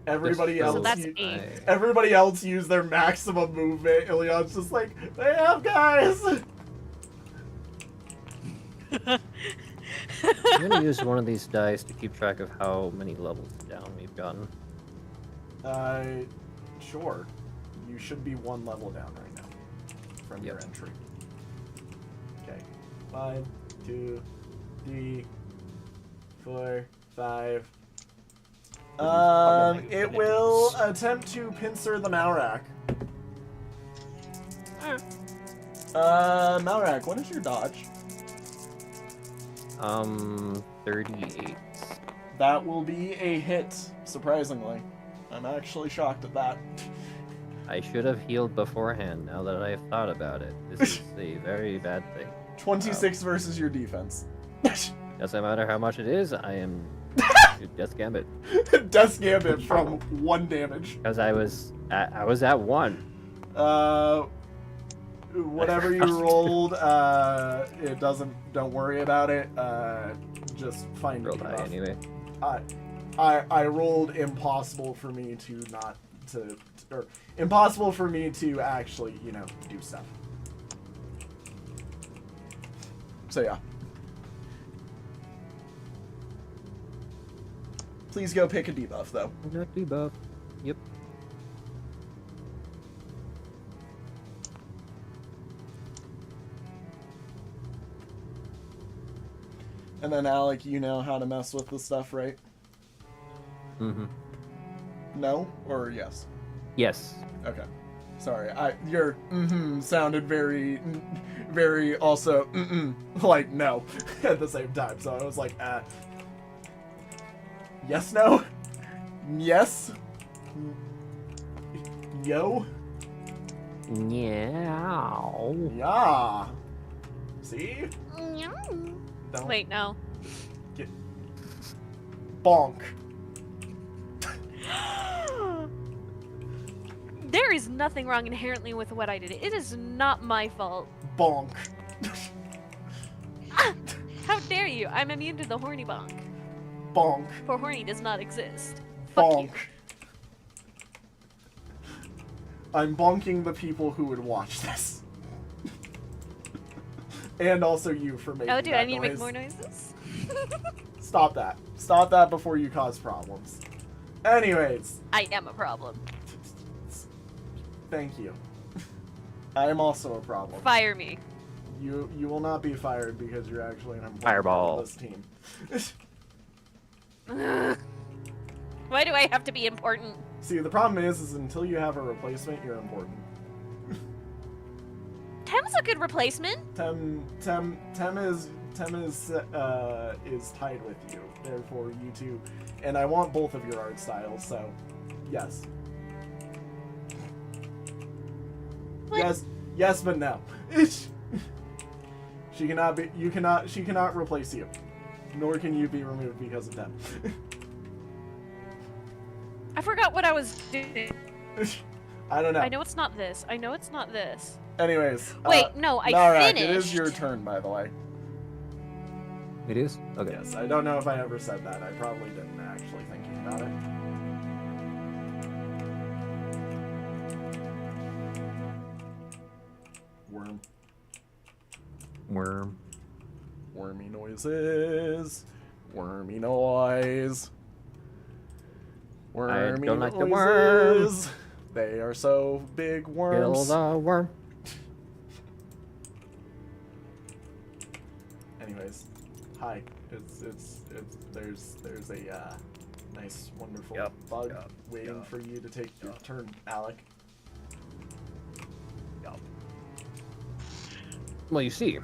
Everybody Just else, So that's u- 8. everybody else used their maximum movement. Iliad's just like, they have guys. I'm gonna use one of these dice to keep track of how many levels down we've gotten. Sure. You should be 1 level down right now from your Yep. entry. Okay. 1, 2, 3, 4, 5. It will attempt to pincer the Malrak. Malrak, what is your dodge? 38. That will be a hit, surprisingly. I'm actually shocked at that. I should have healed beforehand. Now that I've thought about it, this is a very bad thing. 26 versus your defense. Doesn't matter how much it is. I am Death Gambit Death Gambit from 1 damage. because I was at 1. Whatever you rolled, it doesn't. Don't worry about it. Just find Rolled a high debuff. anyway. I rolled impossible for me to not to or impossible for me to actually do stuff. So yeah. Please go pick a debuff though. Not debuff. Yep. And then Alec, you know how to mess with the stuff, right? Mm-hmm. No or yes? Yes. Okay. Sorry, your sounded very, very also like no at the same time. So I was like, yes, no, yes, yo, Meow. yeah. See? Don't Wait, no. get bonk. There is nothing wrong inherently with what I did. It is not my fault. Bonk. How dare you? I'm immune to the horny bonk. Bonk. For horny does not exist. Fuck Bonk. you. I'm bonking the people who would watch this. And also you for making Oh, dude, that I need to make noise. more noises. Stop that. Stop that before you cause problems. Anyways, I am a problem. thank you. I am also a problem. Fire me. You will not be fired because you're actually an important Fireball. part of this team. Why do I have to be important? See, the problem is until you have a replacement, you're important. Tem's a good replacement. Tem is tied with you. Therefore, you two, and I want both of your art styles. So, yes, What? yes, but no. She cannot be. You cannot. She cannot replace you. Nor can you be removed because of Tem. I forgot what I was doing. I don't know. I know it's not this. I know it's not this. Anyways. Wait, no, I Narak, finished. it is your turn, by the way. It is? Okay. Yes, I don't know if I ever said that. I probably didn't actually thinking about it. Worm. Worm. Wormy noises. Wormy noise. Wormy don't like noises. the worm. They are so big Kill worms. the worm. Anyways, hi. There's a nice, wonderful Yep, bug yep, waiting yep, for you to take your turn, Alec. Well, you see,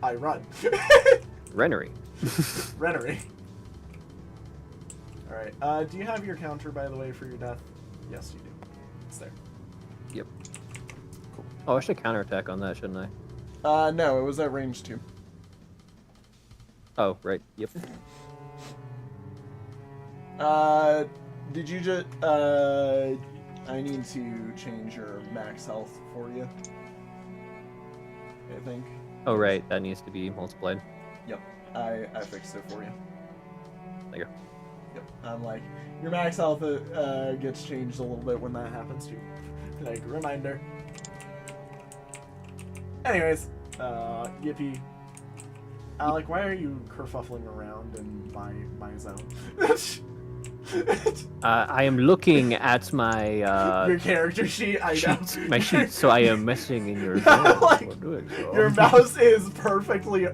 I run. Rennery. Rennery. Alright, do you have your counter, by the way, for your death? Yes, you do. It's there. Yep. Cool. Oh, I should counterattack on that, shouldn't I? No, it was at range 2. Oh, right. Yep. Did you just, I need to change your max health for you. I think. Oh, right. That needs to be multiplied. Yep, I fixed it for you. There you go. Yep, I'm like, your max health gets changed a little bit when that happens too. Like, reminder. Anyways, Yippee. Alec, why are you kerfuffling around in my zone? I am looking at my Your character sheet, I know. my sheet, so I am messing in your zone Like, for doing so. Your mouse is perfectly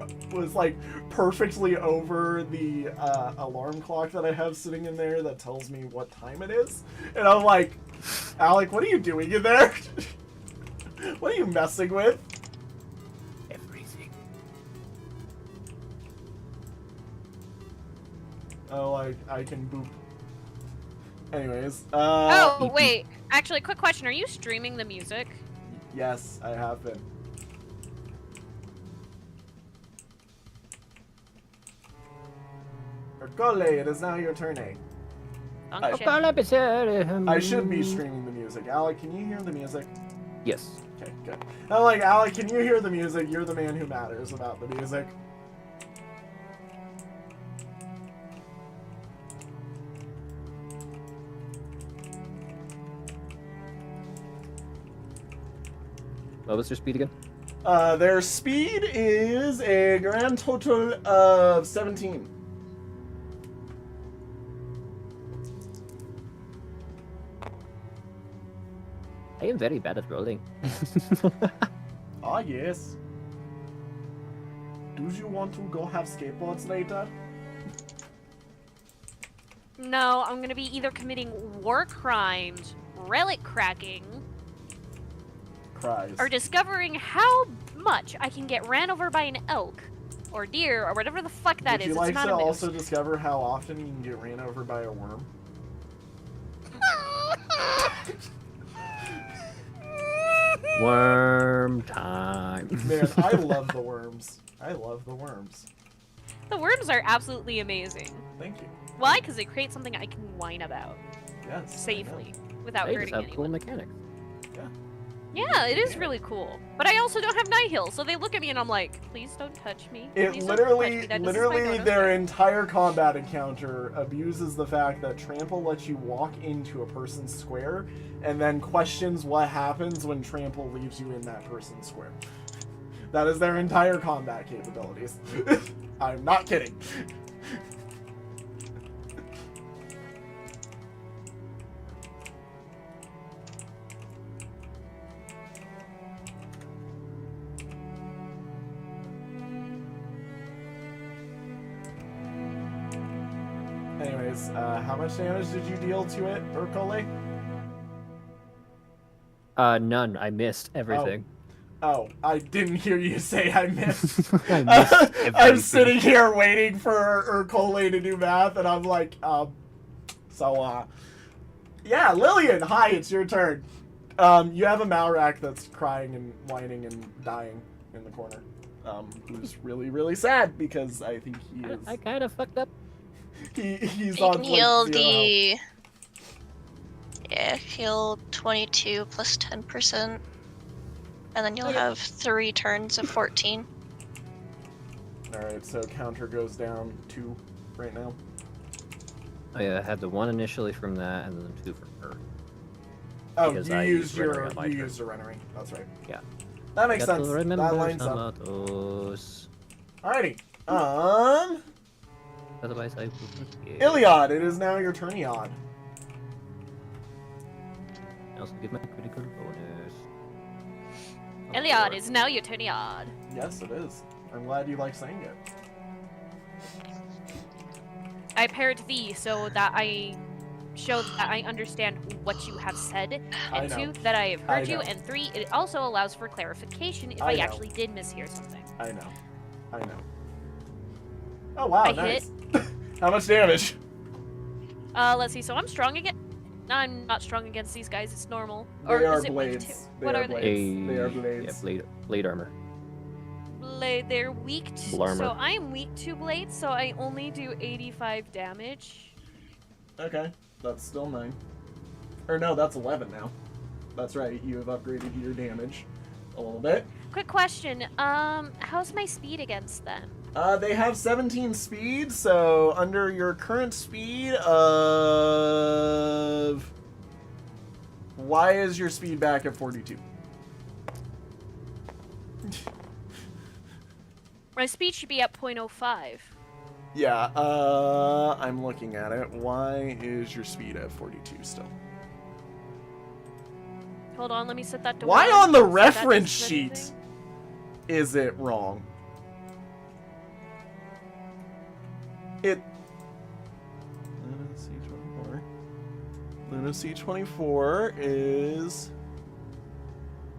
over the alarm clock that I have sitting in there that tells me what time it is. And I'm like, Alec, what are you doing in there? What are you messing with? Everything. Oh, I can boop. Anyways, Oh, wait. Actually, quick question. Are you streaming the music? yes, I have been. Ercole, it is now your turn, eh? Function. I should be streaming the music. Alec, can you hear the music? Yes. Okay, good. I'm like, Alec, can you hear the music? You're the man who matters about the music. What was your speed again? Their speed is a grand total of 17. I am very bad at rolling. Ah, yes. Do you want to go have skateboards later? No, I'm gonna be either committing war crimes, relic cracking, Cries. or discovering how much I can get ran over by an elk, or deer, or whatever the fuck that Would is. you It's like not to a moose. also discover how often you can get ran over by a worm? Worm time. Man, I love the worms. I love the worms. The worms are absolutely amazing. Thank you. Why? Because they create something I can whine about Yes. I know. safely without They just hurting have anyone. cool mechanics. Yeah, it is really cool. But I also don't have Nihil, so they look at me and I'm like, please don't touch me. It Please don't touch me. literally, That doesn't literally, spike on their us." entire combat encounter abuses the fact that Trample lets you walk into a person's square, and then questions what happens when Trample leaves you in that person's square. That is their entire combat capabilities. I'm not kidding. Anyways, how much damage did you deal to it, Urkole? None. I missed everything. Oh, I didn't hear you say I missed. I missed I'm everything. sitting here waiting for Urkole to do math, and I'm like, yeah, Lillian, hi, it's your turn. You have a Malrak that's crying and whining and dying in the corner. Who's really, really sad because I think he is. I kind of fucked up. He's You on can like, heal 0 the. Yeah, heal 22 plus 10%. And then you'll have 3 turns of 14. Alright, so counter goes down 2 right now. Oh yeah, I had the 1 initially from that, and then 2 from her. Oh, Because you I used used your Rennery on my turn. Rennery. That's right. Yeah. That makes Got sense. to That remember lines some up. of those. Alrighty. Otherwise, I would forget. Iliad, it is now your turn, Iliad. I also get my critical bonus. Iliad is now your turn, Iliad. Yes, it is. I'm glad you like saying it. I paired thee so that I show that I understand what you have said, I and know. 2, that I have I heard you, know. and 3, it also allows for clarification if I I know. actually did mishear something. I know. I know. Oh, wow, I nice. How much damage? Let's see, so I'm strong again. I'm not strong against these guys, it's normal. Or They are is it weak too? blades. They What are are blades. they? They are Yeah, blades. blade armor. They're weak to, Blarmer. so I am weak to blades, so I only do 85 damage. Okay, that's still 9. Or no, that's 11 now. That's right, you have upgraded your damage a little bit. Quick question, how's my speed against them? They have 17 speed, so under your current speed of... Why is your speed back at 42? My speed should be at 0.05. Yeah, I'm looking at it. Why is your speed at 42 still? Hold on, let me set that to Why 1, on the so that reference doesn't sheet anything. is it wrong? It... Luna C24. Luna C24 is...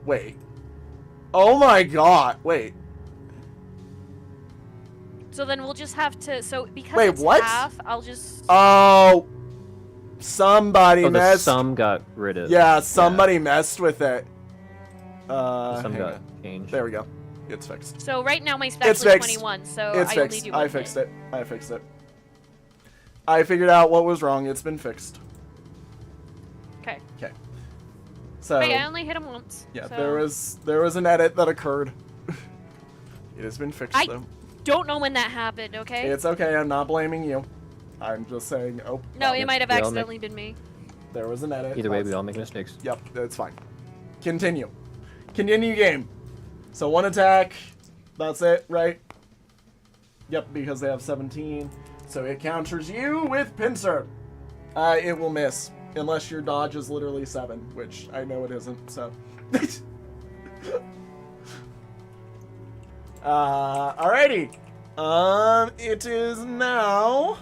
Wait. Oh my god, wait. So then we'll just have to, so because Wait, it's what? half, I'll just... Oh... Somebody Oh, the messed... sum got rid of. Yeah, somebody messed with it. The sum hang got on. changed. There we go. It's fixed. So right now my It's specs are fixed. 21, so It's I only fixed. do I one fixed hit. it. I fixed it. I figured out what was wrong. It's been fixed. Okay. Okay. So Wait, I only hit him once. yeah, so... there was an edit that occurred. It has been fixed I- though. Don't know when that happened, okay? It's okay. I'm not blaming you. I'm just saying. Oh. No, well, it might have we all accidentally been me. there was an edit. Either way, we That's- all make mistakes. Yep, that's fine. Continue. Continue game. So 1 attack. That's it, right? Yep, because they have 17. So it counters you with pincer. It will miss. Unless your dodge is literally 7, which I know it isn't, so. Alrighty. It is now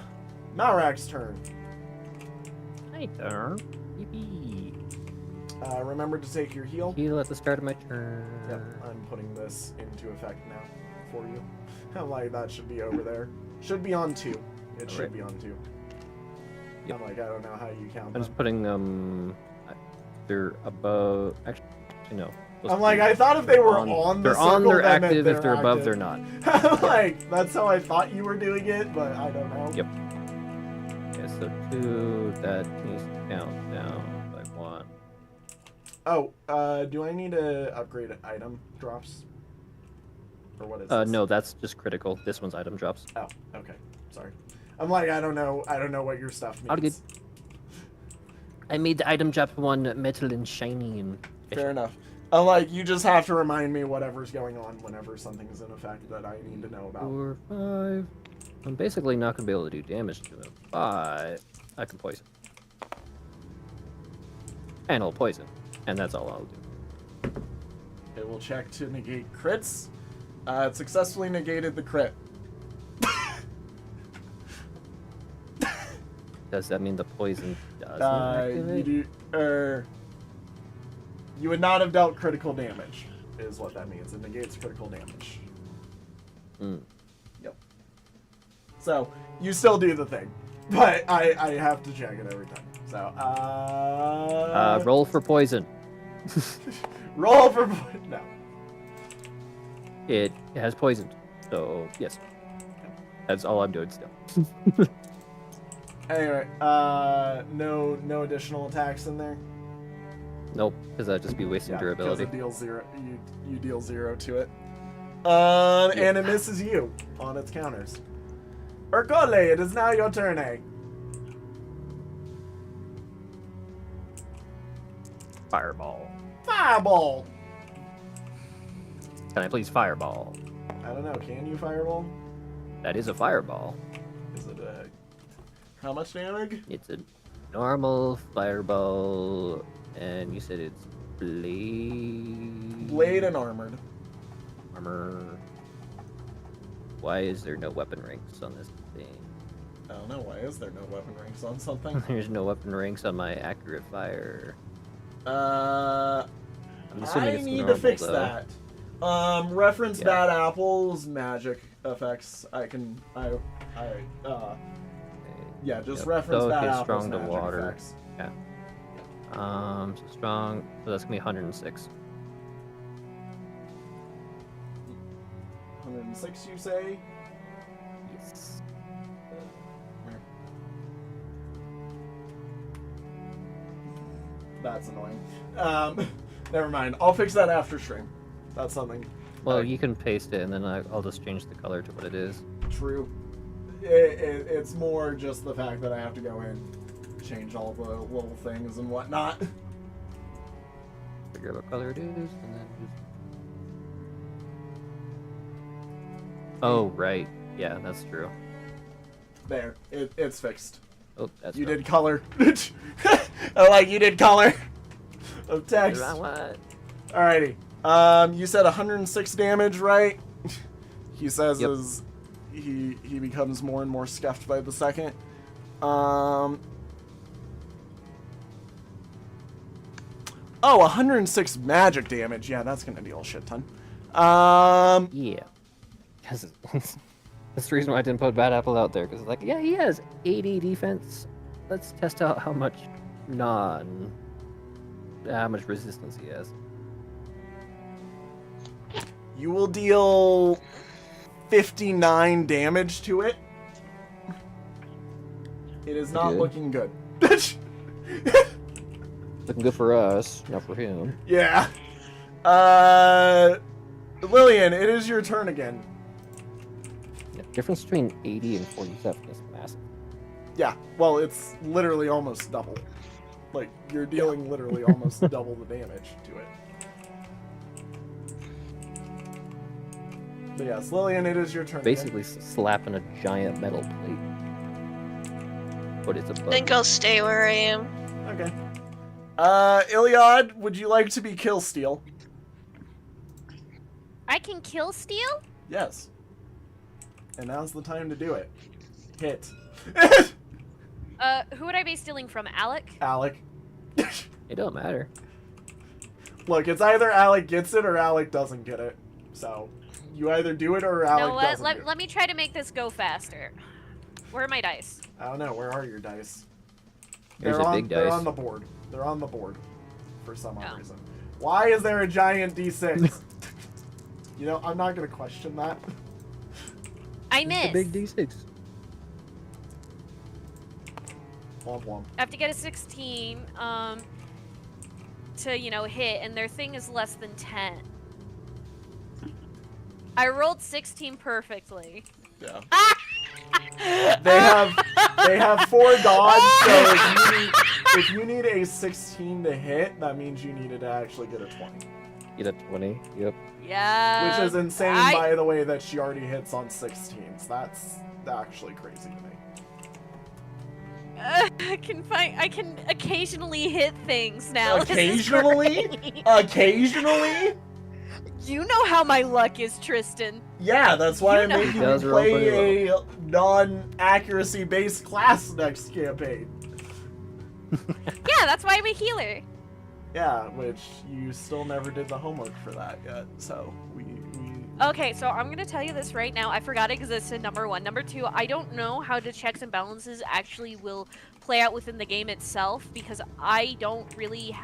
Malrak's turn. Hi there. Yippee. Remember to take your heal. Heal at the start of my turn. Yep, I'm putting this into effect now for you. I'm like, that should be over there. Should be on 2. It should Alright. be on 2. Yep. I'm like, I don't know how you count I'm them. just putting they're above. Actually, no. I'm like, I thought if they were on the They're on. circle, They're that meant active. If they're above, active. they're not. I'm like, that's how I thought you were doing it, but I don't know. Yep. Okay, so 2. That needs to count down by 1. Oh, do I need to upgrade item drops? Or what is this? No, that's just critical. This one's item drops. Oh, okay. Sorry. I'm like, I don't know what your stuff means. All good. I made the item drop one metal and shiny and. Fair enough. I'm like, you just have to remind me whatever's going on whenever something's in effect that I need to know about. 4, 5. I'm basically not gonna be able to do damage to him, but I can poison. And I'll poison, and that's all I'll do. It will check to negate crits. It successfully negated the crit. Does that mean the poison doesn't You activate? you would not have dealt critical damage, is what that means. It negates critical damage. Hmm. Yep. So you still do the thing, but I have to check it every time. So Roll for poison. roll for no. It has poisoned, so yes. That's all I'm doing still. Anyway, no additional attacks in there. Nope, because that'd just be wasting durability. Because it deals 0. You deal 0 to it. And it misses you on its counters. Ercole, it is now your turn, eh? Fireball. Fireball! Can I please fireball? I don't know, can you fireball? That is a fireball. Is it how much damage? It's a normal fireball, and you said it's Blade and armored. armor. Why is there no weapon ranks on this thing? I don't know, why is there no weapon ranks on something? There's no weapon ranks on my accurate fire. I'm assuming I it's need normal, to fix though. that. Reference Yeah. Bad Apple's magic effects. Yeah, just Yep. reference So, Bad okay, Apple's strong to magic water. effects. So strong. So that's gonna be 106. 106, you say? Yes. That's annoying. Never mind. I'll fix that after stream. That's something Well, you can paste it, and then I'll just change the color to what it is. true. It's more just the fact that I have to go in, change all the little things and whatnot. Figure out what color it is, and then just. Oh right, yeah, that's true. There, it's fixed. Oh, that's You wrong. did color. I like you did color of text. The wrong one. Alrighty. You said 106 damage, right? He says Yep. as he becomes more and more scuffed by the second. Oh, 106 magic damage. Yeah, that's gonna deal a shit ton. Yeah. Because that's the reason why I didn't put Bad Apple out there. Because like, yeah, he has 80 defense. Let's test out how much how much resistance he has. You will deal 59 damage to it. It is not Good. looking good. Looking good for us, not for him. Yeah. Lillian, it is your turn again. Yeah, difference between 80 and 47 is massive. Yeah, well, it's literally almost double. Like, you're dealing literally almost double the damage to it. But yes, Lillian, it is your turn Basically slapping a giant metal plate. But it's a I bug. think I'll stay where I am. again. Okay. Iliad, would you like to be kill steal? I can kill steel? Yes. And now's the time to do it. Hit. Who would I be stealing from? Alec? Alec. It don't matter. Look, it's either Alec gets it or Alec doesn't get it. So, you either do it or Alec No, doesn't do it. let me try to make this go faster. Where are my dice? I don't know. Where are your dice? There's they're a on, big They're dice. on the board. They're on the board for some odd Oh. reason. Why is there a giant D6? You know, I'm not going to question that. I missed. It's a big D6. Womp womp. I have to get a 16 to, hit, and their thing is less than 10. I rolled 16 perfectly. Yeah. They have 4 dodge, so if you need a 16 to hit, that means you needed to actually get a 20. Get a 20. Yep. Yeah. Which is insane, by the way, that she already hits on 16s. That's actually crazy to me. I can occasionally hit things now. This is Occasionally? great. Occasionally? You know how my luck is, Tristan. Yeah, that's why You I know made he you does roll pretty play a non-accuracy based class next campaign. Yeah, that's why I'm a healer. Yeah, which you still never did the homework for that yet. So we Okay, so I'm gonna tell you this right now. I forgot it existed, number one. Number two, I don't know how the checks and balances actually will play out within the game itself because I don't really.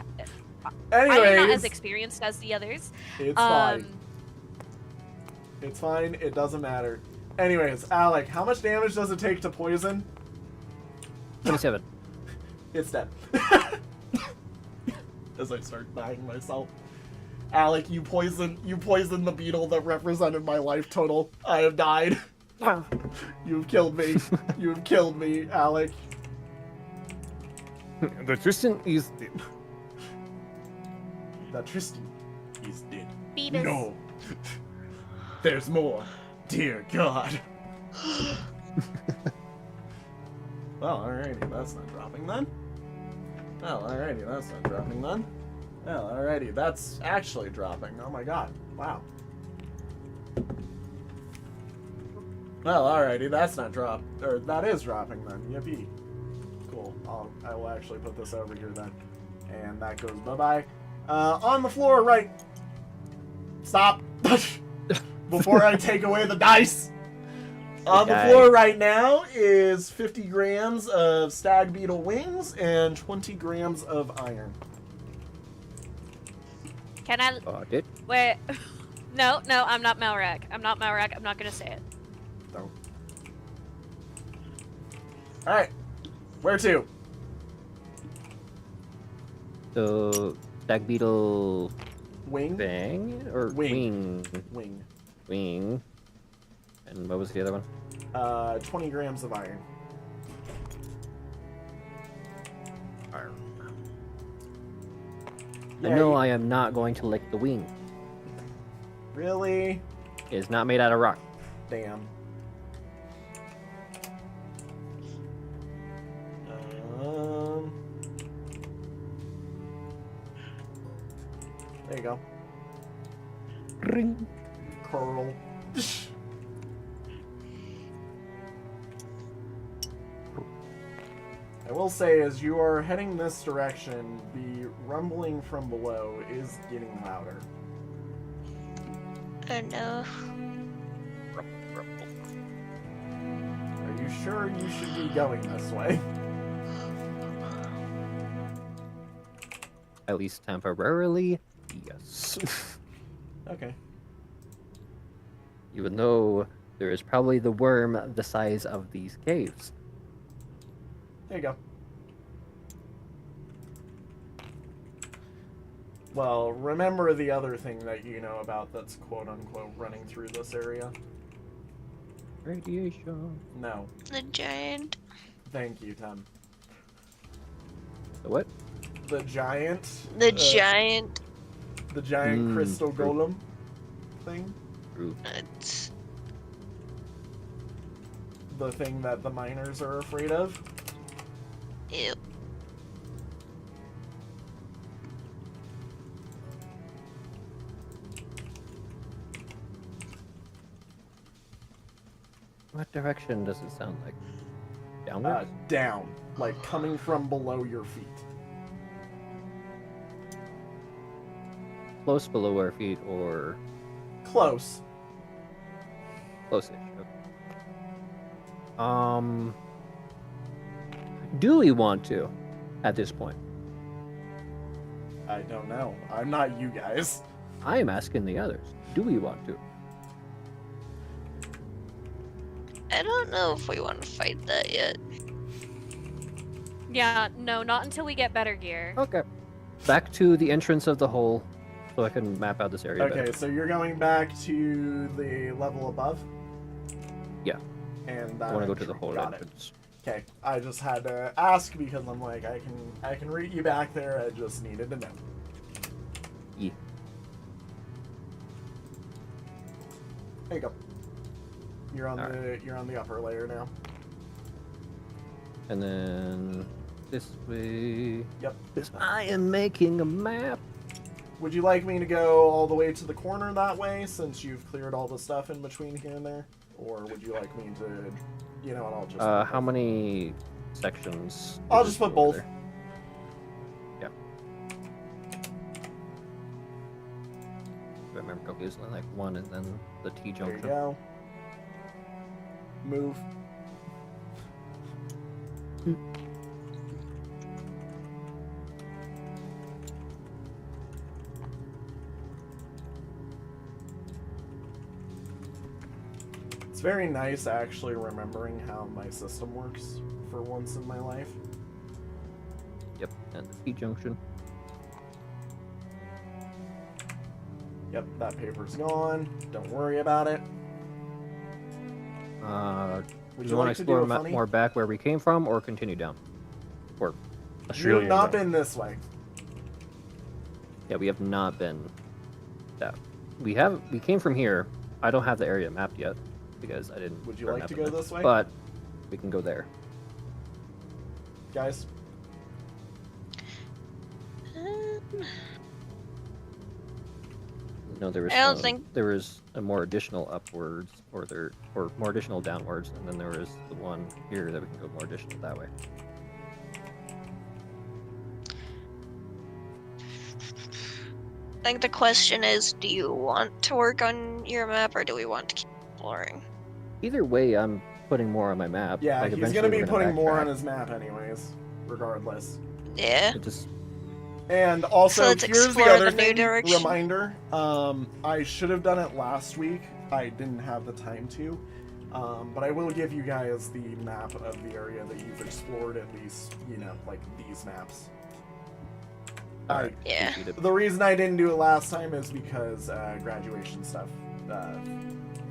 I am not as Anyways, experienced as the others. it's fine. It's fine. It doesn't matter. Anyways, Alec, how much damage does it take to poison? 27. It's dead. As I start dying myself. Alec, you poisoned the beetle that represented my life total. I have died. You've killed me. You've killed me, Alec. The Tristan is dead. That Tristan is dead. Beavis. No. There's more. Dear God. Well, alrighty, that's not dropping then. Well, alrighty, that's not dropping then. Well, alrighty, that's actually dropping. Oh my God. Wow. Well, alrighty, that's not drop, or that is dropping then. Yippee. Cool. I will actually put this over here then, and that goes bye-bye. On the floor, right. Stop. Before I take away the dice. On the floor right now is 50 grams of stag beetle wings and 20 grams of iron. Can I? Did? Wait. No, I'm not Malrak. I'm not Malrak. I'm not gonna say it. No. Alright. Where to? So, stag beetle Wing? bang or Wing. wing? Wing. Wing. And what was the other one? 20 grams of iron. I know I am not going to lick the wing. Really? It is not made out of rock. Damn. There you go. Ring. Curl. I will say, as you are heading this direction, the rumbling from below is getting louder. Oh no. Are you sure you should be going this way? At least temporarily, yes. Okay. Even though there is probably the worm the size of these caves. There you go. Well, remember the other thing that you know about that's quote-unquote running through this area? Radiation. No. The giant. Thank you, Tim. The what? The giant... The giant. The giant crystal true. golem thing? True. It's... The thing that the miners are afraid of? Ew. What direction does it sound like? Downwards? Down. Like, coming from below your feet. Close below our feet or Close. close-ish? Okay. Do we want to at this point? I don't know. I'm not you guys. I am asking the others. Do we want to? I don't know if we want to fight that yet. Yeah, no, not until we get better gear. Okay. Back to the entrance of the hole so I can map out this area Okay, better. so you're going back to the level above? Yeah. And I want to go to the hole got it. entrance. Okay, I just had to ask because I'm like, I can route you back there. I just needed to know. Yeah. There you go. You're on Alright. you're on the upper layer now. And then this way. Yep. I am making a map. Would you like me to go all the way to the corner that way, since you've cleared all the stuff in between here and there? Or would you like me to, you know, and I'll just... How many sections? I'll is just put over both. there? Yeah. I remember, okay, it's like one and then the T There you junction. go. Move. It's very nice actually remembering how my system works for once in my life. Yep, and the T junction. Yep, that paper's gone. Don't worry about it. Do Would you want like to to do explore a funny? more back where we came from, or continue down? Or You Australia? have not been this way. Yeah, we have not been. That we came from here. I don't have the area mapped yet because I didn't. Would you start like to mapping go it, this way? But we can go there. Guys, No, there was. I don't think- there was a more additional upwards, or more additional downwards, and then there was the one here that we can go more additional that way. I think the question is, do you want to work on your map or do we want to keep exploring? Either way, I'm putting more on my map. yeah, Like, he's eventually gonna be we're putting more backtrack. on his map anyways, regardless. Yeah. It just And also, So let's here's the explore other the new thing, direction. reminder, I should have done it last week. I didn't have the time to. But I will give you guys the map of the area that you've explored, at least, you know, like these maps. alright. Yeah. Easy to- The reason I didn't do it last time is because graduation stuff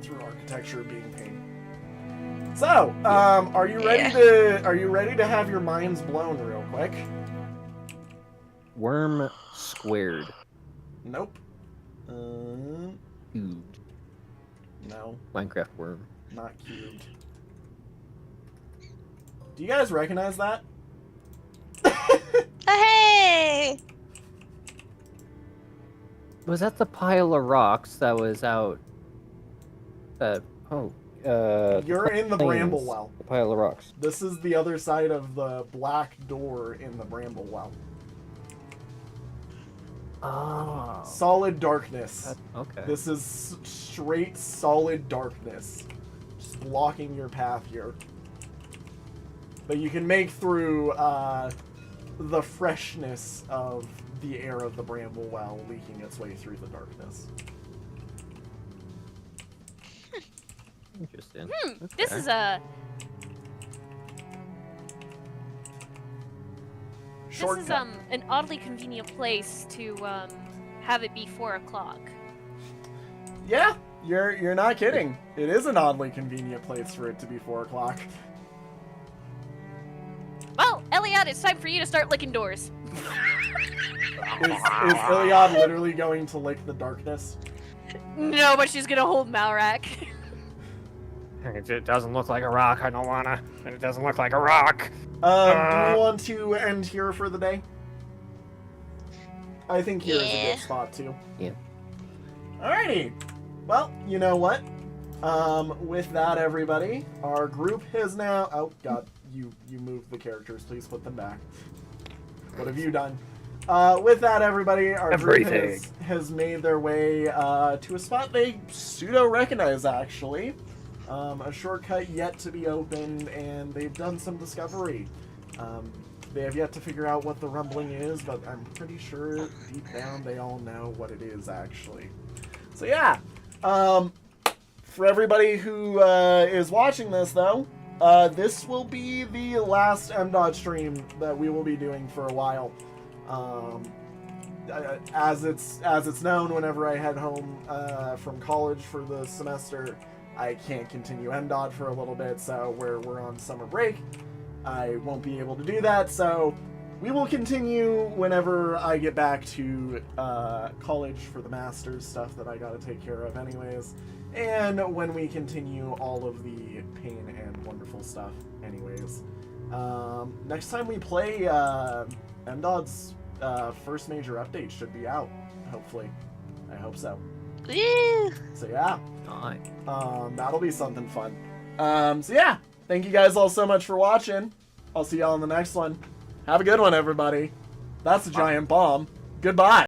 through architecture being pain. So, are you ready to have your minds blown real quick? Worm squared. Nope. Cubed. No, Minecraft worm. not cubed. Do you guys recognize that? Hey! Was that the pile of rocks that was out? You're in the bramble plains. well. The pile of rocks. This is the other side of the black door in the bramble well. Oh. Solid darkness. Okay. This is straight solid darkness. Just blocking your path here. But you can make through the freshness of the air of the bramble well leaking its way through the darkness. Interesting. This Okay. is a Shortcut. an oddly convenient place to have it be 4 o'clock. Yeah, you're not kidding. It is an oddly convenient place for it to be 4 o'clock. Well, Eliot, it's time for you to start licking doors. Is Iliad literally going to lick the darkness? No, but she's gonna hold Malrak. It doesn't look like a rock. I don't wanna. It doesn't look like a rock. Do you want to end here for the day? I think here is a Yeah. good spot too. Yeah. Alrighty. Well, you know what? With that, everybody, our group has now. Oh God, you moved the characters. Please put them back. What have you done? With that, everybody, our group Everything. has made their way to a spot they pseudo recognize. Actually, a shortcut yet to be opened, and they've done some discovery. They have yet to figure out what the rumbling is, but I'm pretty sure deep down they all know what it is, actually. So yeah, for everybody who is watching this, though, this will be the last MDOT stream that we will be doing for a while. As it's known, whenever I head home from college for the semester, I can't continue MDOT for a little bit, so we're on summer break. I won't be able to do that, so we will continue whenever I get back to college for the master's stuff that I gotta take care of anyways, and when we continue all of the pain and wonderful stuff anyways. Next time we play, MDOT's first major update should be out, hopefully. I hope so. Woo! So yeah, Nice. that'll be something fun. So yeah, thank you guys all so much for watching. I'll see y'all in the next one. Have a good one, everybody. That's a giant bomb. Goodbye.